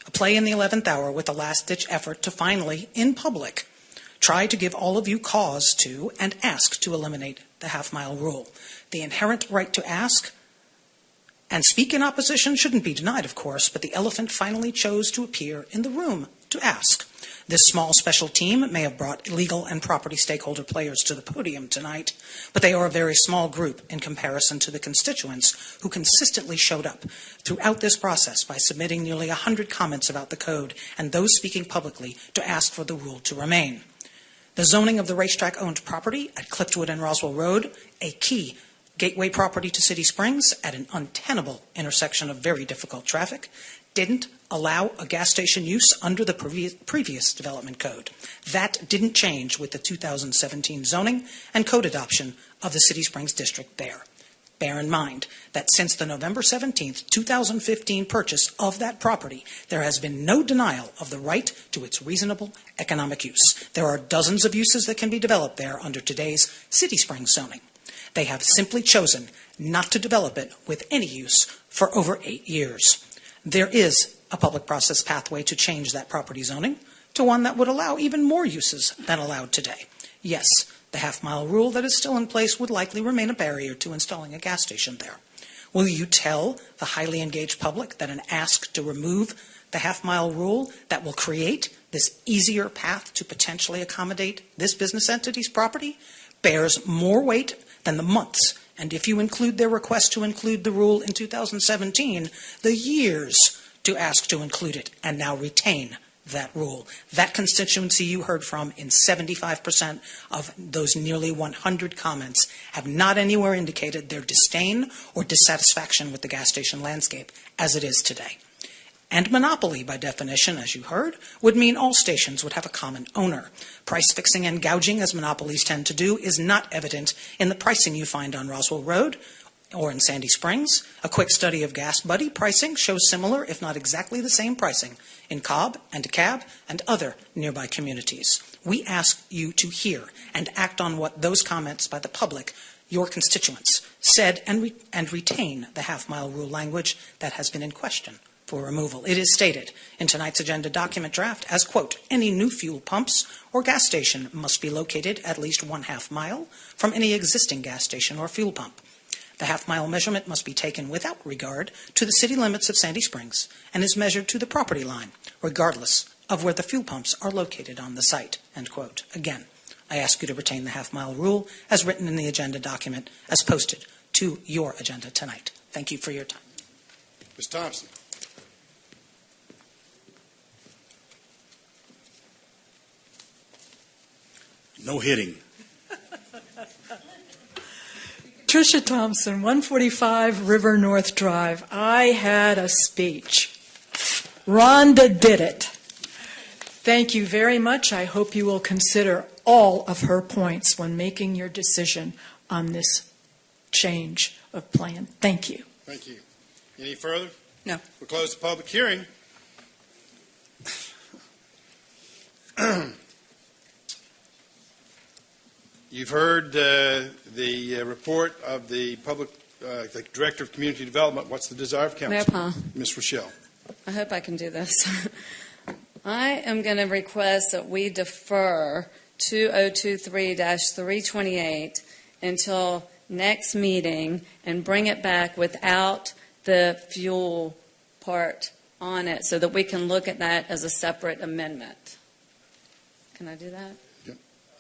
a play in the 11th hour with a last-ditch effort to finally, in public, try to give all of you cause to and ask to eliminate the half-mile rule. The inherent right to ask and speak in opposition shouldn't be denied, of course, but the elephant finally chose to appear in the room to ask. This small special team may have brought legal and property stakeholder players to the podium tonight, but they are a very small group in comparison to the constituents who consistently showed up throughout this process by submitting nearly 100 comments about the code and those speaking publicly to ask for the rule to remain. The zoning of the racetrack-owned property at Cliftwood and Roswell Road, a key gateway property to City Springs at an untenable intersection of very difficult traffic, didn't allow a gas station use under the previous development code. That didn't change with the 2017 zoning and code adoption of the City Springs district there. Bear in mind that since the November 17, 2015 purchase of that property, there has been no denial of the right to its reasonable economic use. There are dozens of uses that can be developed there under today's City Springs zoning. They have simply chosen not to develop it with any use for over 8 years. There is a public process pathway to change that property zoning to one that would allow even more uses than allowed today. Yes, the half-mile rule that is still in place would likely remain a barrier to installing a gas station there. Will you tell the highly engaged public that an ask to remove the half-mile rule that will create this easier path to potentially accommodate this business entity's property bears more weight than the months, and if you include their request to include the rule in 2017, the years to ask to include it and now retain that rule? That constituency you heard from in 75% of those nearly 100 comments have not anywhere indicated their disdain or dissatisfaction with the gas station landscape as it is today. And monopoly, by definition, as you heard, would mean all stations would have a common owner. Price fixing and gouging, as monopolies tend to do, is not evident in the pricing you find on Roswell Road or in Sandy Springs. A quick study of Gas Buddy pricing shows similar, if not exactly the same pricing in Cobb and DeKalb and other nearby communities. We ask you to hear and act on what those comments by the public, your constituents, said and retain the half-mile rule language that has been in question for removal. It is stated in tonight's agenda document draft as, quote, any new fuel pumps or gas station must be located at least 1/2 mile from any existing gas station or fuel pump. The half-mile measurement must be taken without regard to the city limits of Sandy Springs and is measured to the property line, regardless of where the fuel pumps are located on the site, end quote. Again, I ask you to retain the half-mile rule as written in the agenda document as posted to your agenda tonight. Thank you for your time.
Ms. Thompson.
No hitting.
Tricia Thompson, 145 River North Drive. I had a speech. Rhonda did it. Thank you very much. I hope you will consider all of her points when making your decision on this change of plan. Thank you.
Thank you. Any further?
No.
We'll close the public hearing. You've heard the report of the the Director of Community Development. What's the desire of council?
Mayor Paul.
Ms. Rochelle.
I hope I can do this. I am going to request that we defer 2023-328 until next meeting and bring it back without the fuel part on it so that we can look at that as a separate amendment. Can I do that?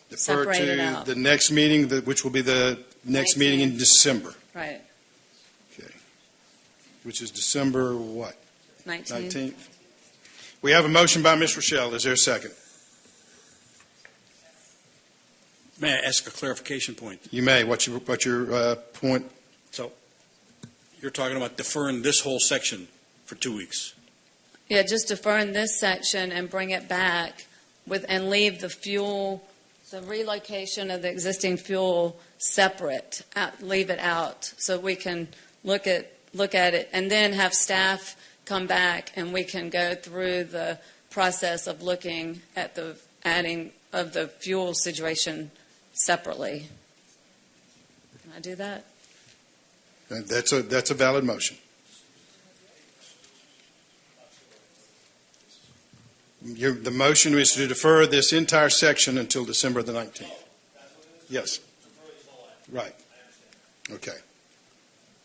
Defer
Separate it
to
out.
the next meeting, which will be the next meeting in December,
Right,
which is December what?
19.
19th. We have a motion by Ms. Rochelle. Is there a second?
May I ask a clarification point?
You may. What's your point?
So you're talking about deferring this whole section for 2 weeks?
Yeah, just deferring this section and bring it back and leave the fuel, the relocation of the existing fuel separate, leave it out so we can look at it and then have staff come back and we can go through the process of looking at the adding of the fuel situation separately. Can I do that?
That's a valid motion. The motion is to defer this entire section until December the 19th. Yes. Right. Okay.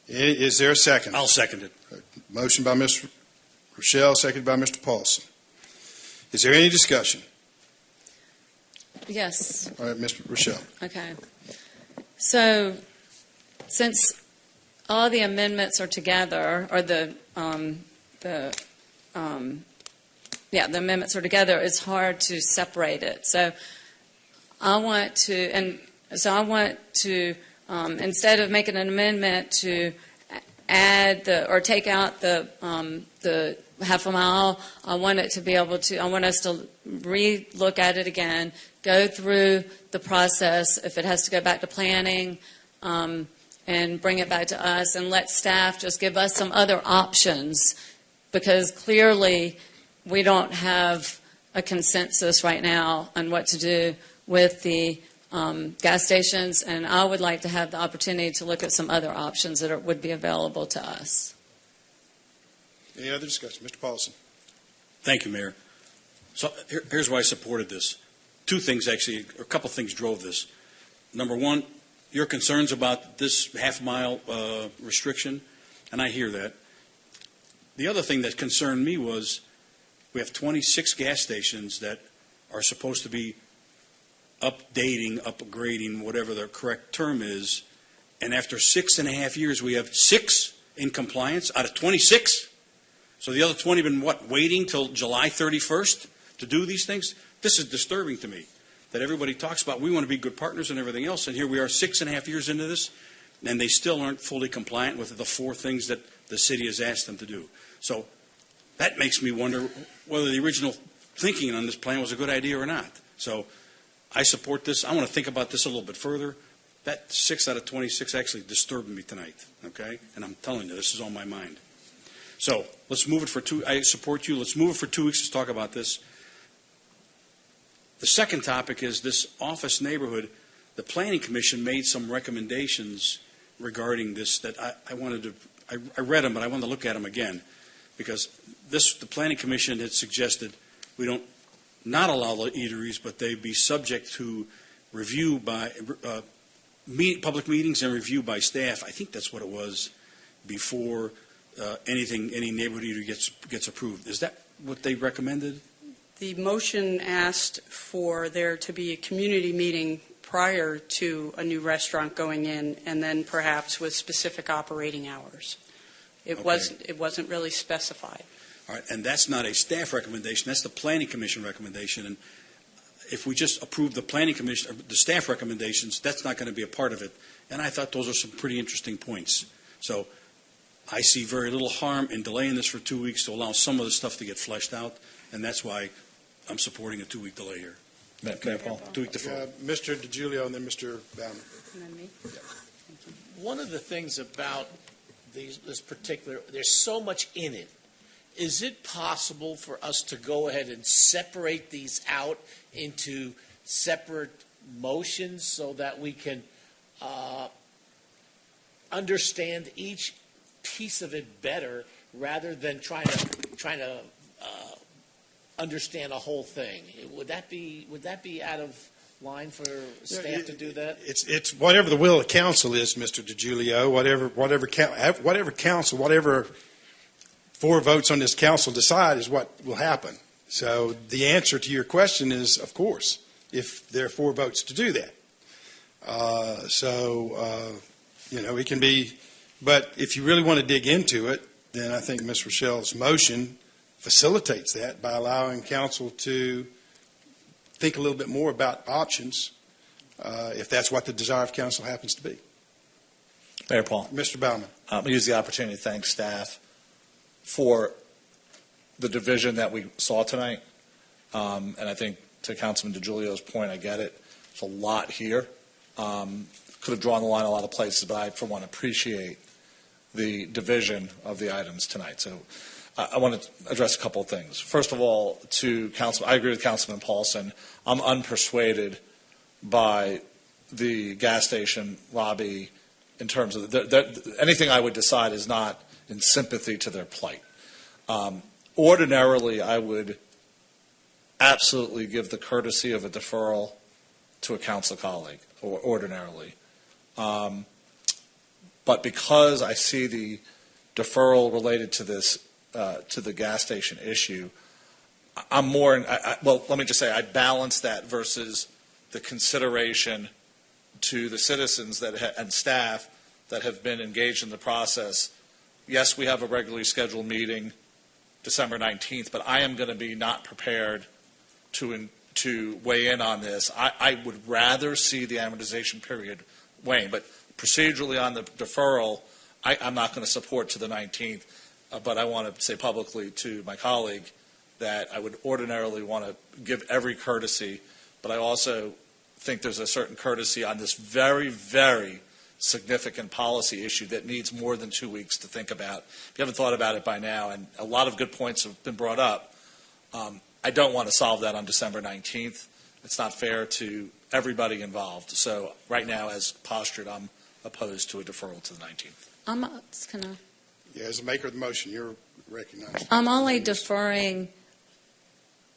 Is there a second?
I'll second it.
Motion by Ms. Rochelle, seconded by Mr. Paulson. Is there any discussion?
Yes.
All right, Ms. Rochelle.
Okay. So, since all the amendments are together, or the amendments are together, it's hard to separate it. So, I want to, instead of making an amendment to add or take out the half a mile, I want us to re-look at it again, go through the process, if it has to go back to planning, and bring it back to us, and let staff just give us some other options, because clearly we don't have a consensus right now on what to do with the gas stations, and I would like to have the opportunity to look at some other options that would be available to us.
Any other discussion? Mr. Paulson.
Thank you, Mayor. So here's why I supported this. Two things, actually, or a couple things drove this. Number one, your concerns about this half-mile restriction, and I hear that. The other thing that concerned me was we have 26 gas stations that are supposed to be upgrading, whatever the correct term is, and after 6.5 years, we have 6 in compliance out of 26? So the other 20 have been, waiting till July 31st to do these things? This is disturbing to me, that everybody talks about we want to be good partners and everything else, and here we are 6.5 years into this, and they still aren't fully compliant with the 4 things that the city has asked them to do. So that makes me wonder whether the original thinking on this plan was a good idea or not. So I support this. I want to think about this a little bit further. That 6 out of 26 actually disturbed me tonight, okay? And I'm telling you, this is on my mind. So let's move it for 2. I support you. Let's move it for 2 weeks to talk about this. The second topic is this office neighborhood. The Planning Commission made some recommendations regarding this that I read them, but I wanted to look at them again, because the Planning Commission had suggested we don't not allow the eateries, but they be subject to review by public meetings and review by staff. I think that's what it was before any neighborhood eatery gets approved. Is that what they recommended?
The motion asked for there to be a community meeting prior to a new restaurant going in, and then perhaps with specific operating hours. It wasn't really specified.
All right, and that's not a staff recommendation. That's the Planning Commission recommendation. And if we just approve the Planning Commission, or the staff recommendations, that's not going to be a part of it. And I thought those are some pretty interesting points. So I see very little harm in delaying this for 2 weeks to allow some of the stuff to get fleshed out, and that's why I'm supporting a 2-week delay here.
Mayor Paul.
2-week deferral.
Mr. DiGiulio and then Mr. Baumann.
And then me.
One of the things about this particular, there's so much in it. Is it possible for us to go ahead and separate these out into separate motions so that we can understand each piece of it better rather than trying to understand a whole thing? Would that be out of line for staff to do that?
It's whatever the will of council is, Mr. DiGiulio. Whatever council, whatever 4 votes on this council decide is what will happen. So the answer to your question is, of course, if there are 4 votes to do that. It can be, but if you really want to dig into it, then I think Ms. Rochelle's motion facilitates that by allowing council to think a little bit more about options, if that's what the desire of council happens to be.
Mayor Paul.
Mr. Baumann.
I'll use the opportunity to thank staff for the division that we saw tonight. And I think to Councilman DeGiulio's point, I get it. There's a lot here. Could have drawn the line a lot of places, but I, for one, appreciate the division of the items tonight. So I want to address a couple of things. First of all, to Council, I agree with Councilman Paulson. I'm unpersuaded by the gas station lobby in terms of anything I would decide is not in sympathy to their plight. Ordinarily, I would absolutely give the courtesy of a deferral to a council colleague, or ordinarily. But because I see the deferral related to this, to the gas station issue, I'm more, well, let me just say, I balance that versus the consideration to the citizens and staff that have been engaged in the process. Yes, we have a regularly scheduled meeting December 19th, but I am going to be not prepared to weigh in on this. I would rather see the amortization period wane, but procedurally on the deferral, I'm not going to support to the 19th, but I want to say publicly to my colleague that I would ordinarily want to give every courtesy, but I also think there's a certain courtesy on this very, very significant policy issue that needs more than 2 weeks to think about. If you haven't thought about it by now, and a lot of good points have been brought up, I don't want to solve that on December 19th. It's not fair to everybody involved. So right now, as postured, I'm opposed to a deferral to the 19th.
Yeah, as a maker of the motion, you're recognized.
I'm only deferring,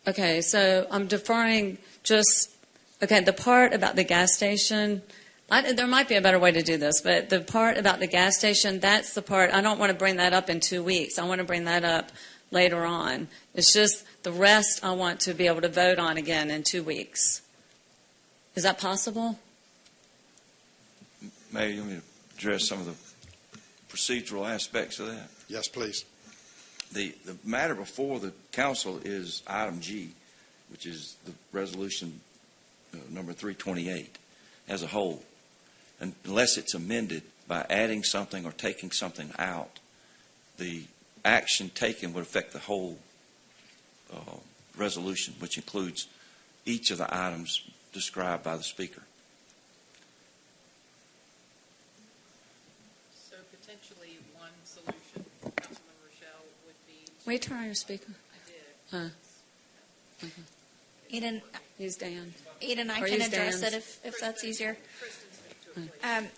okay, so I'm deferring just, okay, the part about the gas station, there might be a better way to do this, but the part about the gas station, that's the part, I don't want to bring that up in 2 weeks. I want to bring that up later on. It's just the rest I want to be able to vote on again in 2 weeks. Is that possible?
Mayor, you want me to address some of the procedural aspects of that?
Yes, please.
The matter before the council is item G, which is the resolution number 328 as a whole. And unless it's amended by adding something or taking something out, the action taken would affect the whole resolution, which includes each of the items described by the speaker.
So potentially one solution, Councilman Rochelle, would be...
Wait, turn on your speaker.
I did.
Okay.
Eden,
He's Dan.
Eden, I
Or
can
use
address
Dan's.
it if that's easier.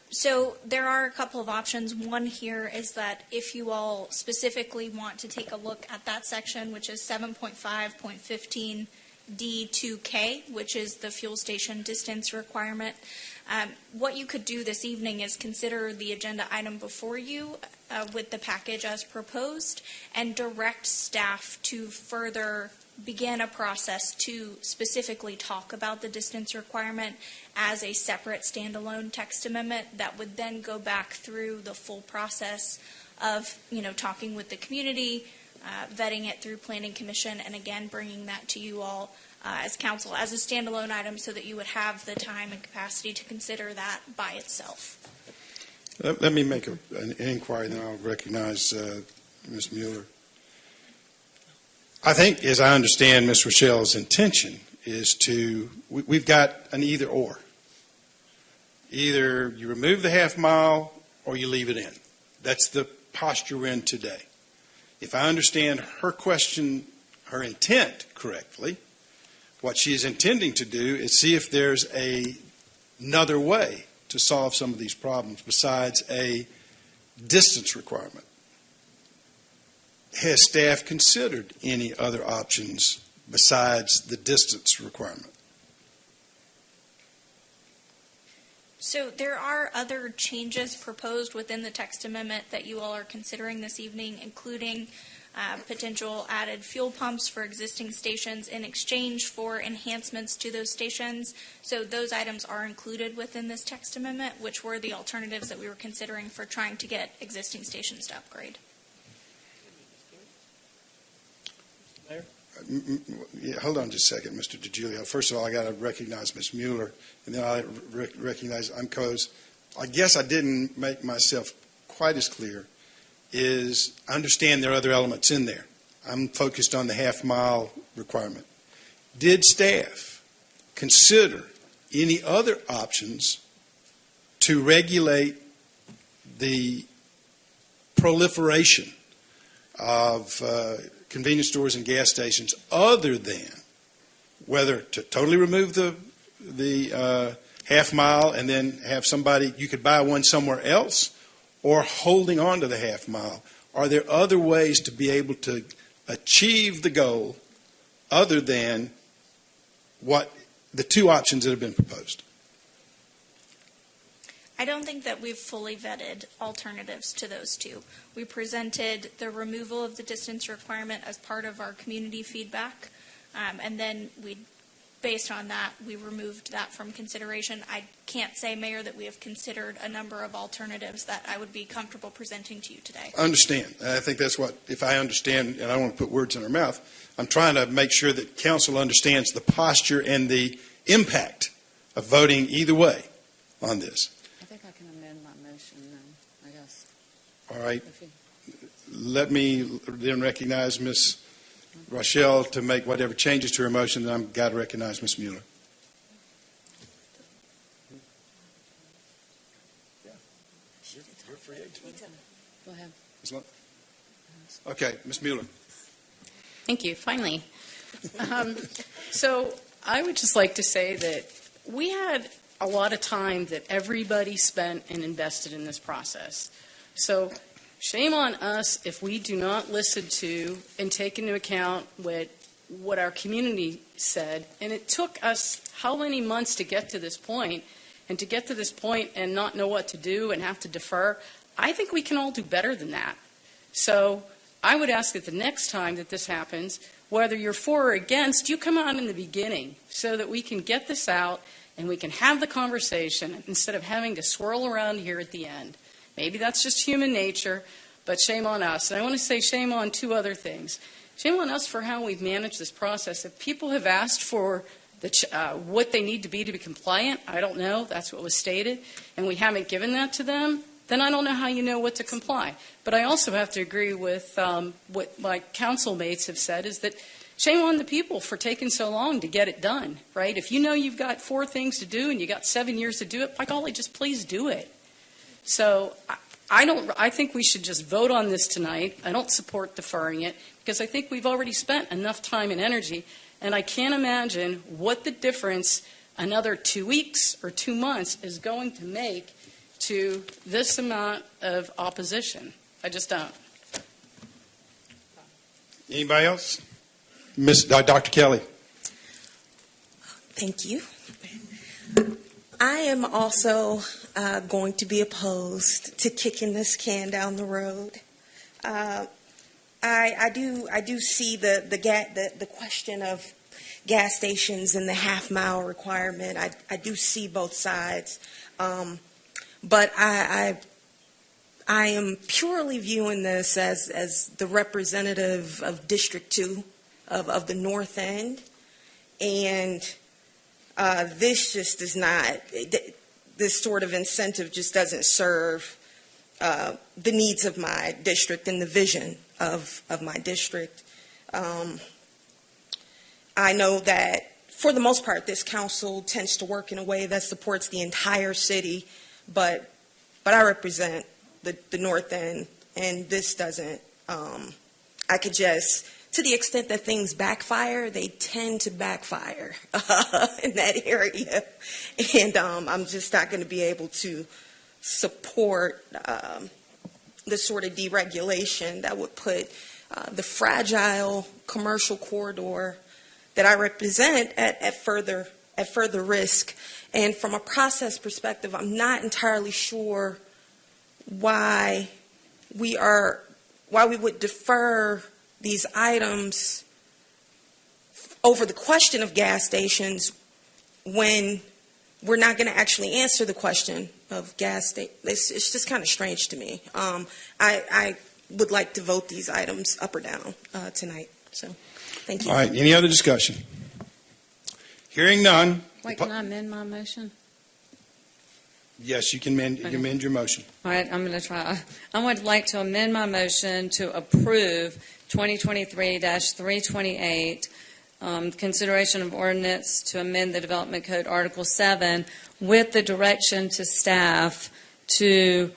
So there are a couple of options. One here is that if you all specifically want to take a look at that section, which is 7.5.15 D2K, which is the fuel station distance requirement, what you could do this evening is consider the agenda item before you with the package as proposed and direct staff to further begin a process to specifically talk about the distance requirement as a separate standalone text amendment that would then go back through the full process of, talking with the community, vetting it through Planning Commission, and again, bringing that to you all as council as a standalone item so that you would have the time and capacity to consider that by itself.
Let me make an inquiry, then I'll recognize Ms. Mueller. I think, as I understand Ms. Rochelle's intention, is we've got an either or. Either you remove the half mile or you leave it in. That's the posture we're in today. If I understand her question, her intent correctly, what she is intending to do is see if there's another way to solve some of these problems besides a distance requirement. Has staff considered any other options besides the distance requirement?
So there are other changes proposed within the text amendment that you all are considering this evening, including potential added fuel pumps for existing stations in exchange for enhancements to those stations. So those items are included within this text amendment, which were the alternatives that we were considering for trying to get existing stations to upgrade.
Yeah, hold on just a second, Mr. DiGiulio. First of all, I got to recognize Ms. Mueller, and then I recognize because I guess I didn't make myself quite as clear. Is I understand there are other elements in there. I'm focused on the half-mile requirement. Did staff consider any other options to regulate the proliferation of convenience stores and gas stations other than whether to totally remove the half mile and then have somebody, you could buy one somewhere else, or holding on to the half mile? Are there other ways to be able to achieve the goal other than what the two options that have been proposed?
I don't think that we've fully vetted alternatives to those two. We presented the removal of the distance requirement as part of our community feedback, and then based on that, we removed that from consideration. I can't say, Mayor, that we have considered a number of alternatives that I would be comfortable presenting to you today.
I understand. I think that's what, if I understand, and I don't want to put words in her mouth, I'm trying to make sure that council understands the posture and the impact of voting either way on this.
I think I can amend my motion then, I guess.
All right. Let me then recognize Ms. Rochelle to make whatever changes to her motion, and I've got to recognize Ms. Mueller.
Go ahead.
Okay, Ms. Mueller.
Thank you, finally. So I would just like to say that we had a lot of time that everybody spent and invested in this process. So shame on us if we do not listen to and take into account what our community said. And it took us how many months to get to this point, and to get to this point and not know what to do and have to defer. I think we can all do better than that. So I would ask that the next time that this happens, whether you're for or against, you come out in the beginning so that we can get this out and we can have the conversation instead of having to swirl around here at the end. Maybe that's just human nature, but shame on us. And I want to say shame on two other things. Shame on us for how we've managed this process. If people have asked for what they need to be compliant, I don't know. That's what was stated. And we haven't given that to them. Then I don't know how you know what to comply. But I also have to agree with what my council mates have said, is that shame on the people for taking so long to get it done, right? If you know you've got 4 things to do and you got 7 years to do it, by golly, just please do it. So I think we should just vote on this tonight. I don't support deferring it because I think we've already spent enough time and energy, and I can't imagine what the difference another 2 weeks or 2 months is going to make to this amount of opposition. I just don't.
Anybody else? Dr. Kelly.
Thank you. I am also going to be opposed to kicking this can down the road. I do see the question of gas stations and the half-mile requirement. I do see both sides. But I am purely viewing this as the representative of District 2 of the North End. And this just does not, this sort of incentive just doesn't serve the needs of my district and the vision of my district. I know that for the most part, this council tends to work in a way that supports the entire city. But I represent the North End, and this doesn't. I could just, to the extent that things backfire, they tend to backfire in that area. And I'm just not going to be able to support the sort of deregulation that would put the fragile commercial corridor that I represent at further risk. And from a process perspective, I'm not entirely sure why we would defer these items over the question of gas stations when we're not going to actually answer the question of gas stations. It's just kind of strange to me. I would like to vote these items up or down tonight. So, thank you.
All right, any other discussion? Hearing none.
Wait, can I amend my motion?
Yes, you can amend your motion.
All right, I'm going to try. I would like to amend my motion to approve 2023-328, consideration of ordinance to amend the Development Code Article 7 with the direction to staff to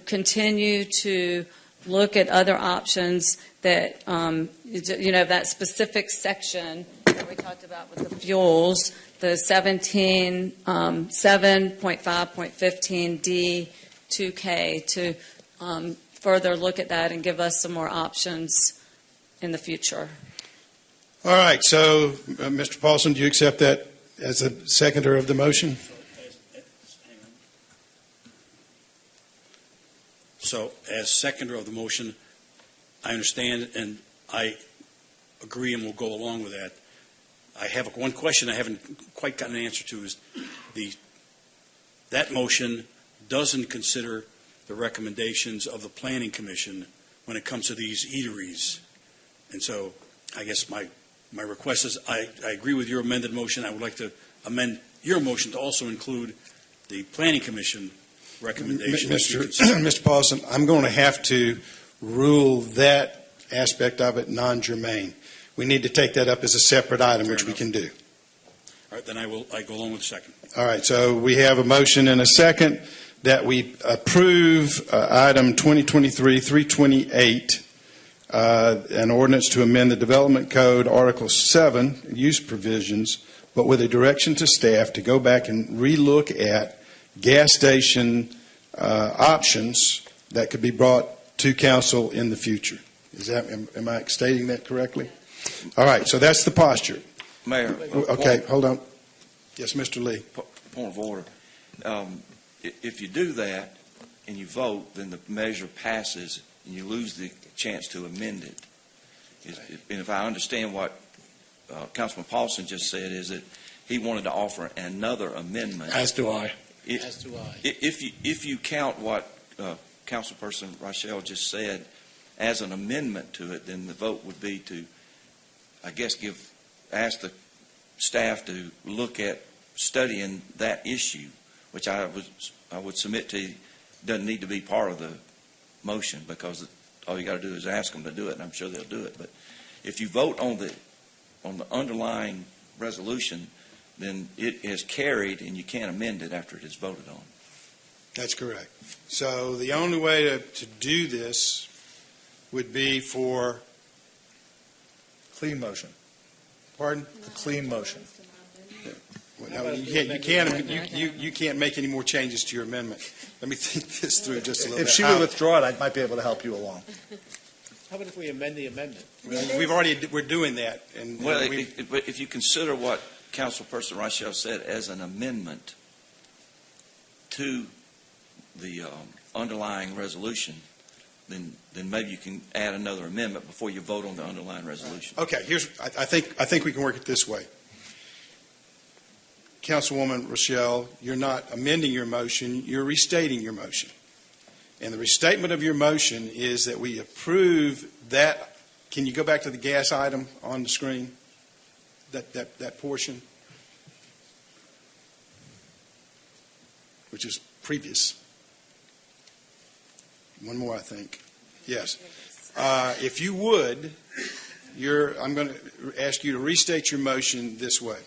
continue to look at other options that, that specific section that we talked about with the fuels, the 7.5.15D 2K, to further look at that and give us some more options in the future.
All right, so Mr. Paulson, do you accept that as a seconder of the motion?
So as seconder of the motion, I understand and I agree and will go along with that. I have one question I haven't quite gotten an answer to is that motion doesn't consider the recommendations of the Planning Commission when it comes to these eateries. And so I guess my request is I agree with your amended motion. I would like to amend your motion to also include the Planning Commission recommendations.
Mr. Paulson, I'm going to have to rule that aspect of it non-germane. We need to take that up as a separate item, which we can do.
All right, then I go along with the second.
All right, so we have a motion and a second that we approve item 2023-328, an ordinance to amend the Development Code Article 7, use provisions, but with a direction to staff to go back and relook at gas station options that could be brought to council in the future. Am I stating that correctly? All right, so that's the posture.
Mayor.
Okay, hold on. Yes, Mr. Lee.
Point of order. If you do that and you vote, then the measure passes and you lose the chance to amend it. And if I understand what Councilman Paulson just said, is that he wanted to offer another amendment.
As do I.
As do I.
If you count what Councilperson Rochelle just said as an amendment to it, then the vote would be to, I guess, ask the staff to look at studying that issue, which I would submit to you doesn't need to be part of the motion, because all you got to do is ask them to do it, and I'm sure they'll do it. But if you vote on the underlying resolution, then it is carried, and you can't amend it after it is voted on.
That's correct. So the only way to do this would be for
Clean motion.
Pardon?
The clean motion.
No, you can't make any more changes to your amendment. Let me think this through just a little bit.
If she would withdraw it, I might be able to help you along.
How about if we amend the amendment?
We're doing that. And
well, if you consider what Councilperson Rochelle said as an amendment to the underlying resolution, then maybe you can add another amendment before you vote on the underlying resolution.
Okay, I think we can work it this way. Councilwoman Rochelle, you're not amending your motion, you're restating your motion. And the restatement of your motion is that we approve that. Can you go back to the gas item on the screen? That portion? Which is previous. One more, I think. Yes. If you would, I'm going to ask you to restate your motion this way.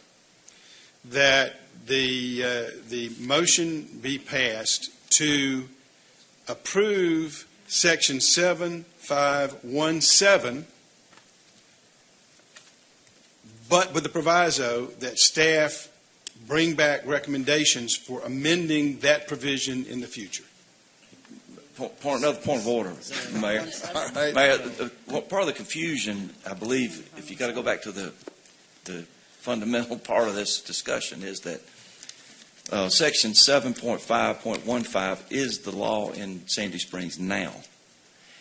That the motion be passed to approve Section 7517, but with the proviso that staff bring back recommendations for amending that provision in the future.
Another point of order, Mayor.
Right.
Mayor, part of the confusion, I believe, if you got to go back to the fundamental part of this discussion, is that Section 7.5.15 is the law in Sandy Springs now.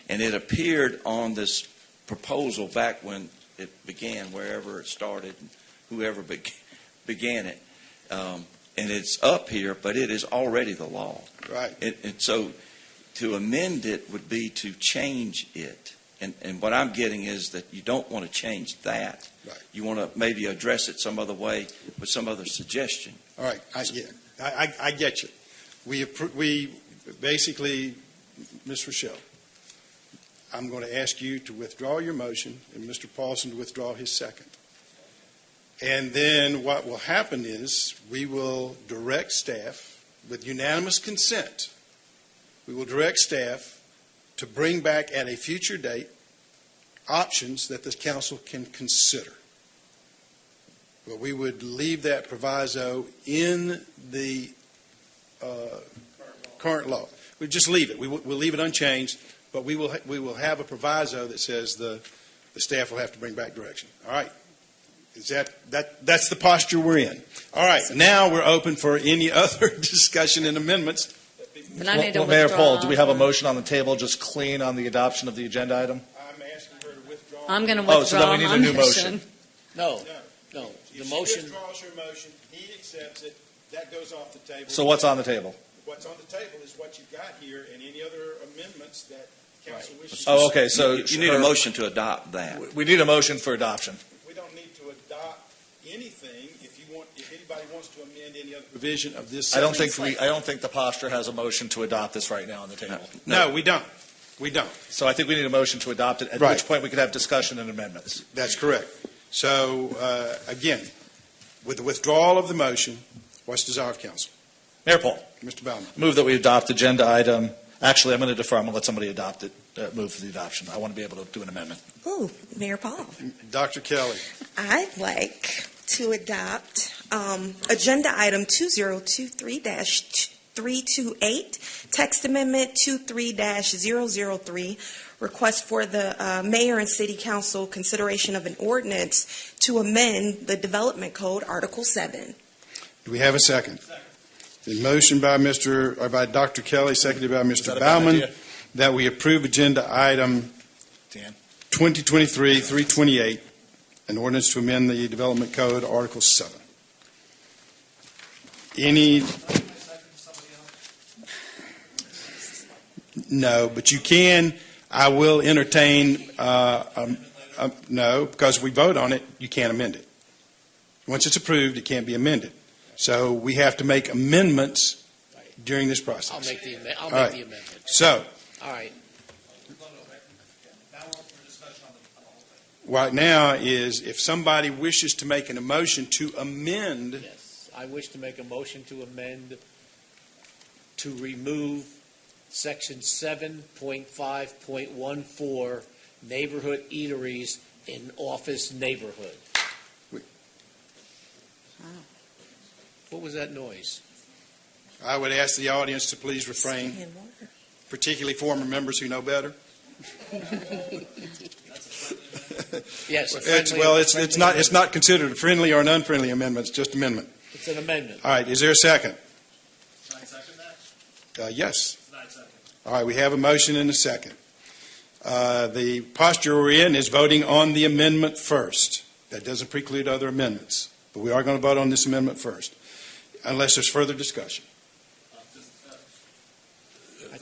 And it appeared on this proposal back when it began, wherever it started, whoever began it. And it's up here, but it is already the law.
Right.
And so to amend it would be to change it. And what I'm getting is that you don't want to change that.
Right.
You want to maybe address it some other way with some other suggestion.
All right, I get you. We basically, Ms. Rochelle, I'm going to ask you to withdraw your motion and Mr. Paulson to withdraw his second. And then what will happen is we will direct staff with unanimous consent. We will direct staff to bring back at a future date options that the council can consider. But we would leave that proviso in the current law. We'll just leave it. We'll leave it unchanged, but we will have a proviso that says the staff will have to bring back direction. All right. Is that's the posture we're in. All right. Now we're open for any other discussion and amendments.
And I need to
Mayor
withdraw.
Paul, do we have a motion on the table just clean on the adoption of the agenda item?
I'm asking her to withdraw.
I'm going to withdraw
so then we need
my
a new motion.
No.
If
The
she
motion,
withdraws her motion, he accepts it, that goes off the table.
So what's on the table?
What's on the table is what you've got here and any other amendments that council wishes.
Oh, okay, so
You need a motion to adopt that.
We need a motion for adoption.
We don't need to adopt anything if anybody wants to amend any other provision of this.
I don't think the posture has a motion to adopt this right now on the table.
No, we don't. We don't.
So I think we need a motion to adopt it, at
Right.
which point we could have discussion and amendments.
That's correct. So, again, with the withdrawal of the motion, what's the desire of council?
Mayor Paul,
Mr. Baumann.
move that we adopt agenda item. Actually, I'm going to defer. I'm going to let somebody adopt it, move for the adoption. I want to be able to do an amendment.
Ooh, Mayor Paul.
Dr. Kelly.
I'd like to adopt agenda item 2023-328, text amendment 23-003, request for the mayor and city council consideration of an ordinance to amend the development code, Article 7.
Do we have a second? The motion by Dr. Kelly, seconded by Mr. Baumann, that we approve agenda item 2023-328, an ordinance to amend the development code, Article 7. Any? No, but you can. I will entertain. No, because we vote on it, you can't amend it. Once it's approved, it can't be amended. So we have to make amendments during this process.
I'll make the
All right.
amendment.
So
All right.
right now is if somebody wishes to make an motion to amend.
Yes, I wish to make a motion to amend to remove section 7.5.14, neighborhood eateries in office neighborhood. What was that noise?
I would ask the audience to please refrain, particularly former members who know better.
Yes.
It's not considered a friendly or an unfriendly amendment. It's just amendment.
It's an amendment.
All right. Is there a second?
Can I second that?
Yes.
Second.
All right. We have a motion and a second. The posture we're in is voting on the amendment first. That doesn't preclude other amendments, but we are going to vote on this amendment first, unless there's further discussion.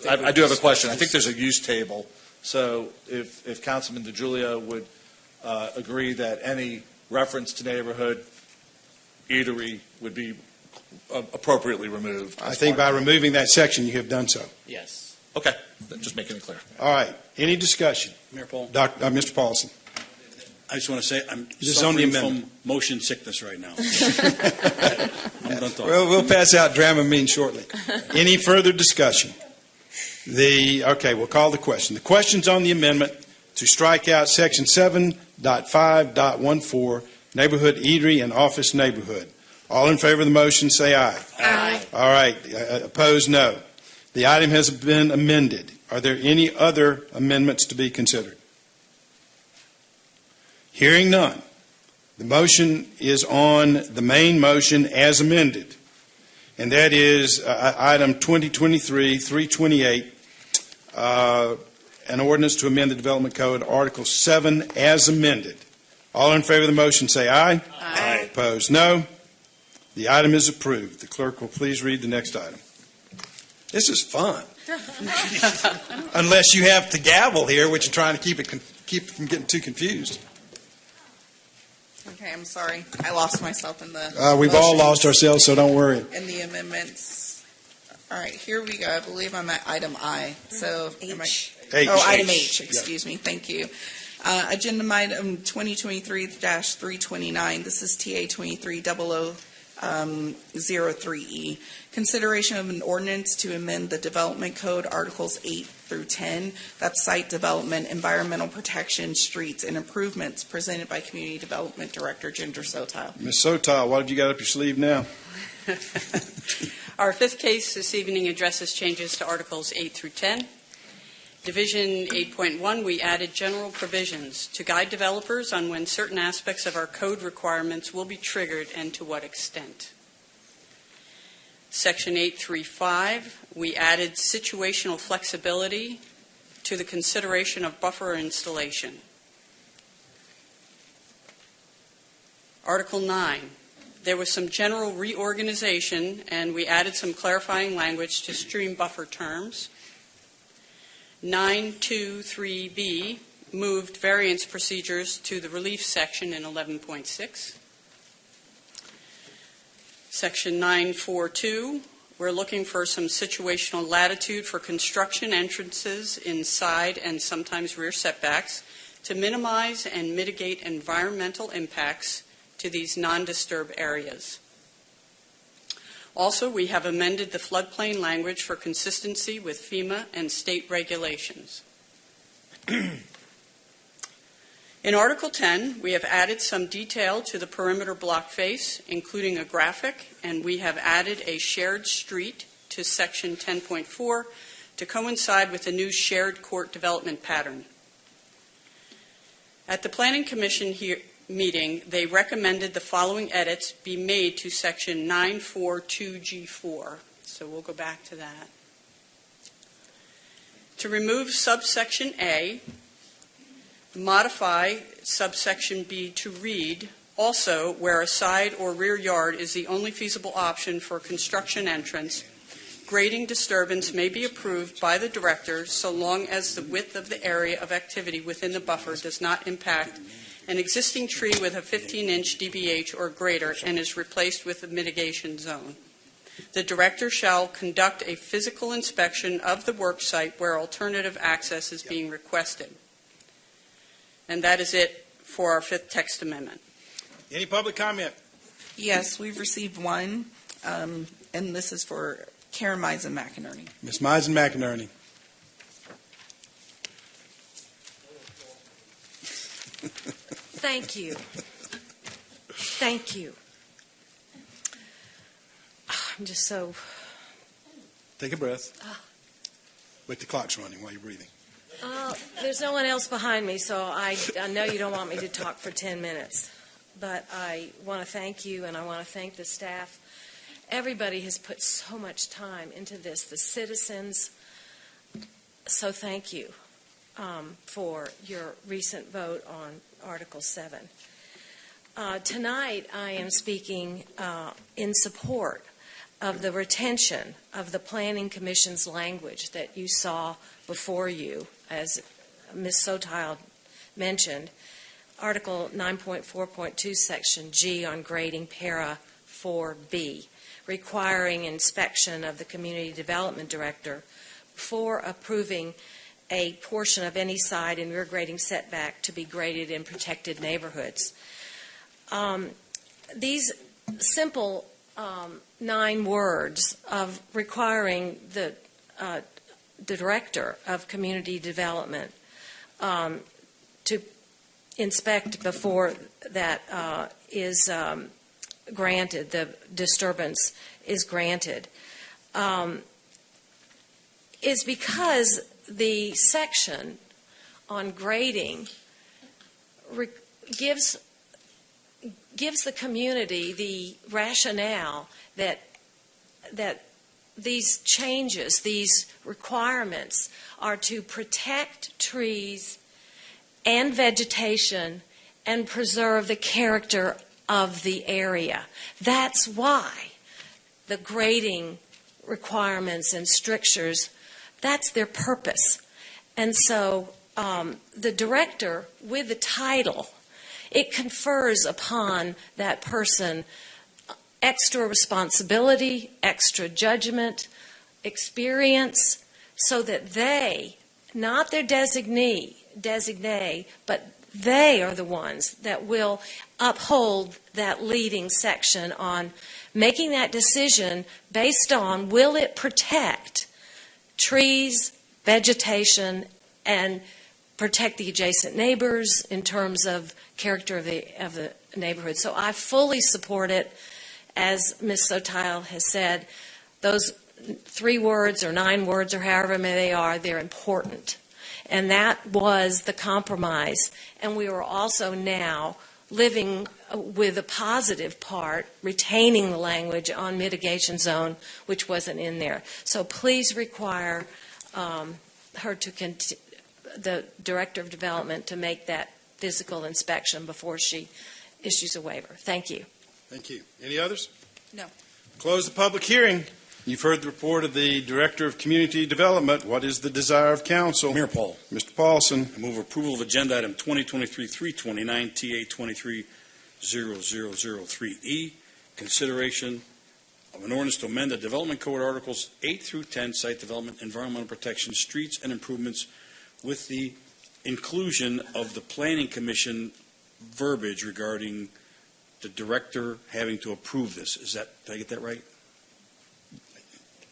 I do have a question. I think there's a use table. So if Councilman DeGiulio would agree that any reference to neighborhood eatery would be appropriapropriately removed.
I think by removing that section, you have done so.
Yes.
Okay. Just making it clear.
All right. Any discussion?
Mayor Paul,
Mr. Paulson.
I just want to say I'm
This is on the
suffering
amendment.
from motion sickness right now. I'm done talking.
Well, we'll pass out Dramamine shortly. Any further discussion? We'll call the question. The question's on the amendment to strike out section 7.5.14, neighborhood eatery and office neighborhood. All in favor of the motion, say aye.
Aye.
All right. Opposed, no. The item has been amended. Are there any other amendments to be considered? Hearing none. The motion is on the main motion as amended, and that is item 2023-328, an ordinance to amend the Development Code, Article 7, as amended. All in favor of the motion say aye.
Aye.
Opposed, no. The item is approved. The clerk will please read the next item. This is fun. Unless you have to gavel here, which is trying to keep it from getting too confused.
Okay, I'm sorry. I lost myself in the.
We've all
motions
lost ourselves, so don't worry.
And the amendments. All right, here we go. I believe I'm at item I. So
H.
H.
Oh, item H, excuse me. Thank you. Agenda item 2023-329. This is TA 230003E. Consideration of an ordinance to amend the Development Code, Articles 8 through 10. That's site development, environmental protection, streets, and improvements, presented by Community Development Director Ginger Sotile.
Ms. Sotile, what have you got up your sleeve now?
Our fifth case this evening addresses changes to Articles 8 through 10. Division 8.1, we added general provisions to guide developers on when certain aspects of our code requirements will be triggered and to what extent. Section 8.3.5, we added situational flexibility to the consideration of buffer installation. Article 9, there was some general reorganization and we added some clarifying language to stream buffer terms. 9.2.3b moved variance procedures to the relief section in 11.6. Section 9.4.2, we're looking for some situational latitude for construction entrances in side and sometimes rear setbacks to minimize and mitigate environmental impacts to these non-disturbed areas. Also, we have amended the floodplain language for consistency with FEMA and state regulations. In Article 10, we have added some detail to the perimeter block face, including a graphic, and we have added a shared street to Section 10.4 to coincide with the new shared court development pattern. At the Planning Commission meeting, they recommended the following edits be made to Section 9.4.2G4. So we'll go back to that. To remove subsection A, modify subsection B to read, also where a side or rear yard is the only feasible option for construction entrance, grading disturbance may be approved by the director so long as the width of the area of activity within the buffer does not impact an existing tree with a 15-inch DBH or greater and is replaced with a mitigation zone. The director shall conduct a physical inspection of the work site where alternative access is being requested. And that is it for our fifth text amendment.
Any public comment?
Yes, we've received one, and this is for Karen Misen McInerney.
Ms. Misen McInerney.
Thank you. Thank you. I'm just so...
Take a breath. Wait, the clock's running while you're breathing.
There's no one else behind me, so I know you don't want me to talk for 10 minutes. But I want to thank you, and I want to thank the staff. Everybody has put so much time into this, the citizens. So thank you for your recent vote on Article 7. Tonight, I am speaking in support of the retention of the Planning Commission's language that you saw before you, as Ms. Sotile mentioned, Article 9.4.2, Section G on grading, para 4B, requiring inspection of the Community Development Director before approving a portion of any side and rear grading setback to be graded in protected neighborhoods. These simple 9 words of requiring the Director of Community Development to inspect before that is granted, the disturbance is granted, is because the section on grading gives the community the rationale that these changes, these requirements, are to protect trees and vegetation and preserve the character of the area. That's why the grading requirements and strictures, that's their purpose. And so the director, with the title, it confers upon that person extra responsibility, extra judgment, experience, so that they, not their designee, but they are the ones that will uphold that leading section on making that decision based on will it protect trees, vegetation, and protect the adjacent neighbors in terms of character of the neighborhood. So I fully support it. As Ms. Sotile has said, those 3 words or 9 words or however many they are, they're important. And that was the compromise. And we are also now living with a positive part, retaining the language on mitigation zone, which wasn't in there. So please require her to the Director of Development to make that physical inspection before she issues a waiver. Thank you.
Thank you. Any others?
No.
Close the public hearing. You've heard the report of the Director of Community Development. What is the desire of council?
Mayor Paul.
Mr. Paulson.
I move approval of agenda item 2023-329, TA 230003E, consideration of an ordinance to amend the Development Code Articles 8 through 10, site development, environmental protection, streets and improvements, with the inclusion of the Planning Commission verbiage regarding the director having to approve this. Is that, did I get that right?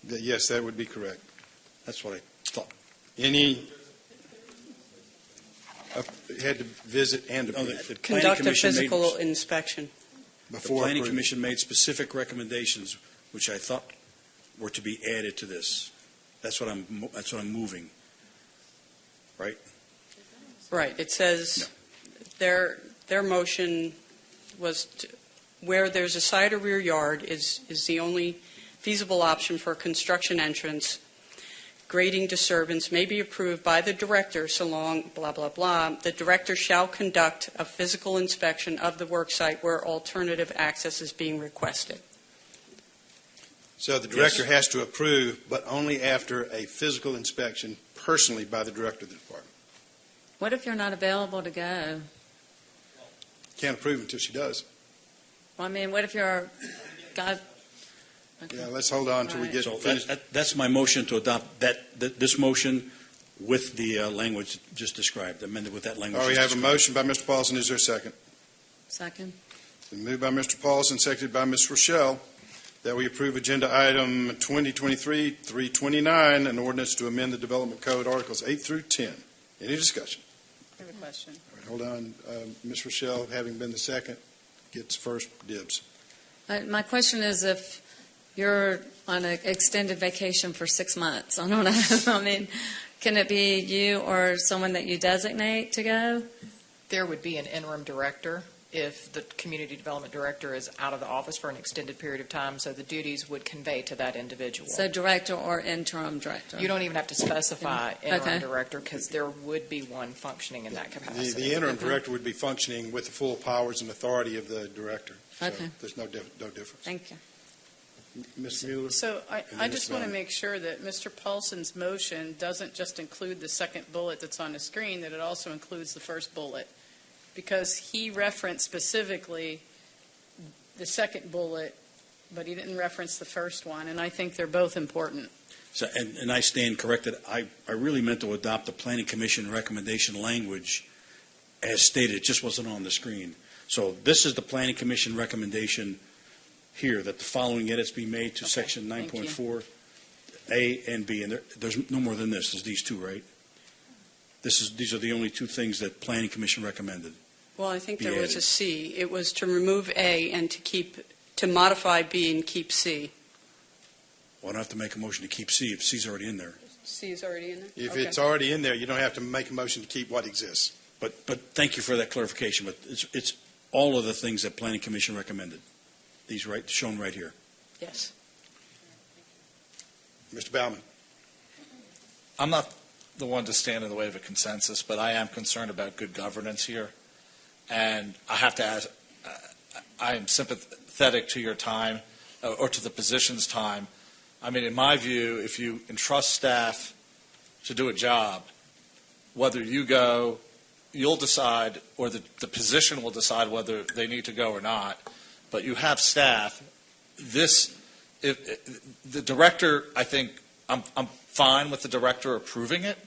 Yes, that would be correct.
That's what I thought.
Any had to visit and approve.
The Planning
Conduct a
Commission
physical inspection.
The
Before
Planning
approval.
Commission made specific recommendations, which I thought were to be added to this. That's what I'm moving. Right?
Right. It says their motion was where there's a side or rear yard is the only feasible option for a construction entrance. Grading disturbance may be approved by the director so long, blah, blah, blah. The director shall conduct a physical inspection of the work site where alternative access is being requested.
So the director has to approve, but only after a physical inspection personally by the director of the department.
What if you're not available to go?
Can't approve until she does.
Well, I mean, what if you're, God? Okay.
Yeah, let's hold on until we get
So
finished.
that's my motion to adopt this motion with the language just described, amended with that language.
All right, we
just
have a
described.
motion by Mr. Paulson. Is there a second?
Second.
Been moved by Mr. Paulson, seconded by Ms. Rochelle, that we approve agenda item 2023-329, an ordinance to amend the Development Code Articles 8 through 10. Any discussion?
I have a question.
All right, hold on. Ms. Rochelle, having been the second, gets first dibs.
My question is if you're on an extended vacation for 6 months, I don't know, I mean, can it be you or someone that you designate to go?
There would be an interim director if the community development director is out of the office for an extended period of time, so the duties would convey to that individual.
So director or interim director?
You don't even have to specify interim
Okay.
director because there would be one functioning in that capacity.
The interim director would be functioning with the full powers and authority of the director. So
Okay.
there's no difference.
Thank you.
Ms. Mueller?
So
And
I
then
just
Mr.
want to
Bowman.
make sure that Mr. Paulson's motion doesn't just include the second bullet that's on the screen, that it also includes the first bullet. Because he referenced specifically the second bullet, but he didn't reference the first one, and I think they're both important.
So, and I stand corrected. I really meant to adopt the Planning Commission recommendation language as stated. It just wasn't on the screen. So this is the Planning Commission recommendation here, that the following edits be made to section
thank you.
9.4A and B. And there's no more than this. There's these two, right? These are the only two things that Planning Commission recommended.
Well, I think
Be
there was
added.
a C. It was to remove A and to modify B and keep C.
Well, I don't have to make a motion to keep C if C's already in there.
C is already in there?
If
Okay.
it's already in there, you don't have to make a motion to keep what exists.
But thank you for that clarification. But it's all of the things that Planning Commission recommended. These shown right here.
Yes.
Mr. Baumann.
I'm not the one to stand in the way of a consensus, but I am concerned about good governance here. And I have to ask, I am sympathetic to your time, or to the position's time. I mean, in my view, if you entrust staff to do a job, whether you go, you'll decide, or the position will decide whether they need to go or not. But you have staff. The director, I think, I'm fine with the director approving it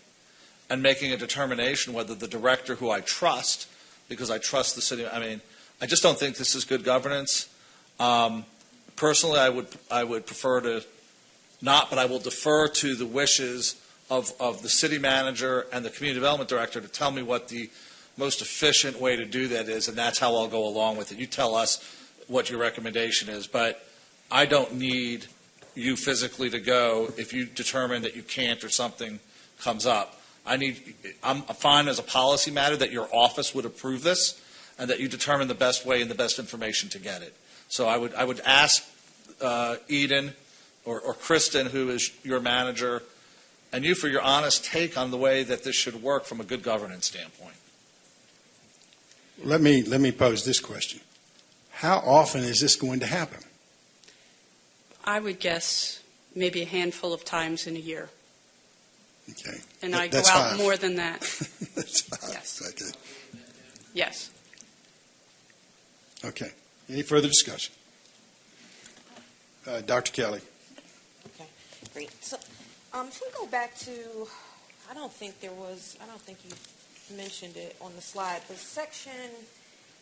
and making a determination whether the director who I trust, because I trust the city, I mean, I just don't think this is good governance. Personally, I would prefer to not, but I will defer to the wishes of the city manager and the community development director to tell me what the most efficient way to do that is, and that's how I'll go along with it. You tell us what your recommendation is, but I don't need you physically to go if you determine that you can't or something comes up. I'm fine as a policy matter that your office would approve this and that you determine the best way and the best information to get it. So I would ask Eden or Kristen, who is your manager, and you for your honest take on the way that this should work from a good governance standpoint.
Let me pose this question. How often is this going to happen?
I would guess maybe a handful of times in a year.
Okay.
And I go
That's
out
5.
more than that.
That's 5.
Yes.
Okay.
Yes.
Okay. Any further discussion? Dr. Kelly.
Okay, great. So, if we go back to, I don't think you mentioned it on the slide, but section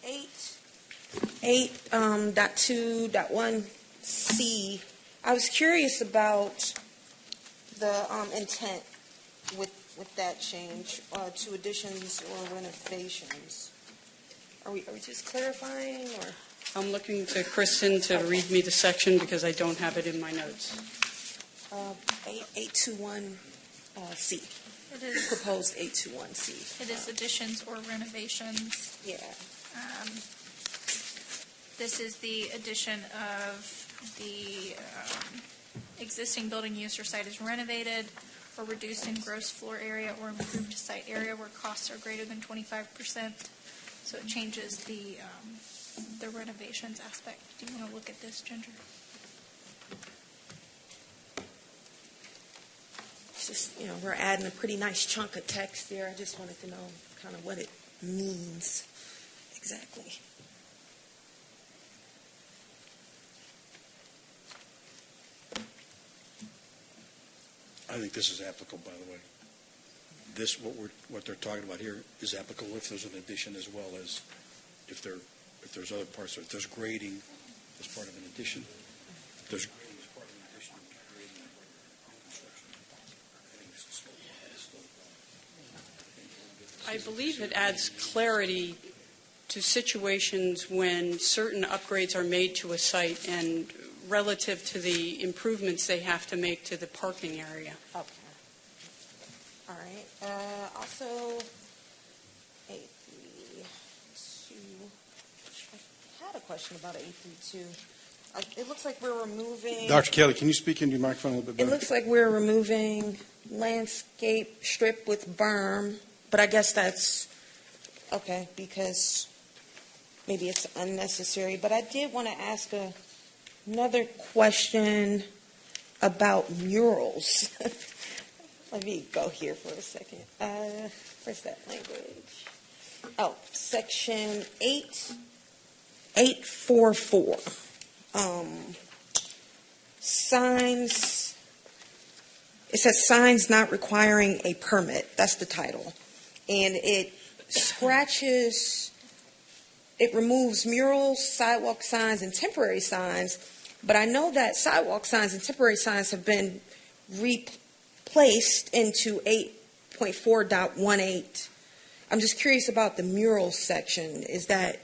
8.2.1C, I was curious about the intent with that change to additions or renovations. Are we just clarifying, or?
I'm looking to Kristen to read me the section because I don't have it in my notes.
821C.
It is
Proposed 821C.
It is additions or renovations.
Yeah.
This is the addition of the existing building use or site is renovated or reduced in gross floor area or improved site area where costs are greater than 25%. So it changes the renovations aspect. Do you want to look at this, Ginger?
It's just, we're adding a pretty nice chunk of text there. I just wanted to know kind of what it means exactly.
I think this is applicable, by the way. This, what they're talking about here, is applicable if there's an addition as well as if there's other parts. If there's grading as part of an addition, if there's grading as part of an addition, grading as part of construction. I think this is still.
I believe it adds clarity to situations when certain upgrades are made to a site and relative to the improvements they have to make to the parking area.
Okay. All right. Also, 832. I had a question about 832. It looks like we're removing.
Dr. Kelly, can you speak into your microphone a little bit
It
better?
looks like we're removing landscape strip with berm, but I guess that's okay because maybe it's unnecessary. But I did want to ask another question about murals. Let me go here for a second. Where's that language? Oh, section 844. Signs. It says signs not requiring a permit. That's the title. And it removes murals, sidewalk signs, and temporary signs. But I know that sidewalk signs and temporary signs have been replaced into 8.4.18. I'm just curious about the murals section. Is that?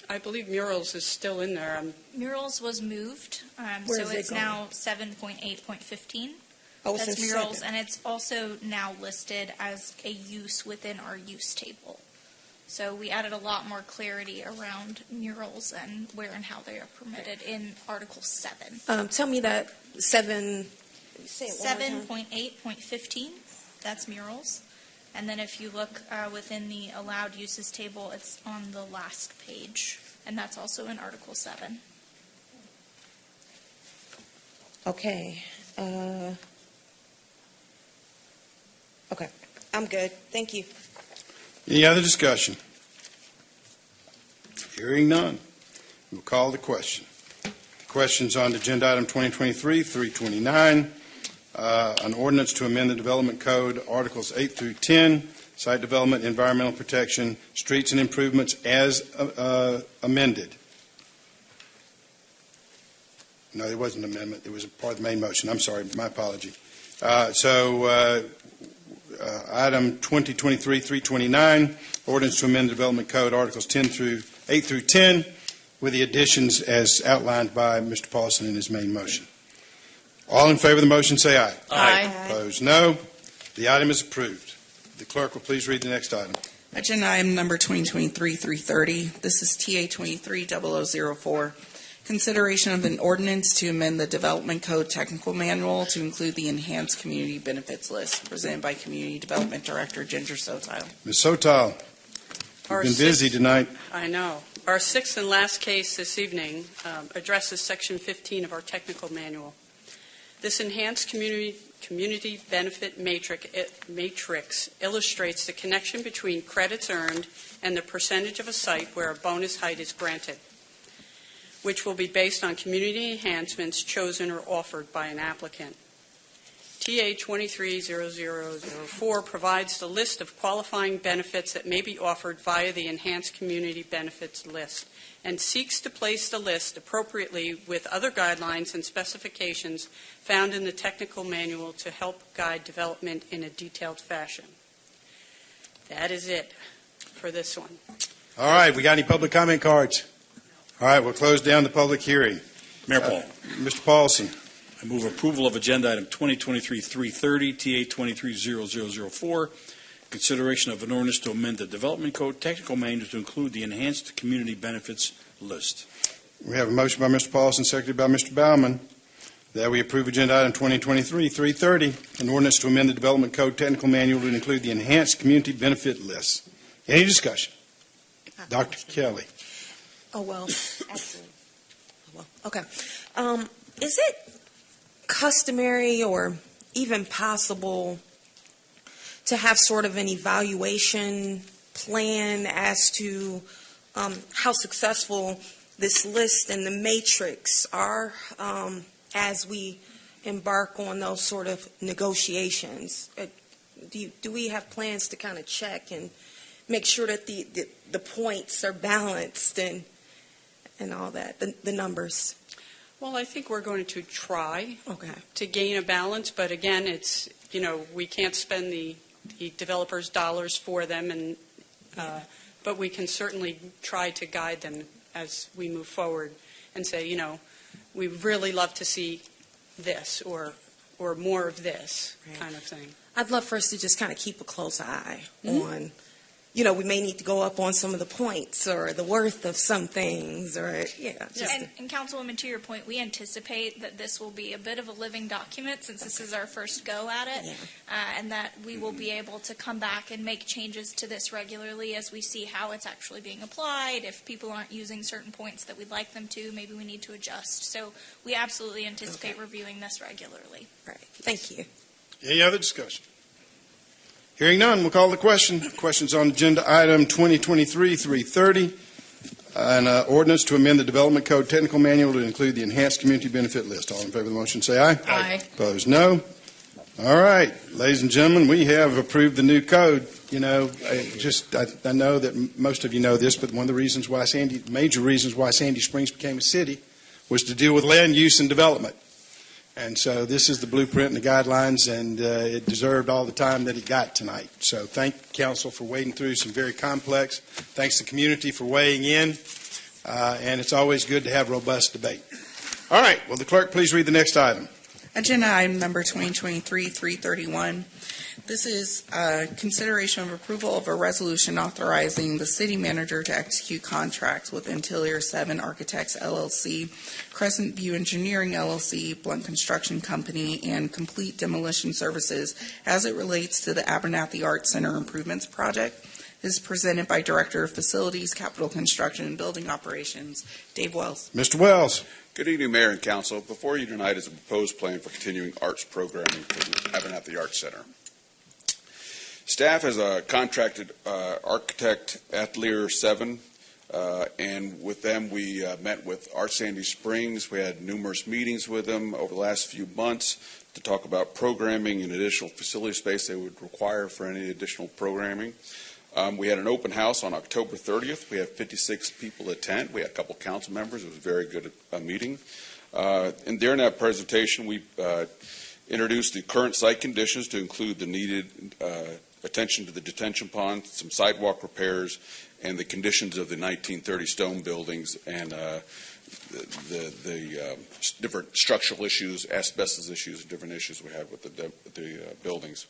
I believe murals is still in there.
Murals was moved,
Where
so
is it
it's
going?
now 7.8.15.
Oh, it's
That's
in
murals,
second.
and it's also now listed as a use within our use table. So we added a lot more clarity around murals and where and how they are permitted in Article 7.
Tell me that 7 Say it one more time.
7.8.15, that's murals. And then if you look within the allowed uses table, it's on the last page, and that's also in Article 7.
Okay. Okay, I'm good. Thank you.
Any other discussion? Hearing none, we'll call the question. Questions on agenda item 2023-329, an ordinance to amend the Development Code, Articles 8 through 10, site development, environmental protection, streets and improvements as amended. No, there wasn't an amendment. It was a part of the main motion. I'm sorry. My apology. Item 2023-329, ordinance to amend the Development Code, Articles 8 through 10, with the additions as outlined by Mr. Paulson in his main motion. All in favor of the motion, say aye.
Aye.
Opposed, no. The item is approved. The clerk will please read the next item.
Agenda item number 2023-330. This is TA 23-0004. Consideration of an ordinance to amend the Development Code Technical Manual to include the enhanced community benefits list, presented by Community Development Director Ginger Sotile.
Ms. Sotile, you've been busy tonight.
I know. Our sixth and last case this evening addresses Section 15 of our technical manual. This enhanced community benefit matrix illustrates the connection between credits earned and the percentage of a site where a bonus height is granted, which will be based on community enhancements chosen or offered by an applicant. TA 23-0004 provides the list of qualifying benefits that may be offered via the Enhanced Community Benefits List and seeks to place the list appropriately with other guidelines and specifications found in the technical manual to help guide development in a detailed fashion. That is it for this one.
All right, we got any public comment cards? All right, we'll close down the public hearing.
Mayor Paul.
Mr. Paulson.
I move approval of agenda item 2023-330, TA 23-0004, consideration of an ordinance to amend the Development Code Technical Manual to include the enhanced community benefits list.
We have a motion by Mr. Paulson, seconded by Mr. Baumann, that we approve agenda item 2023-330, an ordinance to amend the Development Code Technical Manual to include the enhanced community benefit list. Any discussion? Dr. Kelly.
Oh, well, absolutely. Well, okay. Is it customary or even possible to have sort of an evaluation plan as to how successful this list and the matrix are as we embark on those sort of negotiations? Do we have plans to kind of check and make sure that the points are balanced and all that, the numbers?
Well, I think we're going to try
Okay.
to gain a balance, but again, it's, we can't spend the developers' dollars for them, and but we can certainly try to guide them as we move forward and say, we really love to see this or more of this kind of thing.
I'd love for us to just kind of keep a close eye on, we may need to go up on some of the points or the worth of some things or,
And Councilwoman, to your point, we anticipate that this will be a bit of a living document since this is our first go at it, and that we will be able to come back and make changes to this regularly as we see how it's actually being applied. If people aren't using certain points that we'd like them to, maybe we need to adjust. So we absolutely anticipate reviewing this regularly.
Right. Thank you.
Any other discussion? Hearing none, we'll call the question. Questions on agenda item 2023-330, an ordinance to amend the Development Code Technical Manual to include the enhanced community benefit list. All in favor of the motion, say aye.
Aye.
Opposed, no. All right, ladies and gentlemen, we have approved the new code. I know that most of you know this, but one of the reasons why major reasons why Sandy Springs became a city was to deal with land use and development. And so this is the blueprint and the guidelines, and it deserved all the time that it got tonight. So thank council for wading through some very complex. Thanks to the community for weighing in. And it's always good to have robust debate. All right. Will the clerk please read the next item?
Agenda item number 2023-331. This is consideration of approval of a resolution authorizing the city manager to execute contracts with Untitled 7 Architects LLC, Crescent View Engineering LLC, Blunt Construction Company, and Complete Demolition Services as it relates to the Abernathy Arts Center Improvements Project. This is presented by Director of Facilities, Capital Construction, and Building Operations, Dave Wells.
Mr. Wells.
Good evening, Mayor and Council. Before you tonight is a proposed plan for continuing arts programming for the Abernathy Arts Center. Staff has a contracted architect, Atelier 7, and with them we met with Art Sandy Springs. We had numerous meetings with them over the last few months to talk about programming and additional facility space they would require for any additional programming. We had an open house on October 30th. We had 56 people attend. We had a couple council members. It was a very good meeting. And during that presentation, we introduced the current site conditions to include the needed attention to the detention pond, some sidewalk repairs, and the conditions of the 1930 stone buildings and the different structural issues, asbestos issues, and different issues we had with the buildings.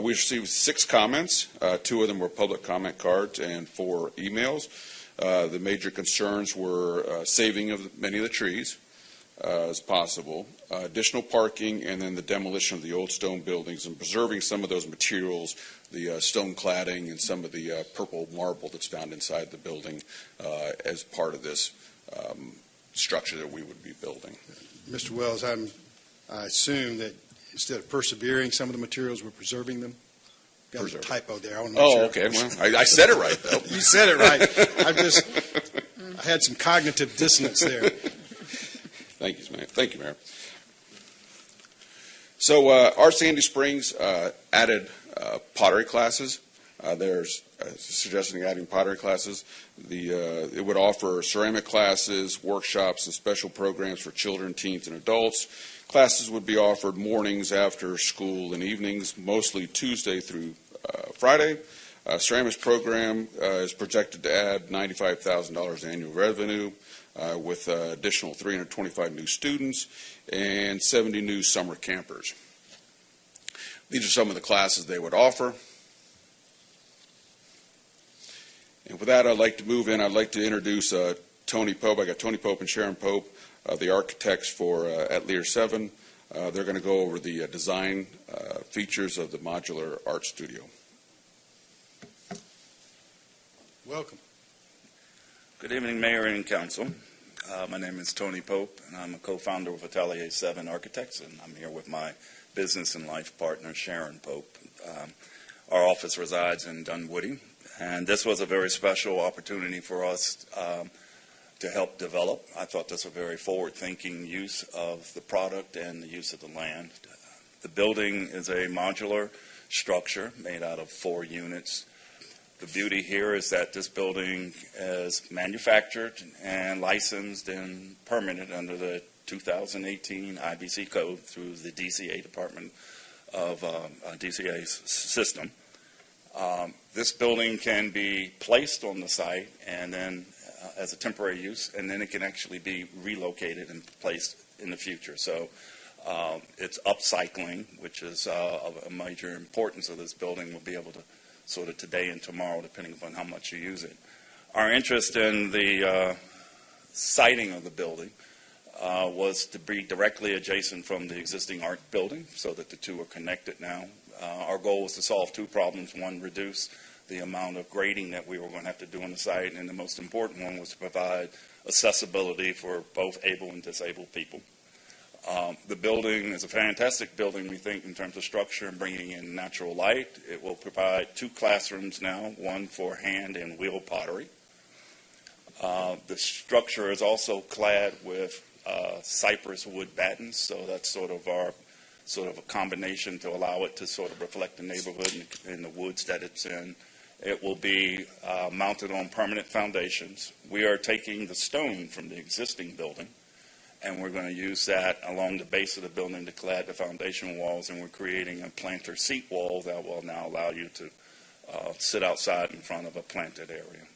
We received 6 comments. 2 of them were public comment cards and 4 emails. The major concerns were saving of many of the trees as possible, additional parking, and then the demolition of the old stone buildings and preserving some of those materials, the stone cladding and some of the purple marble that's found inside the building as part of this structure that we would be building.
Mr. Wells, I assume that instead of persevering some of the materials, we're preserving them? Got a typo there. I want to make sure.
Okay. Well, I said it right, though.
You said it right. I had some cognitive dissonance there.
Thank you, Mayor. Thank you, Mayor. So Art Sandy Springs added pottery classes. There's suggesting adding pottery classes. It would offer ceramic classes, workshops, and special programs for children, teens, and adults. Classes would be offered mornings, after school, and evenings, mostly Tuesday through Friday. Ceramics program is projected to add $95,000 annual revenue with additional 325 new students and 70 new summer campers. These are some of the classes they would offer. And with that, I'd like to move in. I'd like to introduce Tony Pope. I got Tony Pope and Sharon Pope, the architects for Atelier 7. They're going to go over the design features of the modular art studio.
Welcome.
Good evening, Mayor and Council. My name is Tony Pope, and I'm a co-founder of Atelier 7 Architects, and I'm here with my business and life partner, Sharon Pope. Our office resides in Dunwoody, and this was a very special opportunity for us to help develop. I thought this was a very forward-thinking use of the product and the use of the land. The building is a modular structure made out of 4 units. The beauty here is that this building is manufactured and licensed and permitted under the 2018 IBC code through the DCA Department of DCA's system. This building can be placed on the site and then as a temporary use, and then it can actually be relocated and placed in the future. So it's upcycling, which is of a major importance of this building. We'll be able to sort of today and tomorrow, depending upon how much you use it. Our interest in the siting of the building was to be directly adjacent from the existing art building so that the two are connected now. Our goal was to solve 2 problems. One, reduce the amount of grading that we were going to have to do on the site, and the most important one was to provide accessibility for both able and disabled people. The building is a fantastic building, we think, in terms of structure and bringing in natural light. It will provide 2 classrooms now, one for hand and wheel pottery. The structure is also clad with cypress wood battens, so that's sort of a combination to allow it to sort of reflect the neighborhood and the woods that it's in. It will be mounted on permanent foundations. We are taking the stone from the existing building, and we're going to use that along the base of the building to clad the foundation walls, and we're creating a planter seat wall that will now allow you to sit outside in front of a planted area.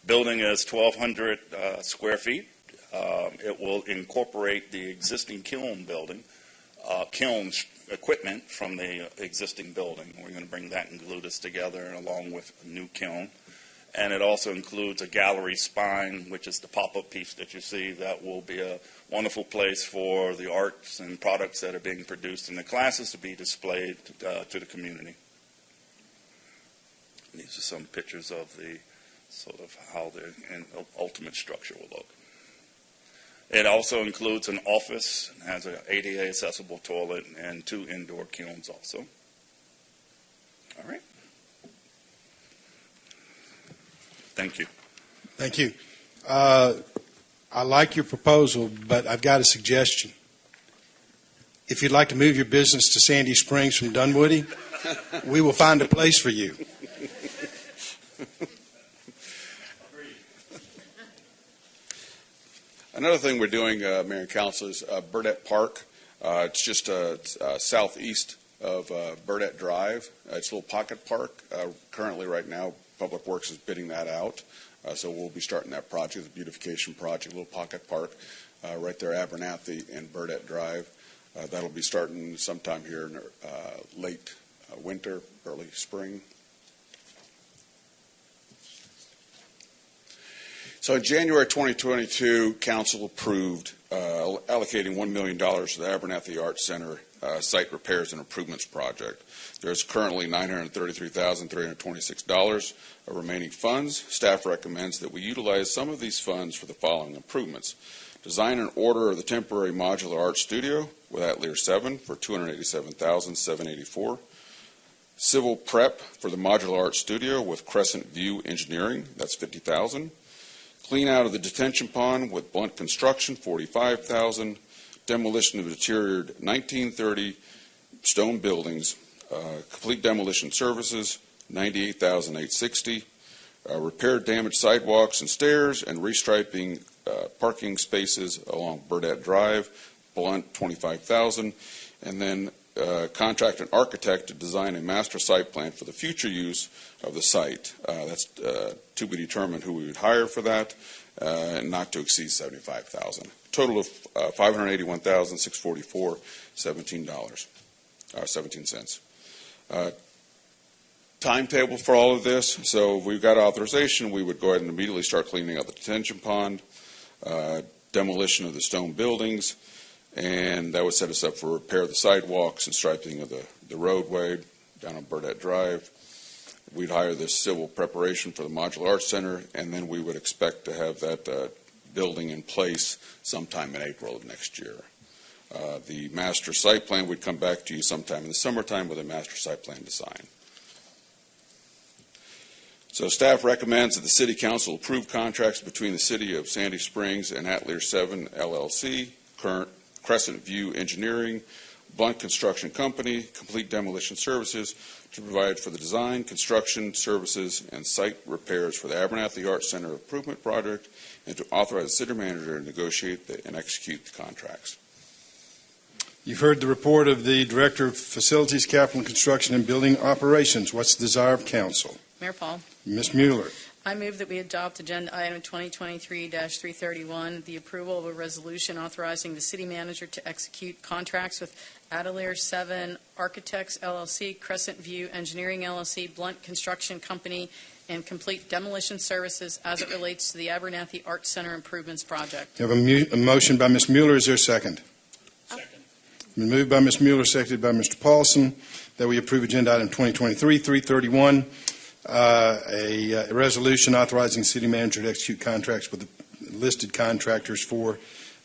Building is 1,200 square feet. It will incorporate the existing kiln building, kiln equipment from the existing building. We're going to bring that and glue this together along with a new kiln. And it also includes a gallery spine, which is the pop-up piece that you see. That will be a wonderful place for the arts and products that are being produced in the classes to be displayed to the community. These are some pictures of the sort of how the ultimate structure will look. It also includes an office, and has an ADA accessible toilet, and 2 indoor kilns also. All right. Thank you.
Thank you. I like your proposal, but I've got a suggestion. If you'd like to move your business to Sandy Springs from Dunwoody, we will find a place for you.
Another thing we're doing, Mayor and Council, is Burdette Park. It's just southeast of Burdette Drive. It's a little pocket park. Currently, right now, Public Works is bidding that out. So we'll be starting that project, the beautification project, a little pocket park right there, Abernathy and Burdette Drive. That'll be starting sometime here in late winter, early spring. So in January 2022, Council approved allocating $1 million to the Abernathy Arts Center site repairs and improvements project. There's currently $933,326 of remaining funds. Staff recommends that we utilize some of these funds for the following improvements. Design and order of the temporary modular art studio with Atelier 7 for $287,784. Civil prep for the modular art studio with Crescent View Engineering, that's $50,000. Clean out of the detention pond with Blunt Construction, $45,000. Demolition of deteriorated 1930 stone buildings, complete demolition services, $98,860. Repair damaged sidewalks and stairs and restriping parking spaces along Burdette Drive, Blunt, $25,000. And then contract an architect to design a master site plan for the future use of the site. That's to be determined who we would hire for that, and not to exceed $75,000. Total of $581,644, $17. Timetable for all of this. So if we've got authorization, we would go ahead and immediately start cleaning out the detention pond, demolition of the stone buildings, and that would set us up for repair of the sidewalks and striping of the roadway down on Burdette Drive. We'd hire this civil preparation for the Modular Arts Center, and then we would expect to have that building in place sometime in April of next year. The master site plan would come back to you sometime in the summertime with a master site plan design. So staff recommends that the City Council approve contracts between the City of Sandy Springs and Atelier 7 LLC, current Crescent View Engineering, Blunt Construction Company, complete demolition services to provide for the design, construction, services, and site repairs for the Abernathy Arts Center Improvement Project, and to authorize the city manager to negotiate and execute the contracts.
You've heard the report of the Director of Facilities, Capital, Construction, and Building Operations. What's the desire of council?
Mayor Paul.
Ms. Mueller.
I move that we adopt agenda item 2023-331, the approval of a resolution authorizing the city manager to execute contracts with Atelier 7 Architects LLC, Crescent View Engineering LLC, Blunt Construction Company, and complete demolition services as it relates to the Abernathy Arts Center Improvements Project.
You have a motion by Ms. Mueller. Is there a second?
Second.
Been moved by Ms. Mueller, seconded by Mr. Paulson, that we approve agenda item 2023-331, a resolution authorizing the city manager to execute contracts with the listed contractors for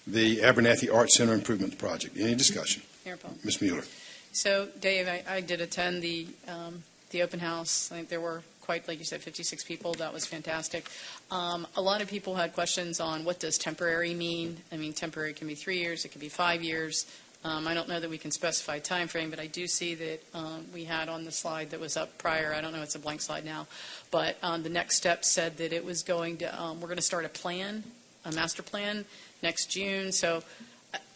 the Abernathy Arts Center Improvement Project. Any discussion?
Mayor Paul.
Ms. Mueller.
So, Dave, I did attend the open house. I think there were quite, like you said, 56 people. That was fantastic. A lot of people had questions on what does temporary mean. I mean, temporary can be 3 years. It can be 5 years. I don't know that we can specify time frame, but I do see that we had on the slide that was up prior, I don't know, it's a blank slide now, but the next step said that it was going to, we're going to start a plan, a master plan next June. So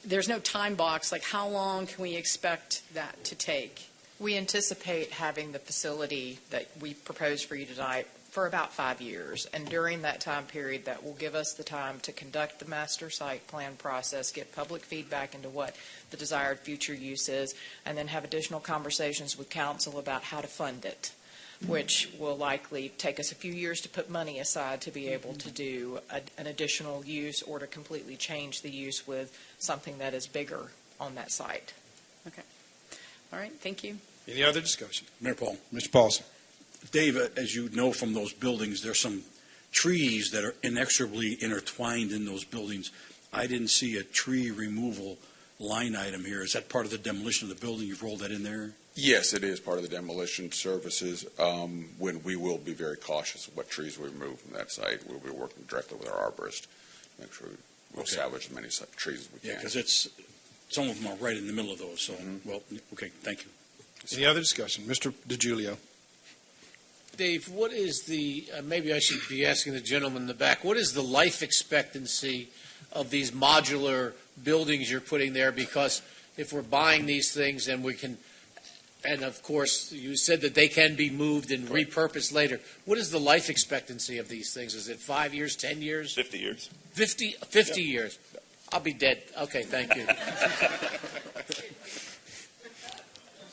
there's no time box. Like, how long can we expect that to take?
We anticipate having the facility that we propose for you tonight for about 5 years. And during that time period, that will give us the time to conduct the master site plan process, get public feedback into what the desired future use is, and then have additional conversations with council about how to fund it, which will likely take us a few years to put money aside to be able to do an additional use or to completely change the use with something that is bigger on that site.
All right, thank you.
Any other discussion?
Mayor Paul.
Mr. Paulson.
Dave, as you know from those buildings, there's some trees that are inexorably intertwined in those buildings. I didn't see a tree removal line item here. Is that part of the demolition of the building? You've rolled that in there?
Yes, it is part of the demolition services. When we will be very cautious of what trees we remove from that site. We'll be working directly with our arborist to make sure we'll salvage as many trees as we can.
Yeah, because some of them are right in the middle of those. So, well, okay, thank you.
Any other discussion? Mr. DiGiulio.
Dave, what is maybe I should be asking the gentleman in the back, what is the life expectancy of these modular buildings you're putting there? Because if we're buying these things and we can, and of course, you said that they can be moved and repurposed later. What is the life expectancy of these things? Is it 5 years, 10 years?
50 years.
50 years. I'll be dead. Okay, thank you.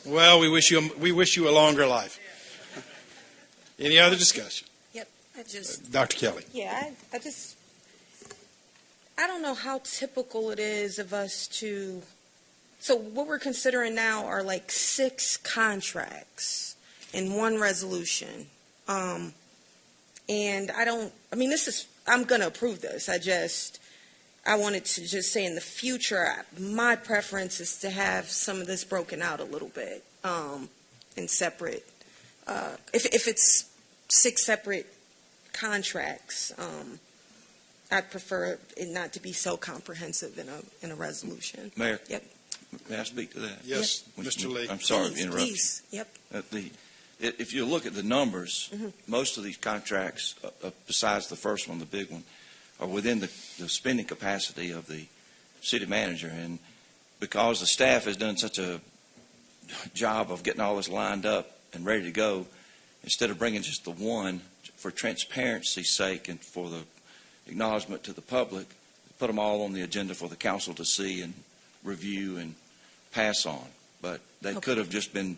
Well, we wish you a longer life. Any other discussion?
Yep,
Dr. Kelly.
Yeah, I don't know how typical it is of us to, so what we're considering now are like 6 contracts in one resolution. And I'm going to approve this. I wanted to just say in the future, my preference is to have some of this broken out a little bit in separate. If it's 6 separate contracts, I'd prefer it not to be so comprehensive in a resolution.
Mayor,
Yep.
may I speak to that?
Yes, Mr. Lee.
I'm sorry to interrupt you.
Please. Yep.
If you look at the numbers, most of these contracts, besides the first one, the big one, are within the spending capacity of the city manager. And because the staff has done such a job of getting all this lined up and ready to go, instead of bringing just the one for transparency's sake and for the acknowledgement to the public, put them all on the agenda for the council to see and review and pass on. But they could have just been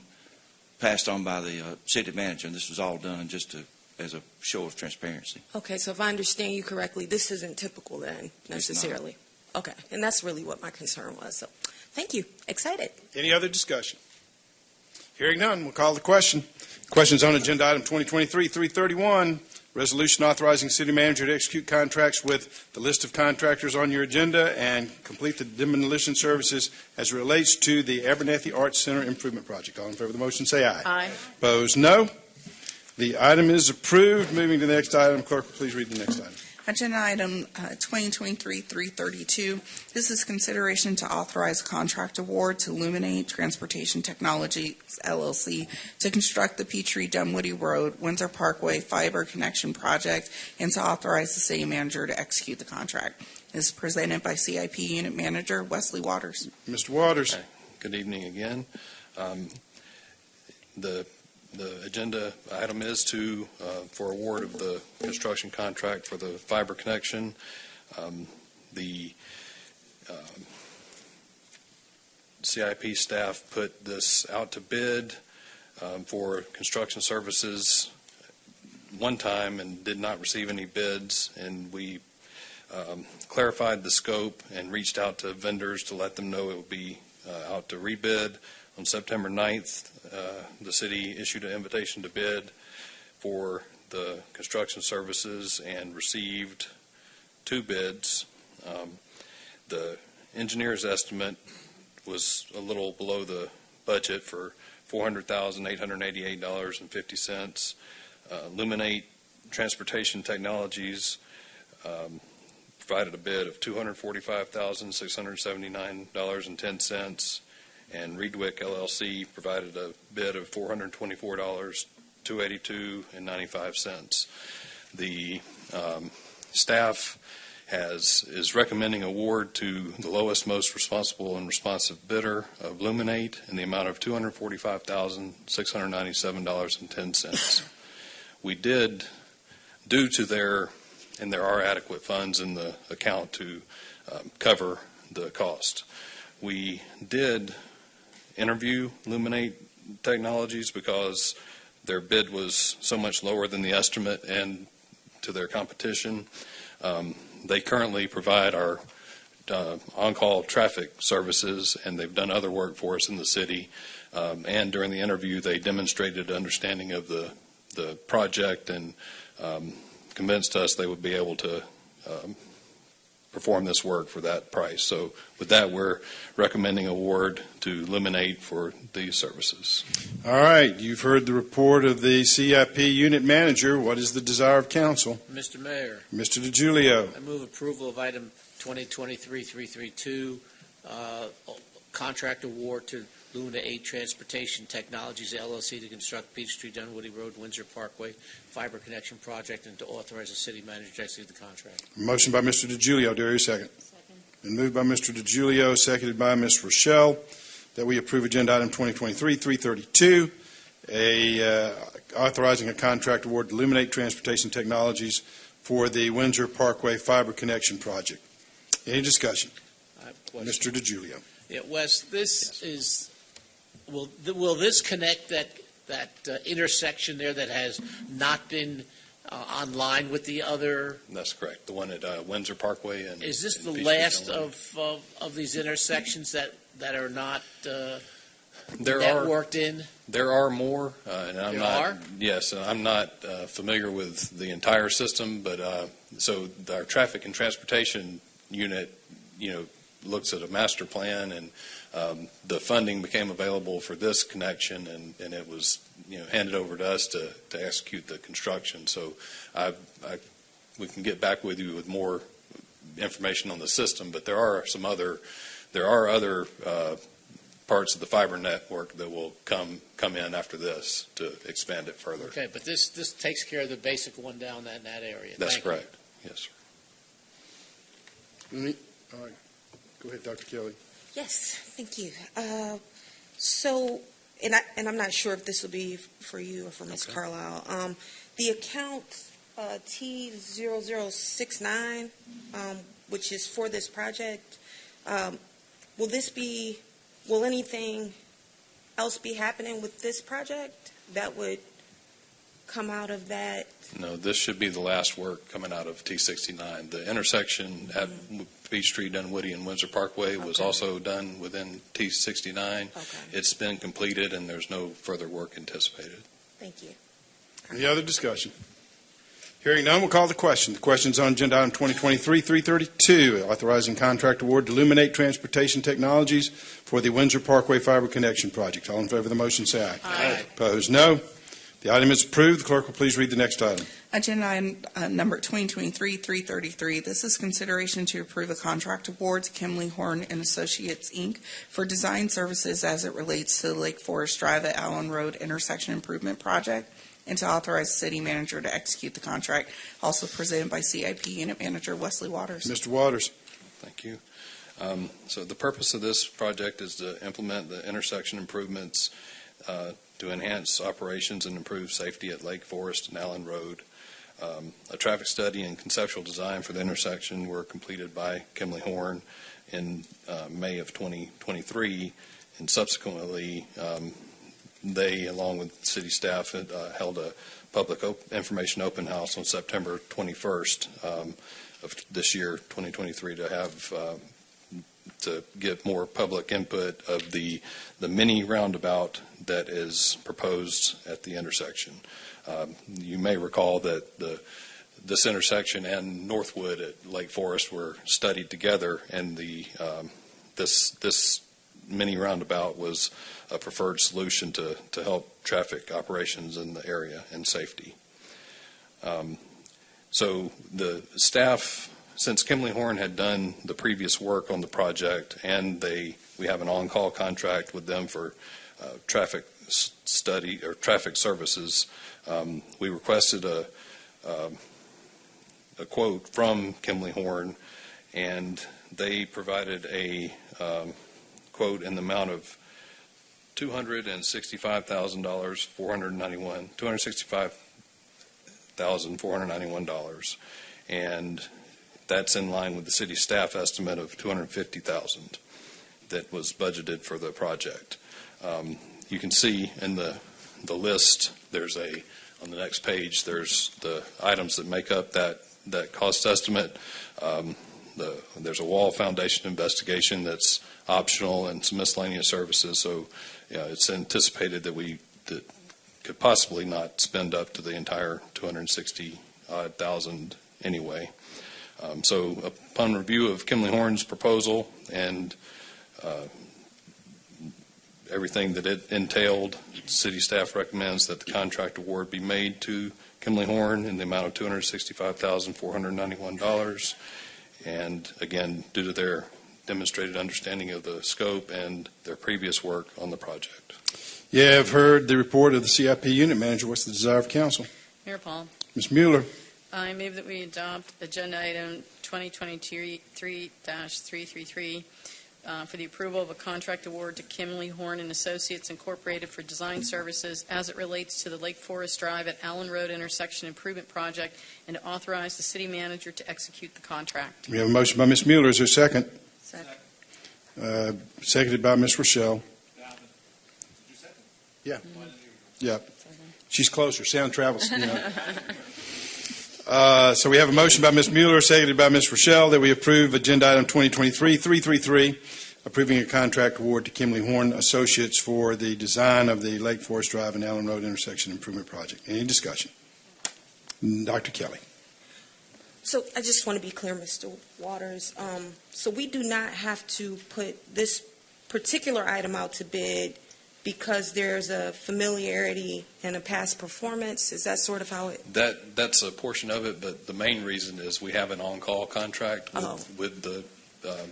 passed on by the city manager, and this was all done just as a show of transparency.
Okay, so if I understand you correctly, this isn't typical then, necessarily. Okay, and that's really what my concern was. So, thank you. Excited.
Any other discussion? Hearing none, we'll call the question. Questions on agenda item 2023-331, resolution authorizing city manager to execute contracts with the list of contractors on your agenda and complete the demolition services as it relates to the Abernathy Arts Center Improvement Project. All in favor of the motion, say aye.
Aye.
Opposed, no. The item is approved. Moving to the next item. Clerk, please read the next item.
Agenda item 2023-332. This is consideration to authorize a contract award to Illuminate Transportation Technologies, LLC, to construct the Peachtree Dunwoody Road, Windsor Parkway Fiber Connection Project, and to authorize the city manager to execute the contract. This is presented by CIP Unit Manager Wesley Waters.
Mr. Waters.
Okay. Good evening again. The agenda item is for award of the construction contract for the fiber connection. The CIP staff put this out to bid for construction services one time and did not receive any bids, and we clarified the scope and reached out to vendors to let them know it would be out to rebid. On September 9th, the city issued an invitation to bid for the construction services and received 2 bids. The engineer's estimate was a little below the budget for $400,888.50. Illuminate Transportation Technologies provided a bid of $245,679.10. And Reedwick LLC provided a bid of $424,282.95. The staff is recommending award to the lowest, most responsible and responsive bidder of Illuminate in the amount of $245,697.10. We did due to and there are adequate funds in the account to cover the cost. We did interview Luminate Technologies because their bid was so much lower than the estimate and to their competition. They currently provide our on-call traffic services, and they've done other work for us in the city. And during the interview, they demonstrated understanding of the project and convinced us they would be able to perform this work for that price. So with that, we're recommending award to Luminate for these services.
All right, you've heard the report of the CIP unit manager. What is the desire of council?
Mr. Mayor,
Mr. DiGiulio.
I move approval of item 2023-332, contract award to Luna 8 Transportation Technologies LLC to construct Peachtree Dunwoody Road, Windsor Parkway Fiber Connection Project, and to authorize the city manager to execute the contract.
Motion by Mr. DiGiulio. Do I hear a second? Been moved by Mr. DiGiulio, seconded by Ms. Rochelle, that we approve agenda item 2023-332, authorizing a contract award to Luminate Transportation Technologies for the Windsor Parkway Fiber Connection Project. Any discussion? Mr. DiGiulio.
Yeah, Wes, this is, will this connect that intersection there that has not been online with the other?
That's correct. The one at Windsor Parkway. And
is this the
Peachtree
last
Dunwoody.
of these intersections that are not
There
networked in?
There are more, and I'm
There
not.
are?
Yes, I'm not familiar with the entire system, but so our traffic and transportation unit, looks at a master plan, and the funding became available for this connection, and it was handed over to us to execute the construction. So we can get back with you with more information on the system, but there are other parts of the fiber network that will come in after this to expand it further.
Okay, but this takes care of the basic one down in that area.
That's
Thank you.
correct. Yes, sir.
All right. Go ahead, Dr. Kelly.
Yes, thank you. And I'm not sure if this will be for you or for Ms. Carlisle. The account T0069, which is for this project, will anything else be happening with this project that would come out of that?
No, this should be the last work coming out of T69. The intersection at Peachtree, Dunwoody, and Windsor Parkway was also done within T69. It's been completed, and there's no further work anticipated.
Thank you.
Any other discussion? Hearing none, we'll call the question. The question is on agenda item 2023-332, authorizing contract award to Luminate Transportation Technologies for the Windsor Parkway Fiber Connection Project. All in favor of the motion, say aye.
Aye.
Opposed, no. The item is approved. The clerk will please read the next item.
Agenda item number 2023-333. This is consideration to approve a contract award to Kimley Horn and Associates, Inc. for design services as it relates to the Lake Forest Drive at Allen Road intersection improvement project, and to authorize the city manager to execute the contract. Also presented by CIP Unit Manager Wesley Waters.
Mr. Waters.
Thank you. So the purpose of this project is to implement the intersection improvements to enhance operations and improve safety at Lake Forest and Allen Road. A traffic study and conceptual design for the intersection were completed by Kimley Horn in May of 2023, and subsequently they, along with city staff, had held a public information open house on September 21st of this year, 2023, to have to get more public input of the mini roundabout that is proposed at the intersection. You may recall that this intersection and Northwood at Lake Forest were studied together, and this mini roundabout was a preferred solution to help traffic operations in the area and safety. So the staff, since Kimley Horn had done the previous work on the project, and we have an on-call contract with them for traffic study or traffic services, we requested a quote from Kimley Horn, and they provided a quote in the amount of $265,491, $1,491, and that's in line with the city staff estimate of $250,000 that was budgeted for the project. You can see in the list, on the next page, there's the items that make up that cost estimate. There's a wall foundation investigation that's optional and some miscellaneous services. So it's anticipated that we could possibly not spend up to the entire $260,000 anyway. So upon review of Kimley Horn's proposal and everything that it entailed, city staff recommends that the contract award be made to Kimley Horn in the amount of $265,491. And again, due to their demonstrated understanding of the scope and their previous work on the project.
You have heard the report of the CIP unit manager. What's the desire of council?
Mayor Paul,
Ms. Mueller.
I move that we adopt agenda item 2023-333 for the approval of a contract award to Kimley Horn and Associates Incorporated for design services as it relates to the Lake Forest Drive at Allen Road intersection improvement project, and to authorize the city manager to execute the contract.
We have a motion by Ms. Mueller. Is there a second?
Second.
Seconded by Ms. Rochelle. Yeah. Yeah. She's closer. Sound travels. So we have a motion by Ms. Mueller, seconded by Ms. Rochelle, that we approve agenda item 2023-333, approving a contract award to Kimley Horn Associates for the design of the Lake Forest Drive and Allen Road intersection improvement project. Any discussion? Dr. Kelly.
So I just want to be clear, Mr. Waters. So we do not have to put this particular item out to bid because there's a familiarity and a past performance? Is that sort of how it?
That's a portion of it, but the main reason is we have an on-call contract with the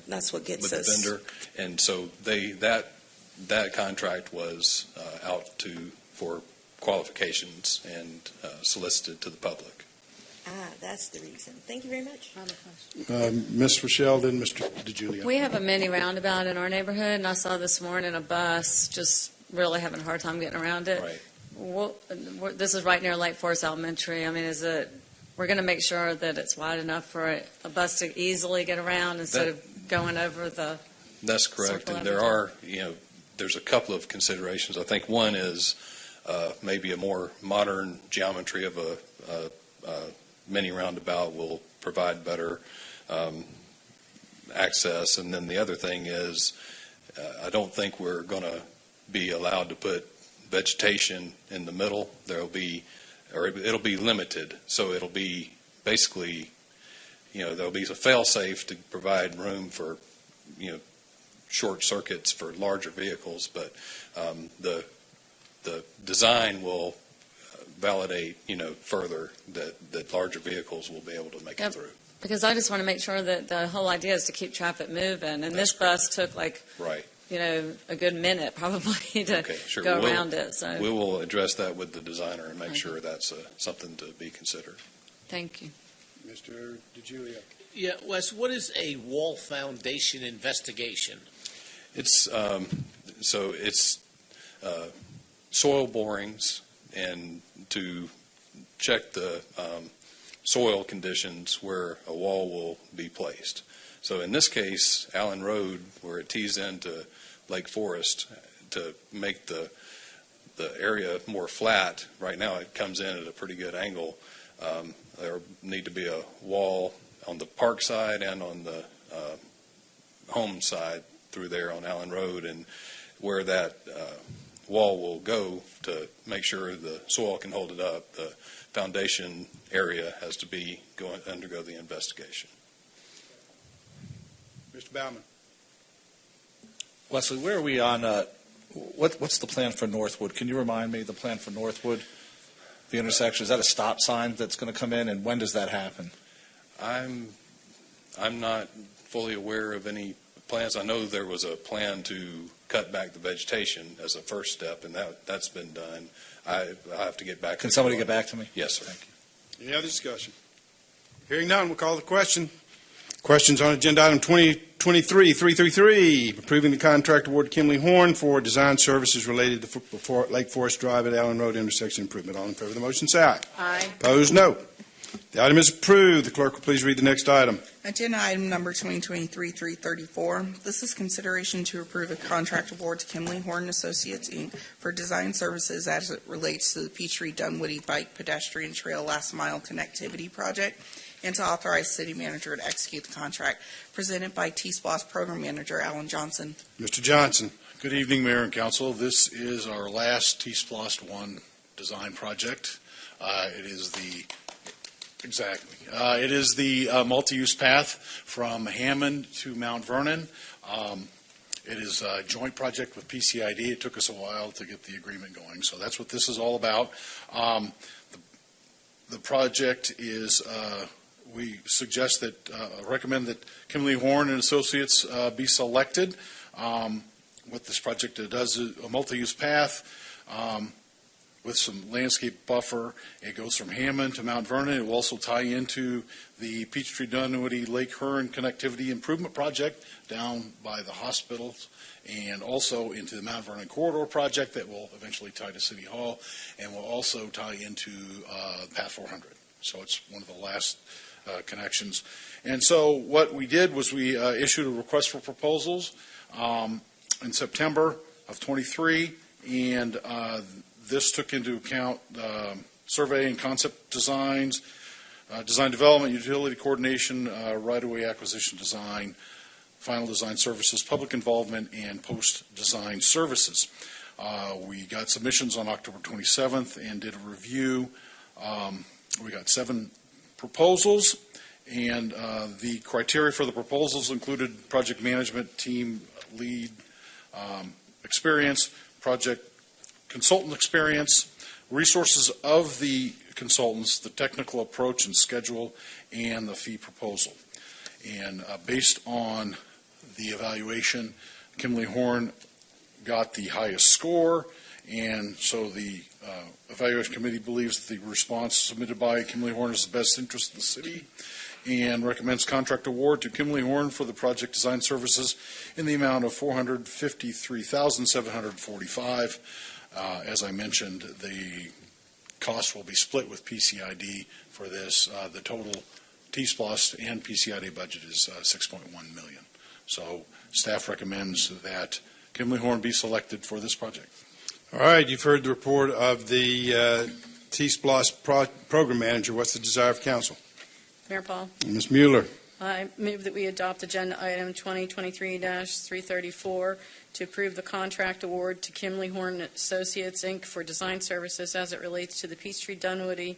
that's what gets
with
us.
the vendor, and so that contract was out for qualifications and solicited to the public.
That's the reason. Thank you very much.
Ms. Rochelle, then Mr. DeJulia.
We have a mini roundabout in our neighborhood, and I saw this morning a bus just really having a hard time getting around it.
Right.
This is right near Lake Forest Elementary. I mean, we're going to make sure that it's wide enough for a bus to easily get around instead of going over the.
That's correct, and there are, there's a couple of considerations. I think one is maybe a more modern geometry of a mini roundabout will provide better access, and then the other thing is I don't think we're going to be allowed to put vegetation in the middle. It'll be limited, so it'll be basically, there'll be a fail-safe to provide room for, short circuits for larger vehicles, but the design will validate, further that larger vehicles will be able to make it through.
Because I just want to make sure that the whole idea is to keep traffic moving, and this bus took
right.
A good minute probably to go around it. So
we will address that with the designer and make sure that's something to be considered.
Thank you.
Mr. DeJulia.
Yeah, Wes, what is a wall foundation investigation?
It's soil borings and to check the soil conditions where a wall will be placed. So in this case, Allen Road, where it tees into Lake Forest, to make the area more flat, right now it comes in at a pretty good angle. There need to be a wall on the park side and on the home side through there on Allen Road, and where that wall will go to make sure the soil can hold it up, the foundation area has to undergo the investigation.
Mr. Baumann.
Wesley, where are we on, what's the plan for Northwood? Can you remind me the plan for Northwood, the intersection? Is that a stop sign that's going to come in, and when does that happen?
I'm not fully aware of any plans. I know there was a plan to cut back the vegetation as a first step, and that's been done. I have to get back.
Can somebody get back to me?
Yes, sir.
Thank you.
Any other discussion? Hearing none, we'll call the question. Questions on agenda item 2023-334. 23-333, approving the contract award to Kimley Horn for design services related to Lake Forest Drive at Allen Road intersection improvement. All in favor of the motion, say aye.
Aye.
Opposed, no. The item is approved. The clerk will please read the next item.
Agenda item number 2023-334. This is consideration to approve a contract award to Kimley Horn Associates, Inc. for design services as it relates to the Peachtree Dunwoody Bike Pedestrian Trail Last Mile Connectivity Project, and to authorize city manager to execute the contract, presented by T-SPLOST Program Manager Alan Johnson.
Mr. Johnson.
Good evening, Mayor and Council. This is our last T-SPLOST 1 design project. It is the multi-use path from Hammond to Mount Vernon. It is a joint project with PCID. It took us a while to get the agreement going, so that's what this is all about. The project is, we suggest that, recommend that Kimley Horn and Associates be selected. What this project does is a multi-use path with some landscape buffer. It goes from Hammond to Mount Vernon. It will also tie into the Peachtree Dunwoody Lake Hearn Connectivity Improvement Project down by the hospitals, and also into the Mount Vernon Corridor Project that will eventually tie to City Hall, and will also tie into Path 400. So it's one of the last connections. And so what we did was we issued a request for proposals in September of 23, and this took into account survey and concept designs, design development, utility coordination, right-of-way acquisition design, final design services, public involvement, and post-design services. We got submissions on October 27th and did a review. We got 7 proposals, and the criteria for the proposals included project management team lead experience, project consultant experience, resources of the consultants, the technical approach and schedule, and the fee proposal. And based on the evaluation, Kimley Horn got the highest score, and so the evaluation committee believes that the response submitted by Kimley Horn is the best interest of the city, and recommends contract award to Kimley Horn for the project design services in the amount of $453,745. As I mentioned, the cost will be split with PCID for this. The total T-SPLOST and PCID budget is $6.1 million. So staff recommends that Kimley Horn be selected for this project.
All right, you've heard the report of the T-SPLOST Program Manager. What's the desire of council?
Mayor Paul,
Ms. Mueller.
I move that we adopt agenda item 2023-334 to approve the contract award to Kimley Horn Associates, Inc. for design services as it relates to the Peachtree Dunwoody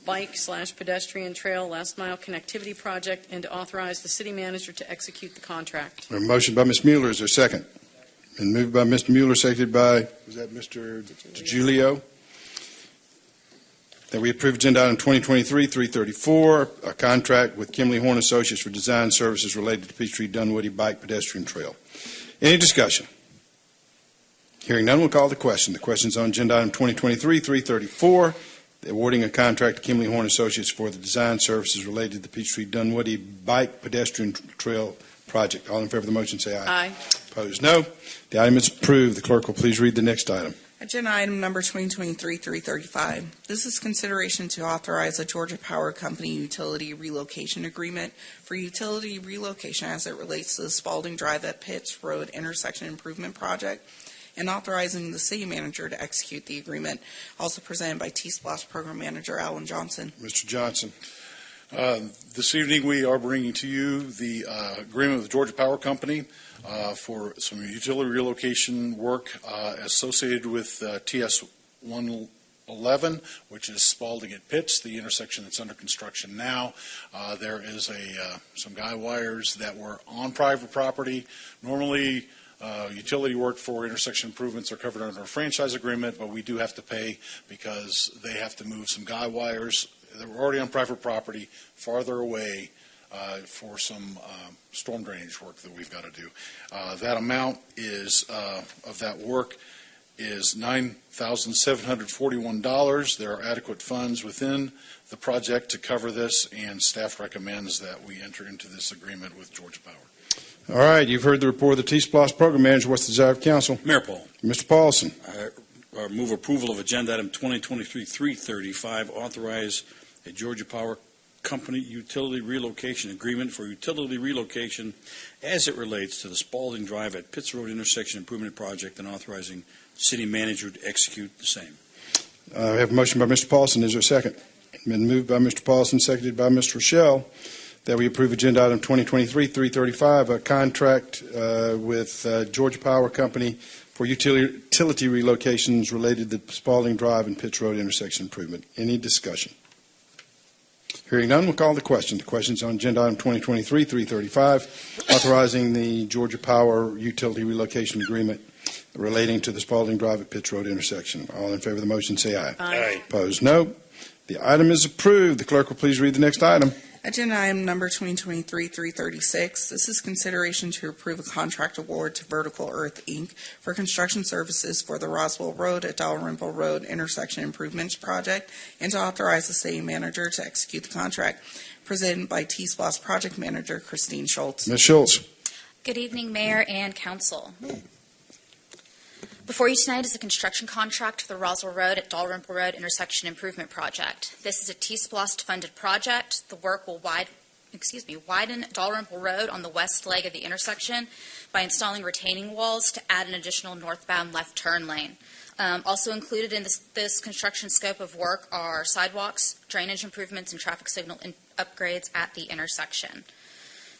Bike/Pedestrian Trail Last Mile Connectivity Project, and to authorize the city manager to execute the contract.
A motion by Ms. Mueller. Is there a second? And moved by Mr. Mueller, seconded by, was that Mr. DiGiulio? That we approve agenda item 2023-334, a contract with Kimley Horn Associates for design services related to Peachtree Dunwoody Bike Pedestrian Trail. Any discussion? Hearing none, we'll call the question. The question is on agenda item 2023-334, awarding a contract to Kimley Horn Associates for the design services related to the Peachtree Dunwoody Bike Pedestrian Trail project. All in favor of the motion, say aye.
Aye.
Opposed, no. The item is approved. The clerk will please read the next item.
Agenda item number 2023-335. This is consideration to authorize a Georgia Power Company utility relocation agreement for utility relocation as it relates to the Spalding Drive at Pitts Road intersection improvement project, and authorizing the city manager to execute the agreement. Also presented by T-SPLOST Program Manager Alan Johnson.
Mr. Johnson.
This evening, we are bringing to you the agreement with Georgia Power Company for some utility relocation work associated with TS 111, which is Spalding at Pitts, the intersection that's under construction now. There is some guy wires that were on private property. Normally, utility work for intersection improvements are covered under a franchise agreement, but we do have to pay because they have to move some guy wires that were already on private property farther away for some storm drainage work that we've got to do. That amount is of that work is $9,741. There are adequate funds within the project to cover this, and staff recommends that we enter into this agreement with Georgia Power.
All right, you've heard the report of the T-Splosh Program Manager. What's the desire of council?
Mayor Paul,
Mr. Paulson.
move approval of agenda item 2023-335, authorize a Georgia Power Company utility relocation agreement for utility relocation as it relates to the Spalding Drive at Pitts Road intersection improvement project, and authorizing city manager to execute the same.
I have a motion by Mr. Paulson. Is there a second? Been moved by Mr. Paulson, seconded by Mr. Rochelle, that we approve agenda item 2023-335, a contract with Georgia Power Company for utility relocations related to Spalding Drive and Pitts Road intersection improvement. Any discussion? Hearing none, we'll call the question. The question's on agenda item 2023-335, authorizing the Georgia Power utility relocation agreement relating to the Spalding Drive at Pitts Road intersection. All in favor of the motion, say aye.
Aye.
Opposed, no. The item is approved. The clerk will please read the next item.
Agenda item number 2023-336. This is consideration to approve a contract award to Vertical Earth, Inc. for construction services for the Roswell Road at Dalrymple Road intersection improvements project, and to authorize the city manager to execute the contract. Presented by T-Splosh Project Manager Christine Schultz.
Ms. Schultz.
Good evening, Mayor and Council. Before you tonight is a construction contract for the Roswell Road at Dalrymple Road intersection improvement project. This is a T-Splosh funded project. The work will widen Dalrymple Road on the west leg of the intersection by installing retaining walls to add an additional northbound left turn lane. Also included in this construction scope of work are sidewalks, drainage improvements, and traffic signal upgrades at the intersection.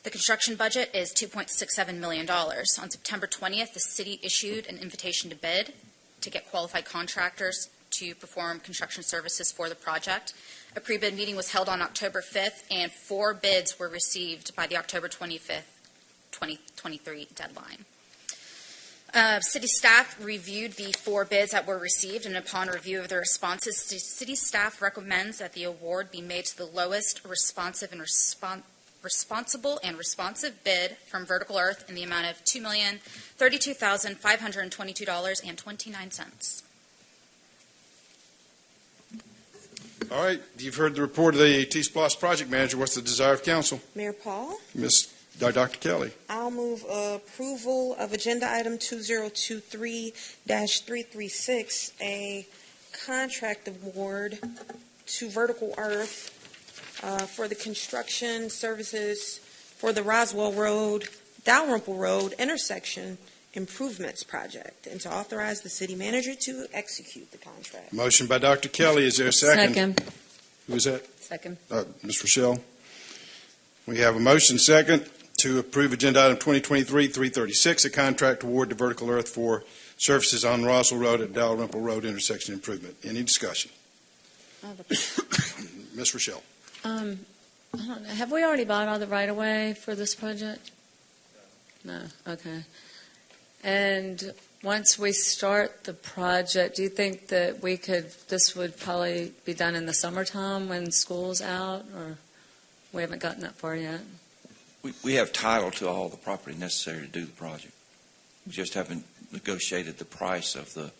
The construction budget is $2.67 million. On September 20th, the city issued an invitation to bid to get qualified contractors to perform construction services for the project. A pre-bid meeting was held on October 5th, and 4 bids were received by the October 25th, 2023 deadline. City staff reviewed the 4 bids that were received, and upon review of the responses, city staff recommends that the award be made to the lowest responsible and responsive bid from Vertical Earth in the amount of $2,032,522.29.
All right, you've heard the report of the T-Splosh Project Manager. What's the desire of council?
Mayor Paul,
Dr. Kelly.
I'll move approval of agenda item 2023-336, a contract award to Vertical Earth for the construction services for the Roswell Road, Dalrymple Road intersection improvements project, and to authorize the city manager to execute the contract.
Motion by Dr. Kelly. Is there a second?
Second.
Who is that?
Second.
Ms. Rochelle. We have a motion second to approve agenda item 2023-336, a contract award to Vertical Earth for services on Roswell Road at Dalrymple Road intersection improvement. Any discussion? Ms. Rochelle.
I don't know. Have we already bought all the right-of-way for this project? No. Okay. And once we start the project, do you think that this would probably be done in the summertime when school's out, or we haven't gotten that far yet?
We have title to all the property necessary to do the project. We just haven't negotiated the price of the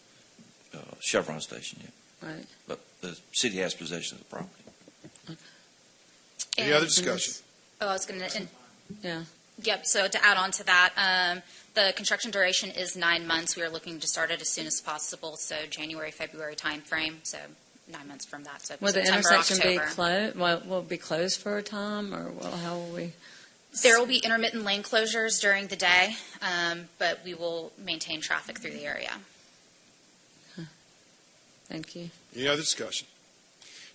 Chevron station yet.
Right.
But the city has possession of the property.
Any other discussion?
I was going to.
Yeah.
Yep. So to add on to that, the construction duration is 9 months. We are looking to start it as soon as possible, so January, February time frame. So 9 months from that. So
Will the
September,
intersection
October.
be closed? Will it be closed for a time, or how will we?
There will be intermittent lane closures during the day, but we will maintain traffic through the area.
Thank you.
Any other discussion?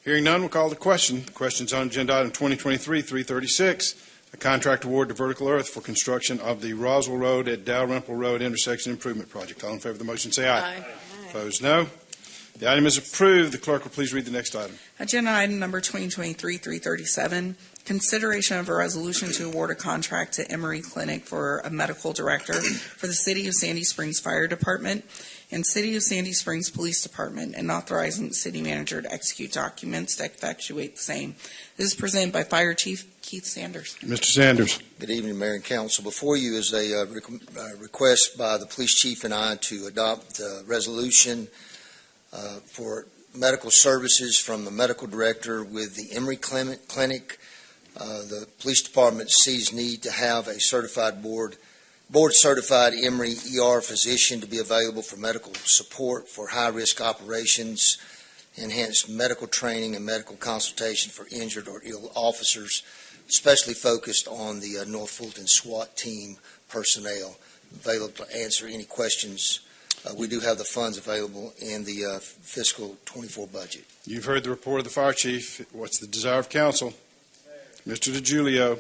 Hearing none, we'll call the question. The question's on agenda item 2023-336, a contract award to Vertical Earth for construction of the Roswell Road at Dalrymple Road intersection improvement project. All in favor of the motion, say aye.
Aye.
Opposed, no. The item is approved. The clerk will please read the next item.
Agenda item number 2023-337, consideration of a resolution to award a contract to Emory Clinic for a medical director for the City of Sandy Springs Fire Department and City of Sandy Springs Police Department, and authorizing the city manager to execute documents to effectuate the same. This is presented by Fire Chief Keith Sanders.
Mr. Sanders.
Good evening, Mayor and Council. Before you is a request by the police chief and I to adopt the resolution for medical services from the medical director with the Emory Clinic The police department sees need to have a certified board-certified Emory ER physician to be available for medical support for high-risk operations, enhanced medical training and medical consultation for injured or ill officers, especially focused on the North Fulton SWAT team personnel, available to answer any questions. We do have the funds available in the fiscal 24 budget.
You've heard the report of the fire chief. What's the desire of council? Mr. DiGiulio.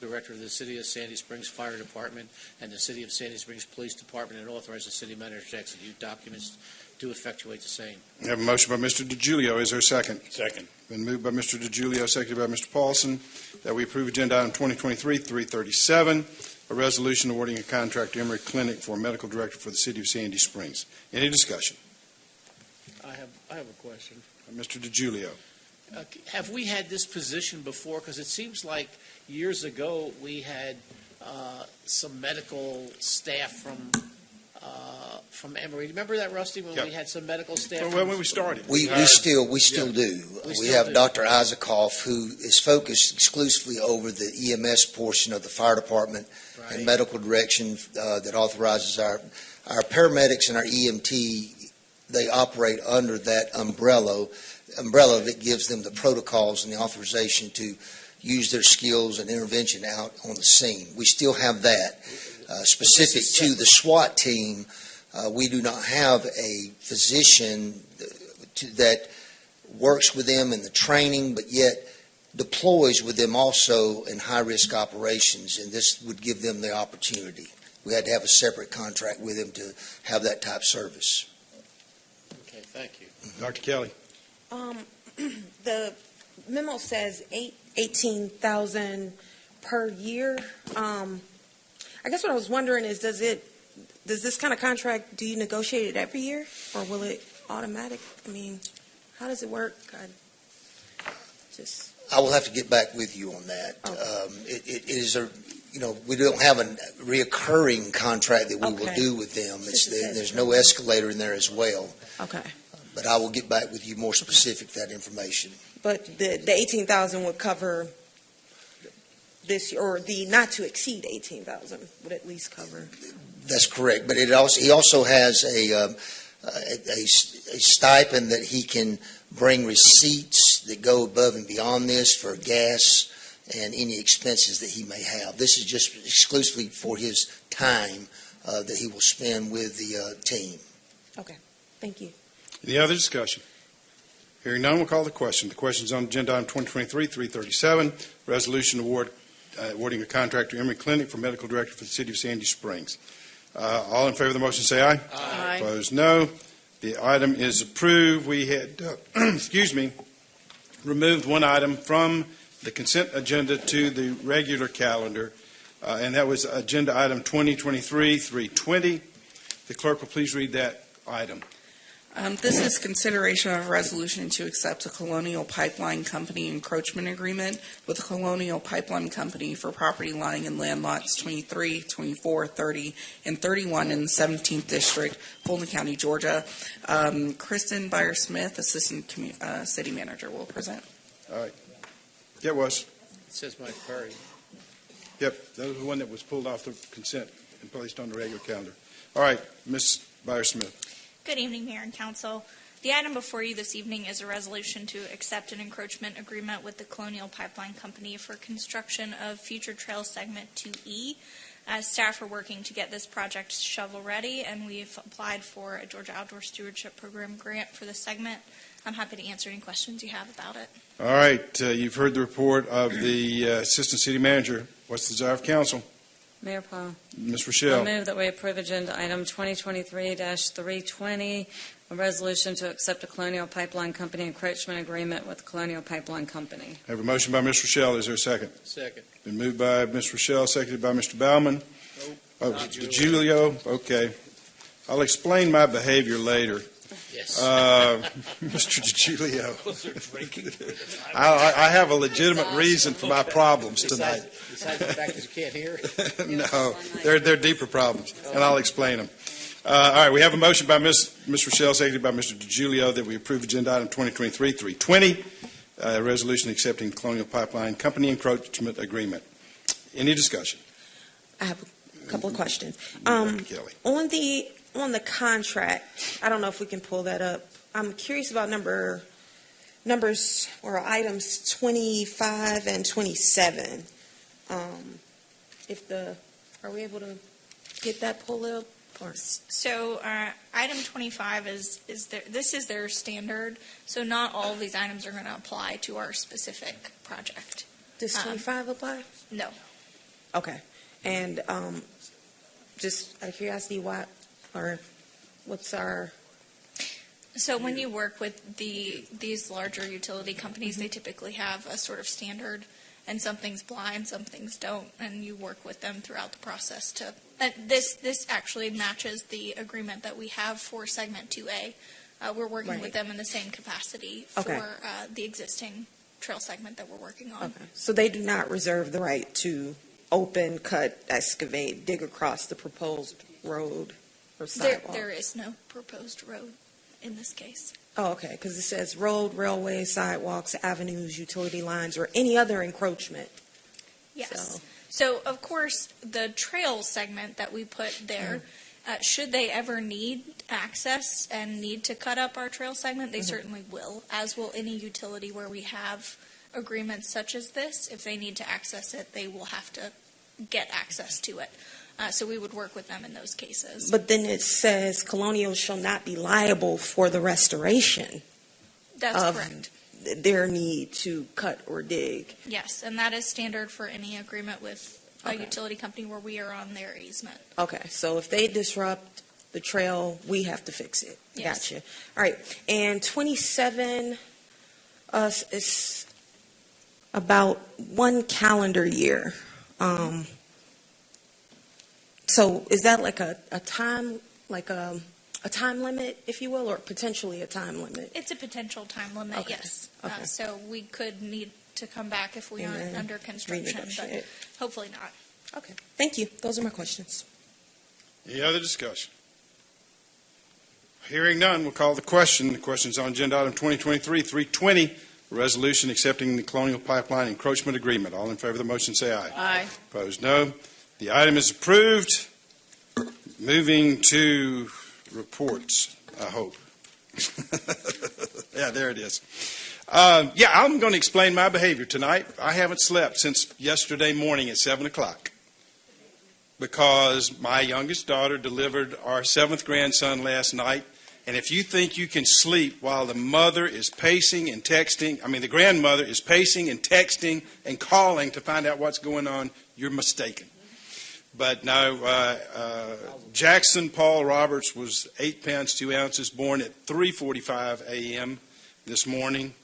Director of the City of Sandy Springs Fire Department and the City of Sandy Springs Police Department, and authorize the city manager to execute documents to effectuate the same.
We have a motion by Mr. DiGiulio. Is there a second?
Second.
Been moved by Mr. DiGiulio, seconded by Mr. Paulson, that we approve agenda item 2023-337, a resolution awarding a contract to Emory Clinic for a medical director for the City of Sandy Springs. Any discussion?
I have a question.
Mr. DiGiulio.
Have we had this position before? Because it seems like years ago we had some medical staff from Emory. Remember that, Rusty, when we had some medical staff?
Well, when we started.
We still do. We have Dr. Isakoff, who is focused exclusively over the EMS portion of the fire department and medical direction that authorizes our paramedics and our EMT. They operate under that umbrella that gives them the protocols and the authorization to use their skills and intervention out on the scene. We still have that. Specific to the SWAT team, we do not have a physician that works with them in the training, but yet deploys with them also in high-risk operations, and this would give them the opportunity. We had to have a separate contract with them to have that type of service.
Okay, thank you.
Dr. Kelly.
The memo says $18,000 per year. I guess what I was wondering is, does this kind of contract, do you negotiate it every year, or will it automatic? I mean, how does it work?
I will have to get back with you on that.
Okay.
It is we don't have a reoccurring contract that we will do with them. There's no escalator in there as well.
Okay.
But I will get back with you more specific that information.
But the $18,000 would cover this, or the not to exceed $18,000 would at least cover.
That's correct. But he also has a stipend that he can bring receipts that go above and beyond this for gas and any expenses that he may have. This is just exclusively for his time that he will spend with the team.
Okay. Thank you.
Any other discussion? Hearing none, we'll call the question. The question is on agenda item 2023-337, resolution awarding a contract to Emory Clinic for medical director for the City of Sandy Springs. All in favor of the motion say aye.
Aye.
Opposed, no. The item is approved. We had, removed one item from the consent agenda to the regular calendar, and that was agenda item 2023-320. The clerk will please read that item.
This is consideration of a resolution to accept a Colonial Pipeline Company encroachment agreement with the Colonial Pipeline Company for property lying in land lots 23, 24, 30, and 31 in the 17th District, Fulton County, Georgia. Kristen Byer-Smith, Assistant City Manager, will present.
All right. Yeah, it was.
It says Mike Perry.
Yep, that was the one that was pulled off the consent and placed on the regular calendar. All right, Ms. Byer-Smith.
Good evening, Mayor and Council. The item before you this evening is a resolution to accept an encroachment agreement with the Colonial Pipeline Company for construction of future trail segment 2E. Staff are working to get this project shovel-ready, and we've applied for a Georgia Outdoor Stewardship Program grant for this segment. I'm happy to answer any questions you have about it.
All right, you've heard the report of the Assistant City Manager. What's the desire of council?
Mayor Paul.
Ms. Rochelle.
I move that we approve agenda item 2023-320, a resolution to accept a Colonial Pipeline Company encroachment agreement with the Colonial Pipeline Company.
I have a motion by Ms. Rochelle. Is there a second?
Second.
Been moved by Ms. Rochelle, seconded by Mr. Baumann.
Nope.
Oh, DiGiulio. Okay. I'll explain my behavior later.
Yes.
Mr. DiGiulio. I have a legitimate reason for my problems tonight.
Besides the fact that you can't hear?
No, they're deeper problems, and I'll explain them. All right, we have a motion by Ms. Ms. Rochelle, seconded by Mr. DiGiulio, that we approve agenda item 2023-320, resolution accepting Colonial Pipeline Company encroachment agreement. Any discussion?
I have a couple of questions.
Kelly.
On the contract, I don't know if we can pull that up. I'm curious about numbers or items 25 and 27. Are we able to get that pulled up? Or?
So item 25 this is their standard, so not all of these items are going to apply to our specific project.
Does 25 apply?
No.
Okay. And just out of curiosity, what's our...
So when you work with these larger utility companies, they typically have a sort of standard, and some things apply and some things don't, and you work with them throughout the process to... This actually matches the agreement that we have for Segment 2A. We're working with them in the same capacity for the existing trail segment that we're working on.
Okay. So they do not reserve the right to open, cut, excavate, dig across the proposed road or sidewalk?
There is no proposed road in this case.
Oh, okay, because it says road, railway, sidewalks, avenues, utility lines, or any other encroachment.
Yes. So of course, the trail segment that we put there, should they ever need access and need to cut up our trail segment, they certainly will, as will any utility where we have agreements such as this. If they need to access it, they will have to get access to it. So we would work with them in those cases.
But then it says Colonial shall not be liable for the restoration.
That's
of
correct.
Their need to cut or dig.
Yes, and that is standard for any agreement with a utility company where we are on their easement.
Okay, so if they disrupt the trail, we have to fix it.
Yes.
Gotcha. All right, and 27 is about 1 calendar year. So is that like a time limit, if you will, or potentially a time limit?
It's a potential time limit, yes.
Okay.
So we could need to come back if we aren't under construction, but hopefully not.
Okay, thank you. Those are my questions.
Any other discussion? Hearing none, we'll call the question. The question is on agenda item 2023-320, resolution accepting the Colonial Pipeline encroachment agreement. All in favor of the motion say aye.
Aye.
Opposed, no. The item is approved. Moving to reports, I hope. Yeah, there it is. I'm going to explain my behavior tonight. I haven't slept since yesterday morning at 7 o'clock because my youngest daughter delivered our 7th grandson last night. And if you think you can sleep while the mother is pacing and texting, the grandmother is pacing and texting and calling to find out what's going on, you're mistaken. But no, Jackson Paul Roberts was 8 pounds 2 ounces, born at 3:45 a.m. this morning,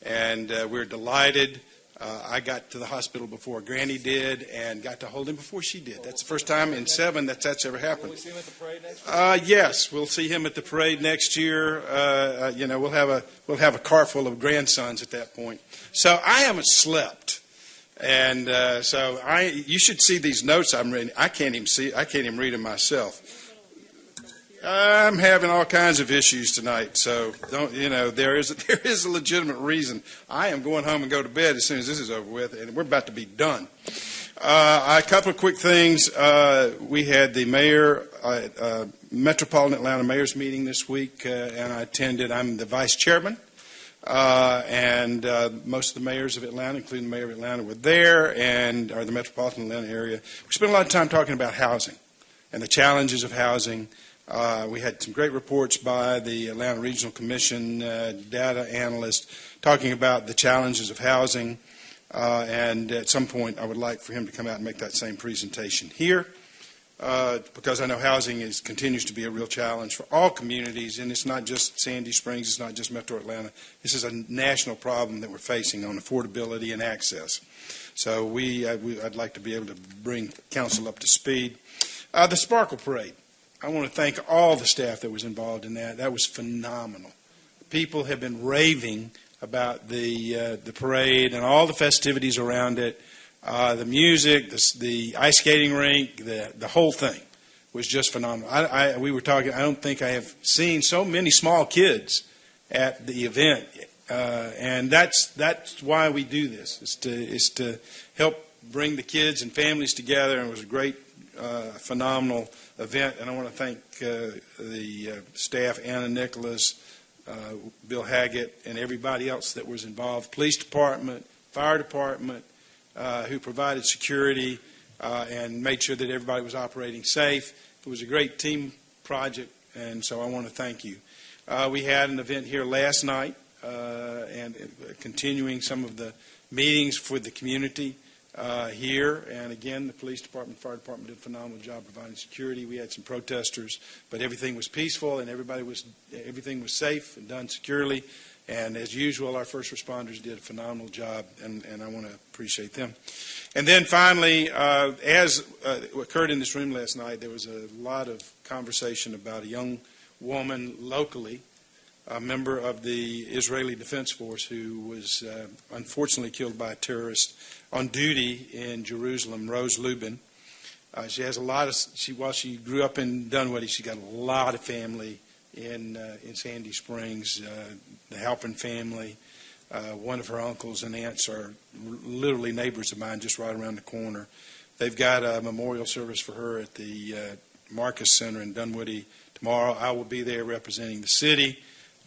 and we're delighted. I got to the hospital before Granny did, and got to hold him before she did. That's the first time in 7 that's ever happened.
Will we see him at the parade next year?
Yes, we'll see him at the parade next year. We'll have a car full of grandsons at that point. So I haven't slept. And you should see these notes I'm reading. I can't even read them myself. I'm having all kinds of issues tonight, so there is a legitimate reason. I am going home and go to bed as soon as this is over with, and we're about to be done. A couple of quick things. We had the Metropolitan Atlanta Mayor's meeting this week, and I attended. I'm the vice chairman. And most of the mayors of Atlanta, including the mayor of Atlanta, were there, and the metropolitan Atlanta area. We spent a lot of time talking about housing and the challenges of housing. We had some great reports by the Atlanta Regional Commission data analyst talking about the challenges of housing. And at some point, I would like for him to come out and make that same presentation here. Because I know housing continues to be a real challenge for all communities, and it's not just Sandy Springs, it's not just Metro Atlanta. This is a national problem that we're facing on affordability and access. So I'd like to be able to bring council up to speed. The Sparkle Parade. I want to thank all the staff that was involved in that. That was phenomenal. People have been raving about the parade and all the festivities around it. The music, the ice skating rink, the whole thing was just phenomenal. We were talking, I don't think I have seen so many small kids at the event. And that's why we do this, is to help bring the kids and families together. And it was a great, phenomenal event. And I want to thank the staff, Anna Nicholas, Bill Haggett, and everybody else that was involved, police department, fire department, who provided security and made sure that everybody was operating safe. It was a great team project, and so I want to thank you. We had an event here last night, and continuing some of the meetings for the community here. And again, the police department, fire department did a phenomenal job providing security. We had some protesters, but everything was peaceful and everything was safe and done securely. And as usual, our first responders did a phenomenal job, and I want to appreciate them. And then finally, as occurred in this room last night, there was a lot of conversation about a young woman locally, a member of the Israeli Defense Force, who was unfortunately killed by a terrorist on duty in Jerusalem, Rose Lubin. She has a lot of, while she grew up in Dunwoody, she got a lot of family in Sandy Springs, the Halpin family. One of her uncles and aunts are literally neighbors of mine just right around the corner. They've got a memorial service for her at the Marcus Center in Dunwoody tomorrow. I will be there representing the city,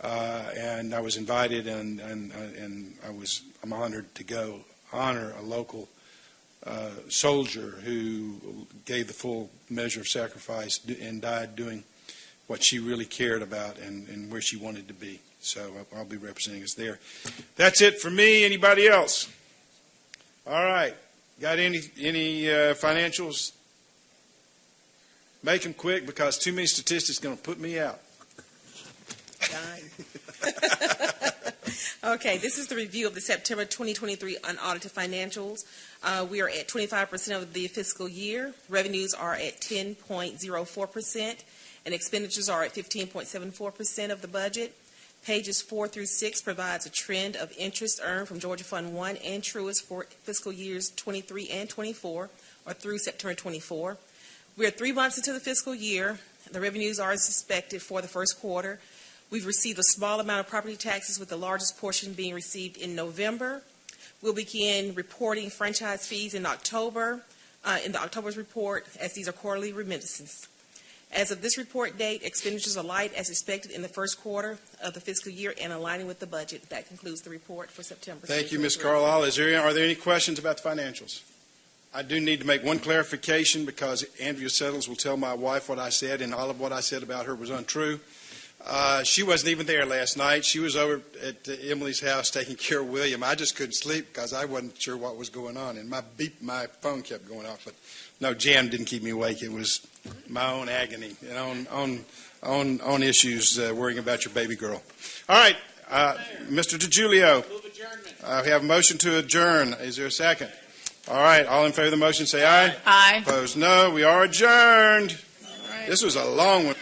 and I was invited, and I'm honored to go honor a local soldier who gave the full measure of sacrifice and died doing what she really cared about and where she wanted to be. So I'll be representing us there. That's it for me. Anybody else? All right. Got any financials? Make them quick, because too many statistics are going to put me out.
Okay, this is the review of the September 2023 unaudited financials. We are at 25% of the fiscal year. Revenues are at 10.04%, and expenditures are at 15.74% of the budget. Pages 4 through 6 provides a trend of interest earned from Georgia Fund 1 and Truist for fiscal years 23 and 24, or through September 24. We are 3 months into the fiscal year. The revenues are as expected for the first quarter. We've received a small amount of property taxes, with the largest portion being received in November. We'll begin reporting franchise fees in October, in the October's report, as these are quarterly remittances. As of this report date, expenditures are light as expected in the first quarter of the fiscal year and aligning with the budget. That concludes the report for September.
Thank you, Ms. Carlisle. Are there any questions about the financials? I do need to make one clarification, because Andrea Settles will tell my wife what I said, and all of what I said about her was untrue. She wasn't even there last night. She was over at Emily's house taking care of William. I just couldn't sleep because I wasn't sure what was going on, and my phone kept going off. But no, Jan didn't keep me awake. It was my own agony and on issues worrying about your baby girl. All right, Mr. DiGiulio, we have a motion to adjourn. Is there a second? All right, all in favor of the motion say aye.
Aye.
Opposed, no. We are adjourned. This was a long one.